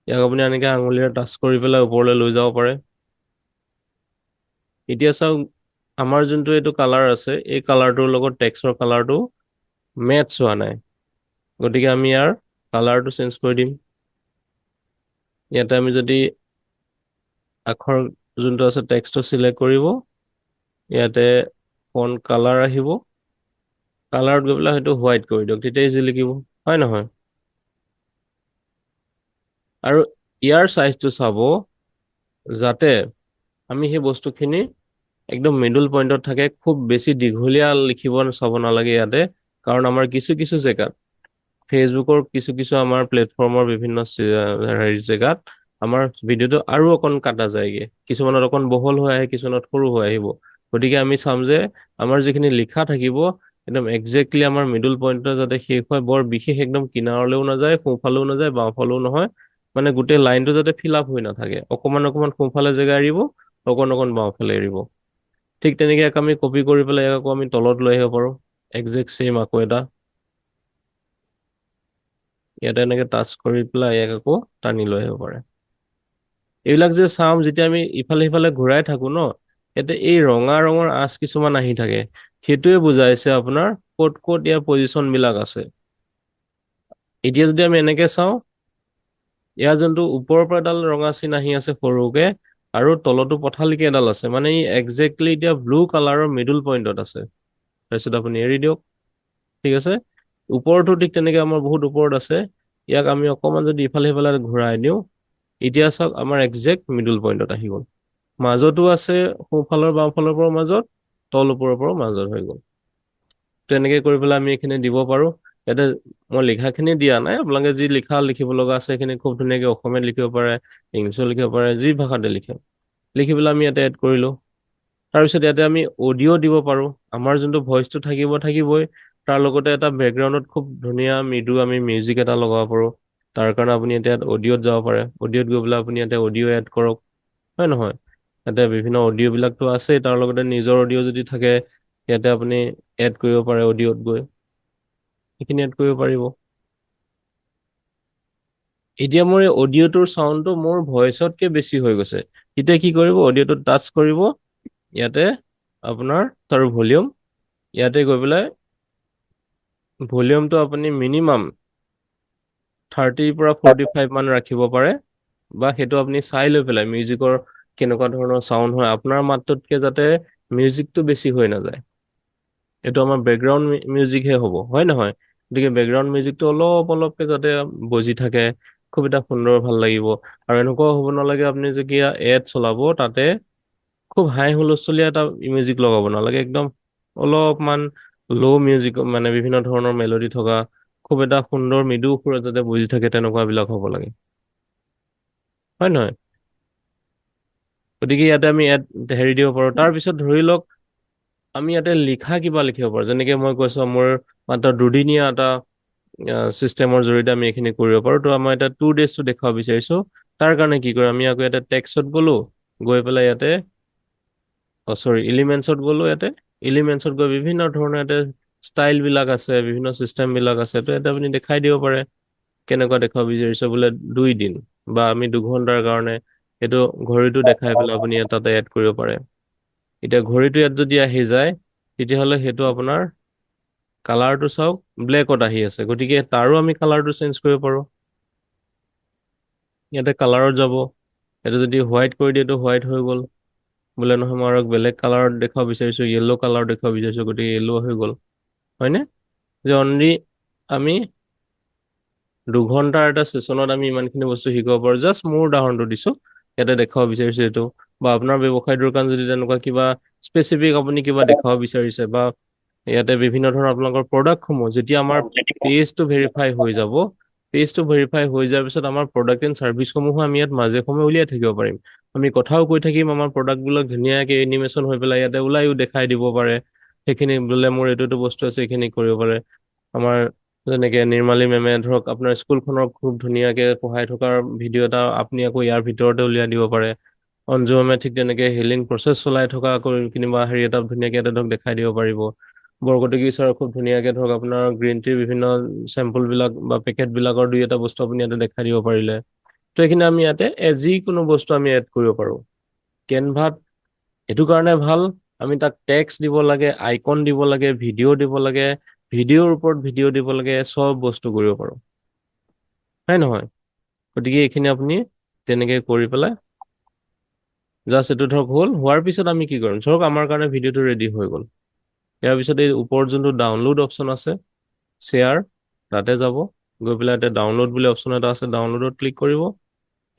ইয়াক আপুনি এনেকে আঙুলিৰে টাচ কৰি পেলাই ওপৰলৈ লৈ যাব পাৰে এতিয়া চাওক আমাৰ যোনটো এইটো কালাৰ আছে এই কালাৰটোৰ লগত টেক্সৰ কালাৰটো মেটচ হোৱা নাই গতিকে আমি ইয়াৰ কালাৰটো চেঞ্জ কৰি দিম ইয়াতে আমি যদি আখৰ যোনটো আছে টেক্সটো সিলেক্ট কৰিব ইয়াতে ফন্ট কালাৰ আহিব কালাৰত গৈ পেলাই হয়তো হোৱাইট কৰি দিয়ক তেতিয়া ইজি লিখিব হয় নহয় আৰু ইয়াৰ সাইজটো চাব যাতে আমি সেই বস্তুখিনি একদম মিডল পইণ্টত থাকে খুব বেছি দীঘলীয়া লিখিব চাব নালাগে ইয়াতে কাৰণ আমাৰ কিছু কিছু জেগাত ফেচবুকৰ কিছু কিছু আমাৰ প্লেটফৰ্মৰ বিভিন্ন হেৰি জেগাত আমাৰ ভিডিঅ'টো আৰু অকণ কাটা যায়গে, কিছুমানত অকণ বহল হৈ আহে, কিছুমানত সৰু হৈ আহিব। গতিকে আমি চাম যে আমাৰ যিখিনি লিখা থাকিব একদম একজেক্টলি আমাৰ মিডল পইণ্টত যাতে শেষ হয়, বৰ বিশেষ একদম কিনাৰলৈও নাযায়, সোঁফালেও নাযায়, বাওঁফালেও নহয়, মানে গোটেই লাইনটো যাতে ফিল আপ হৈ নাথাকে, অকমান অকমান সোঁফালে জেগা এৰিব, অকণ অকণ বাওঁফালে এৰিব। ঠিক তেনেকে আমি কপি কৰি পেলাই আকৌ আমি তলত লৈ আহিব পাৰোঁ, একজেক্ট ছেম আকৌ এটা ইয়াতে এনেকে টাচ কৰি পেলাই ইয়াক আকৌ টানি লৈ আহিব পাৰে। এইবিলাক যে চাম যেতিয়া আমি ইফালে সিফালে ঘূৰাই থাকো ন, ইয়াতে এই ৰঙা ৰঙৰ আঁচ কিছুমান আহি থাকে, সেইটোৱে বুজাইছে আপোনাৰ ক'ত ক'ত ইয়াৰ পজিচন বিলাক আছে। এতিয়া যদি আমি এনেকে চাওঁ, ইয়াৰ যোনটো ওপৰৰ পৰা এডাল ৰঙা চিন আহি আছে সৰুকে, আৰু তলতো পথালিকে এডাল আছে, মানে ই একজেক্টলি এতিয়া ব্লু কালাৰৰ মিডল পইণ্টত আছে। তাৰপিছত আপুনি এৰি দিয়ক, ঠিক আছে। ওপৰতো ঠিক তেনেকে আমাৰ বহুত ওপৰত আছে, ইয়াক আমি অকমান যদি ইফালে সিফালে ঘূৰাই দিওঁ, এতিয়া চাওক আমাৰ একজেক্ট মিডল পইণ্টত আহি গ'ল। মাজতো আছে সোঁফালৰ বাওঁফালৰ পৰা মাজত, তল ওপৰৰ পৰা মাজত হৈ গ'ল। তেনেকে কৰি পেলাই আমি এইখিনি দিব পাৰো। ইয়াতে মই লিখাখিনি দিয়া নাই, আপোনালোকে যি লিখিব লগা আছে সেইখিনি খুব ধুনীয়াকে অসমীয়াত লিখিব পাৰে, ইংলিছত লিখিব পাৰে, যি ভাষাতে লিখে, লিখি পেলাই আমি ইয়াতে এড কৰিলো। তাৰপিছত ইয়াতে আমি অডিঅ' দিব পাৰো, আমাৰ যোনটো ভইচটো থাকিবই, তাৰ লগতে এটা বেকগ্ৰাউণ্ডত খুব ধুনীয়া মৃদু আমি মিউজিক এটা লগাব পাৰো। তাৰ কাৰণে আপুনি এতিয়া অডিঅ'ত যাব পাৰে, অডিঅ'ত গৈ পেলাই আপুনি ইয়াতে অডিঅ' এড কৰক, হয় নহয়। ইয়াতে বিভিন্ন অডিঅ' বিলাকতো আছেই, তাৰ লগতে নিজৰ অডিঅ' যদি থাকে ইয়াতে আপুনি এড কৰিব পাৰে, অডিঅ'ত গৈ সেইখিনি এড কৰিব পাৰিব। এতিয়া মোৰ এই অডিঅ'টোৰ চাউণ্ডটো মোৰ ভইচতকে বেছি হৈ গৈছে, এতিয়া কি কৰিব, অডিঅ'টোত টাচ কৰিব, ইয়াতে আপোনাৰ আৰু ভলিউম, ইয়াতে গৈ পেলাই ভলিউমটো আপুনি মিনিমাম 30 পৰা 45 মান ৰাখিব পাৰে, বা সেইটো আপুনি চাই লৈ পেলাই মিউজিকৰ কেনেকুৱা ধৰণৰ চাউণ্ড হয়, আপোনাৰ মাতটোতকে যাতে মিউজিকটো বেছি হৈ নাযায়। এইটো আমাৰ বেকগ্ৰাউণ্ড মিউজিকহে হ'ব, হয় নহয়। গতিকে বেকগ্ৰাউণ্ড মিউজিকটো অলপ অলপকে যাতে বজি থাকে, খুব এটা সুন্দৰ ভাল লাগিব। আৰু এনেকুৱাও হ'ব নালাগে আপুনি যেতিয়া এড চলাব তাতে খুব হাই হুলস্থুলীয়া এটা মিউজিক লগাব নালাগে, একদম অলপমান ল' মিউজিক, মানে বিভিন্ন ধৰণৰ মেলোডি থকা খুব এটা সুন্দৰ মৃদু সুৰত যাতে বজি থাকে, তেনেকুৱা বিলাক হ'ব লাগে, হয় নহয়। গতিকে ইয়াতে আমি এড হেৰি দিব পাৰো। তাৰপিছত ধৰি লওক আমি ইয়াতে লিখা কিবা লিখিব পাৰো, যেনেকে মই কৈছো মোৰ মাত্ৰ দুদিনীয়া এটা চিষ্টেমৰ জৰিয়তে আমি এইখিনি কৰিব পাৰো। তো আমাৰ এতিয়া 2 daysটো দেখুৱাব বিচাৰিছো, তাৰ কাৰণে কি কৰিম, আমি আকৌ ইয়াতে টেক্সটত গলো, গৈ পেলাই ইয়াতে এলিমেন্টছত গলো, ইয়াতে এলিমেন্টছত গৈ বিভিন্ন ধৰণৰ ইয়াতে ষ্টাইল বিলাক আছে, বিভিন্ন চিষ্টেম বিলাক আছে, তো ইয়াতে আপুনি দেখাই দিব পাৰে কেনেকুৱা দেখুৱাব বিচাৰিছে, বোলে 2 দিন বা আমি 2 ঘণ্টাৰ কাৰণে, সেইটো ঘড়ীটো দেখাই পেলাই আপুনি তাতে এড কৰিব পাৰে। এতিয়া ঘড়ীটো ইয়াত যদি আহি যায়, তেতিয়াহ'লে সেইটো আপোনাৰ কালাৰটো চাওক ব্লেকত আহি আছে, গতিকে তাৰো আমি কালাৰটো চেঞ্জ কৰিব পাৰো। ইয়াতে কালাৰত যাব, এইটো যদি হোৱাইট কৰি দিয়ে, হোৱাইট হৈ গ'ল, বোলে নহয় মই আৰু বেলেগ কালাৰত দেখুৱাব বিচাৰিছো, য়েল্ল' কালাৰ দেখুৱাব বিচাৰিছো, গতিকে য়েল্ল' হৈ গ'ল, হয়নে। যে অনলি আমি 2 ঘণ্টাৰ এটা ছেছনত আমি ইমানখিনি বস্তু শিকিব পাৰো। জাষ্ট মোৰ উদাহৰণটো দিছো, ইয়াতে দেখুৱাব বিচাৰিছো এইটো, বা আপোনাৰ ব্যৱসায়টোৰ কাৰণে যদি তেনেকুৱা কিবা স্পেচিফিক আপুনি কিবা দেখুৱাব বিচাৰিছে, বা ইয়াতে বিভিন্ন ধৰণৰ আপোনালোকৰ প্ৰডাক্টসমূহ যেতিয়া আমাৰ পেজটো ভেৰিফাই হৈ যাব, পেজটো ভেৰিফাই হৈ যোৱাৰ পিছত আমাৰ প্ৰডাক্ট এণ্ড ছাৰ্ভিচসমূহো আমি ইয়াত মাজে সময়ে উলিয়াই থাকিব পাৰিম। আমি কথাও কৈ থাকিম, আমাৰ প্ৰডাক্টবিলাক ধুনীয়াকে এনিমেশ্যন হৈ পেলাই ইয়াতে ওলাইও দেখাই দিব পাৰে, সেইখিনি বোলে মোৰ এইটো বস্তু আছে, এইখিনি কৰিব পাৰে। আমাৰ যেনেকে নিৰ্মালী মেমে ধৰক আপোনাৰ স্কুলখনৰ খুব ধুনীয়াকে পঢ়াই থকাৰ ভিডিঅ' এটা আপুনি আকৌ ইয়াৰ ভিতৰতে উলিয়াই দিব পাৰে। অঞ্জু মেমে ঠিক তেনেকে হিলিং প্ৰচেছ চলাই থকা আকৌ কিনিবা হেৰি এটা ধুনীয়াকে এটা ধৰক দেখাই দিব পাৰিব। বৰকটকী ছাৰ খুব ধুনীয়াকে ধৰক আপোনাৰ গ্ৰীণ টিৰ বিভিন্ন চেম্পুল বিলাক বা পেকেট বিলাকৰ 2 এটা বস্তু আপুনি ইয়াতে দেখাই দিব পাৰিলে, তো এইখিনি আমি ইয়াতে যিকোনো বস্তু আমি এড কৰিব পাৰো। কেনভাত এইটো কাৰণে ভাল, আমি তাক টেক্সট দিব লাগে, আইকন দিব লাগে, ভিডিঅ' দিব লাগে, ভিডিঅ'ৰ ওপৰত ভিডিঅ' দিব লাগে, চব বস্তু কৰিব পাৰো, হয় নহয়। গতিকে এইখিনি আপুনি তেনেকে কৰি পেলাই জাষ্ট এইটো ধৰক হ'ল, হোৱাৰ পিছত আমি কি কৰিম, ধৰক আমাৰ কাৰণে ভিডিঅ'টো ৰেডি হৈ গ'ল। ইয়াৰ পিছত এই ওপৰত যোনটো ডাউনলোড অপশ্যন আছে, শ্বেয়াৰ, তাতে যাব, গৈ পেলাই ইয়াতে ডাউনলোড বুলি অপশ্যন এটা আছে, ডাউনলোডত ক্লিক কৰিব।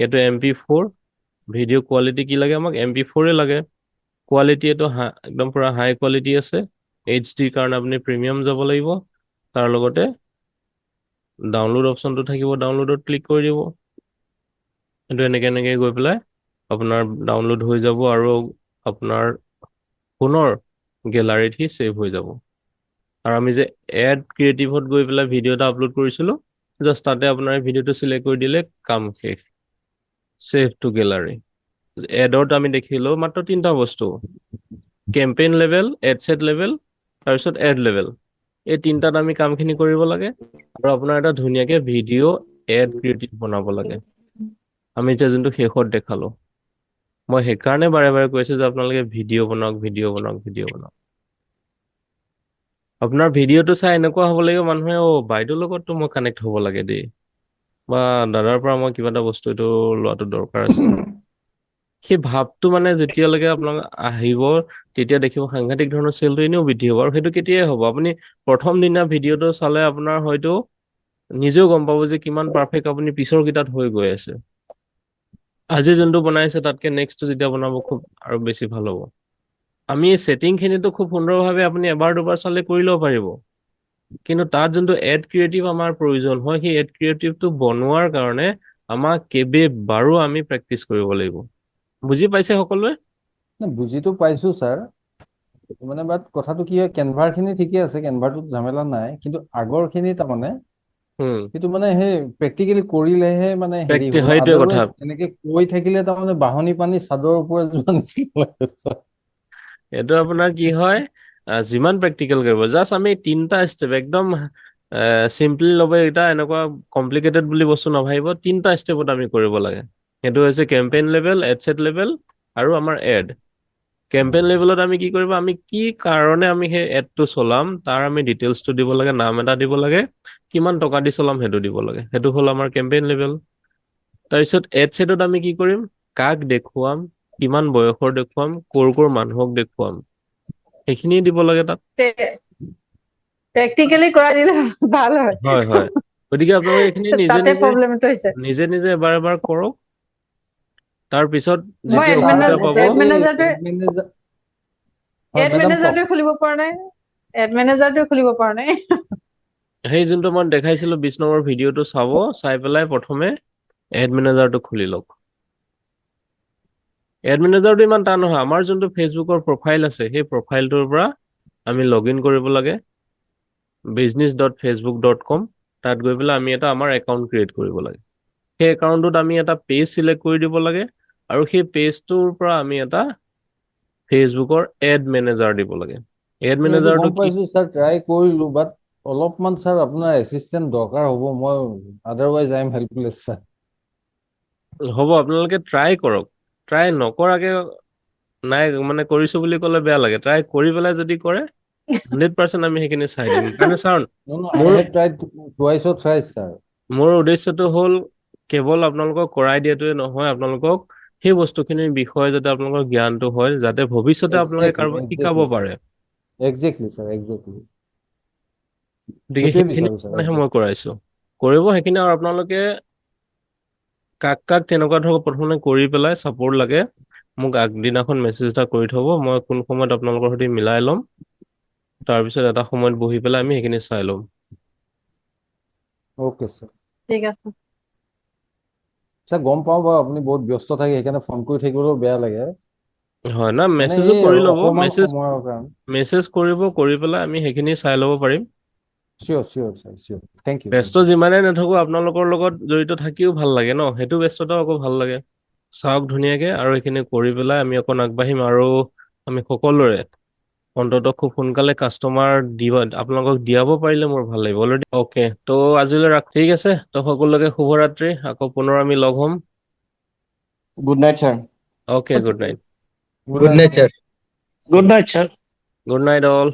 এইটো MP4 ভিডিঅ' কোৱালিটি কি লাগে, আমাক MP4 লাগে। কোৱালিটি এইটো একদম পুৰা হাই কোৱালিটি আছে, HD কাৰণে আপুনি প্ৰিমিয়াম যাব লাগিব। তাৰ লগতে ডাউনলোড অপশ্যনটো থাকিব, ডাউনলোডত ক্লিক কৰি দিব। সেইটো এনেকে গৈ পেলাই আপোনাৰ ডাউনলোড হৈ যাব আৰু আপোনাৰ ফোনৰ গেলাৰীত সি ছেভ হৈ যাব। আৰু আমি যে এড ক্ৰিয়েটিভত গৈ পেলাই ভিডিঅ' এটা আপলোড কৰিছিলোঁ, জাষ্ট তাতে আপোনাৰ ভিডিঅ'টো চিলেক্ট কৰি দিলে কাম শেষ। Save two gallery. এডত আমি দেখিলোঁ মাত্ৰ 3টা বস্তু, campaign level, ad set level, তাৰপিছত এড লেভেল। এই 3টাত আমি কামখিনি কৰিব লাগে আৰু আপোনাৰ এটা ধুনীয়াকে ভিডিঅ' এড ক্ৰিয়েটিভ বনাব লাগে। আমি এতিয়া যোনটো শেষত দেখালো, মই সেইকাৰণে বাৰে বাৰে কৈছোঁ যে আপোনালোকে ভিডিঅ' বনাওক, ভিডিঅ' বনাওক, ভিডিঅ' বনাওক। আপোনাৰ ভিডিঅ'টো চাই এনেকুৱা হ'ব লাগিব মানুহে, বাইদেউৰ লগততো মই কানেক্ট হ'ব লাগে দেই, বা দাদাৰ পৰা মই কিবা এটা বস্তু এইটো লোৱাটো দৰকাৰ আছে। সেই ভাৱটো মানে যেতিয়ালৈকে আপোনালোক আহিব, তেতিয়া দেখিব সাংঘাতিক ধৰণৰ চেলটো এনেও বৃদ্ধি হ'ব। আৰু সেইটো কেতিয়াই হ'ব, আপুনি প্ৰথম দিনা ভিডিঅ'টো চালে আপোনাৰ হয়তো নিজেও গম পাব যে কিমান পাৰফেক্ট আপুনি পিছৰ কেইটাত হৈ গৈ আছে। আজি যোনটো বনাইছে তাতকে নেক্সটটো যেতিয়া বনাব খুব আৰু বেছি ভাল হ'ব। আমি এই ছেটিংখিনিতো খুব সুন্দৰভাৱে আপুনি এবাৰ দুবাৰ চালে কৰি ল'ব পাৰিব, কিন্তু তাত যোনটো এড ক্ৰিয়েটিভ আমাৰ প্ৰয়োজন হয়, সেই এড ক্ৰিয়েটিভটো বনোৱাৰ কাৰণে আমাক কেইবাবাৰো আমি প্ৰেক্টিচ কৰিব লাগিব। বুজি পাইছে সকলোৱে? বুজিতো পাইছো ছাৰ, মানে বাট কথাটো কি হয়, কেনভাৰ খিনি ঠিকে আছে, কেনভাৰটোত ঝামেলা নাই, কিন্তু আগৰ খিনি তাৰমানে সেইটো মানে সেই প্ৰেক্টিকেলি কৰিলেহে মানে হেৰি হ'ব, সেইটোৱে কথা। আদাৰৱাইজ এনেকে কৈ থাকিলে তাৰমানে বাঢ়নি পানী চাদৰ ওপৰত যোৱা নিচিনা লাগে। এইটো আপোনাৰ কি হয়, যিমান প্ৰেক্টিকেল কৰিব, জাষ্ট আমি 3টা ষ্টেপ একদম চিম্পলি ল'ব, এটা এনেকুৱা কমপ্লিকেটেড বুলি বস্তু নাভাবিব, 3টা ষ্টেপত আমি কৰিব লাগে। সেইটো হৈছে campaign level, ad set level আৰু আমাৰ এড। কেম্পেইন লেভেলত আমি কি কৰিব, আমি কি কাৰণে আমি সেই এডটো চলাম তাৰ আমি ডিটেইলছটো দিব লাগে, নাম এটা দিব লাগে, কিমান টকা দি চলাম সেইটো দিব লাগে। সেইটো হ'ল আমাৰ কেম্পেইন লেভেল। তাৰপিছত এড ছেটত আমি কি কৰিম, কাক দেখুৱাম, কিমান বয়সৰ দেখুৱাম, কৰ মানুহক দেখুৱাম, সেইখিনিয়ে দিব লাগে তাত। প্ৰেক্টিকেলি কৰাই দিলে ভাল হয়। হয় হয়, গতিকে আপোনালোকে এইখিনি তাতে প্ৰব্লেমটো হৈছে। নিজে এবাৰ এবাৰ কৰক। তাৰপিছত মই যেতিয়া এড তাৰ অসুবিধা পাব, মেনেজাৰটোৱে খুলিব পৰা নাই, এড মেনেজাৰটোৱে খুলিব পৰা নাই। সেই যোনটো মই দেখাইছিলো 20 নম্বৰ ভিডিঅ'টো চাব, চাই পেলাই প্ৰথমে এড মেনেজাৰটো খুলি লওক। এড মেনেজাৰটো ইমান টান নহয়, আমাৰ যোনটো ফেচবুকৰ প্ৰফাইল আছে সেই প্ৰফাইলটোৰ পৰা আমি লগ ইন কৰিব লাগে, business.facebook.com। তাত গৈ পেলাই আমি এটা আমাৰ একাউণ্ট ক্ৰিয়েট কৰিব লাগে। সেই একাউণ্টটোত আমি এটা পেজ চিলেক্ট কৰি দিব লাগে আৰু সেই পেজটোৰ পৰা আমি এটা ফেচবুকৰ এড মেনেজাৰ দিব লাগে। এড এইটো মেনেজাৰটো গম কি, পাইছো ছাৰ, ট্ৰাই কৰিলো, বাট অলপমান ছাৰ আপোনাৰ এচিষ্টেণ্ট দৰকাৰ হ'ব, মই otherwise I am helpless sir. হ'ব, আপোনালোকে ট্ৰাই কৰক। ট্ৰাই নকৰাকে নাই মানে কৰিছো বুলি ক'লে বেয়া লাগে, ট্ৰাই কৰি পেলাই যদি কৰে 100% আমি সেইখিনি চাই দিম। কাৰণে চাওক, I have tried twice or thrice sir. মোৰ উদ্দেশ্যটো হ'ল কেৱল আপোনালোকক কৰাই দিয়াটোৱে নহয়, আপোনালোকক সেই বস্তুখিনিৰ বিষয়ে যাতে আপোনালোকৰ জ্ঞানটো হয়, যাতে ভৱিষ্যতে আপোনালোকে কাৰোবাক শিকাব পাৰে। Exactly sir, exactly. গতিকে সেইটোৱে সেইখিনি বিচাৰো ছাৰ। কাৰণেহে মই কৰাইছো, কৰিব সেইখিনি। আৰু আপোনালোকে কাক তেনেকুৱা ধৰক প্ৰথমে কৰি পেলাই চাপৰ্ট লাগে, মোক আগদিনাখন মেছেজ এটা কৰি থব, মই কোন সময়ত আপোনালোকৰ সৈতে মিলাই ল'ম। তাৰপিছত এটা সময়ত বহি পেলাই আমি সেইখিনি চাই ল'ম। Okay sir. ঠিক আছে। ছাৰ গম পাওঁ বাৰু আপুনি বহুত ব্যস্ত থাকে, সেইকাৰণে ফোন কৰি থাকিবলৈও বেয়া লাগে, হয় না, মানে মেছেজো এই কৰি আৰু ল'ব, অকমান সময়ৰ কাৰণে। মেছেজ কৰিব, কৰি পেলাই আমি সেইখিনি চাই ল'ব পাৰিম। চিয়'ৰ চিয়'ৰ ছাৰ, চিয়'ৰ। থেংক ইউ, থেংক ব্যস্ত ইউ। যিমানেই নাথাকো, আপোনালোকৰ লগত জড়িত থাকিও ভাল লাগে ন, সেইটো ব্যস্ততাও আকৌ ভাল লাগে। চাওক ধুনীয়াকে, আৰু এইখিনি কৰি পেলাই আমি অকণ আগবাঢ়িম, আৰু আমি সকলোৰে অন্ততঃ খুব সোনকালে কাষ্টমাৰ আপোনালোকক দিয়াব পাৰিলে মোৰ ভাল লাগিব। অলৰেডি অ'কে, ত' আজিলৈ ৰাখ, ঠিক আছে। ত' সকলোকে শুভৰাত্ৰি, আকৌ পুনৰ আমি লগ হ'ম। Good night, sir. Okay, good night. Good night sir. Good night, sir. Good night all.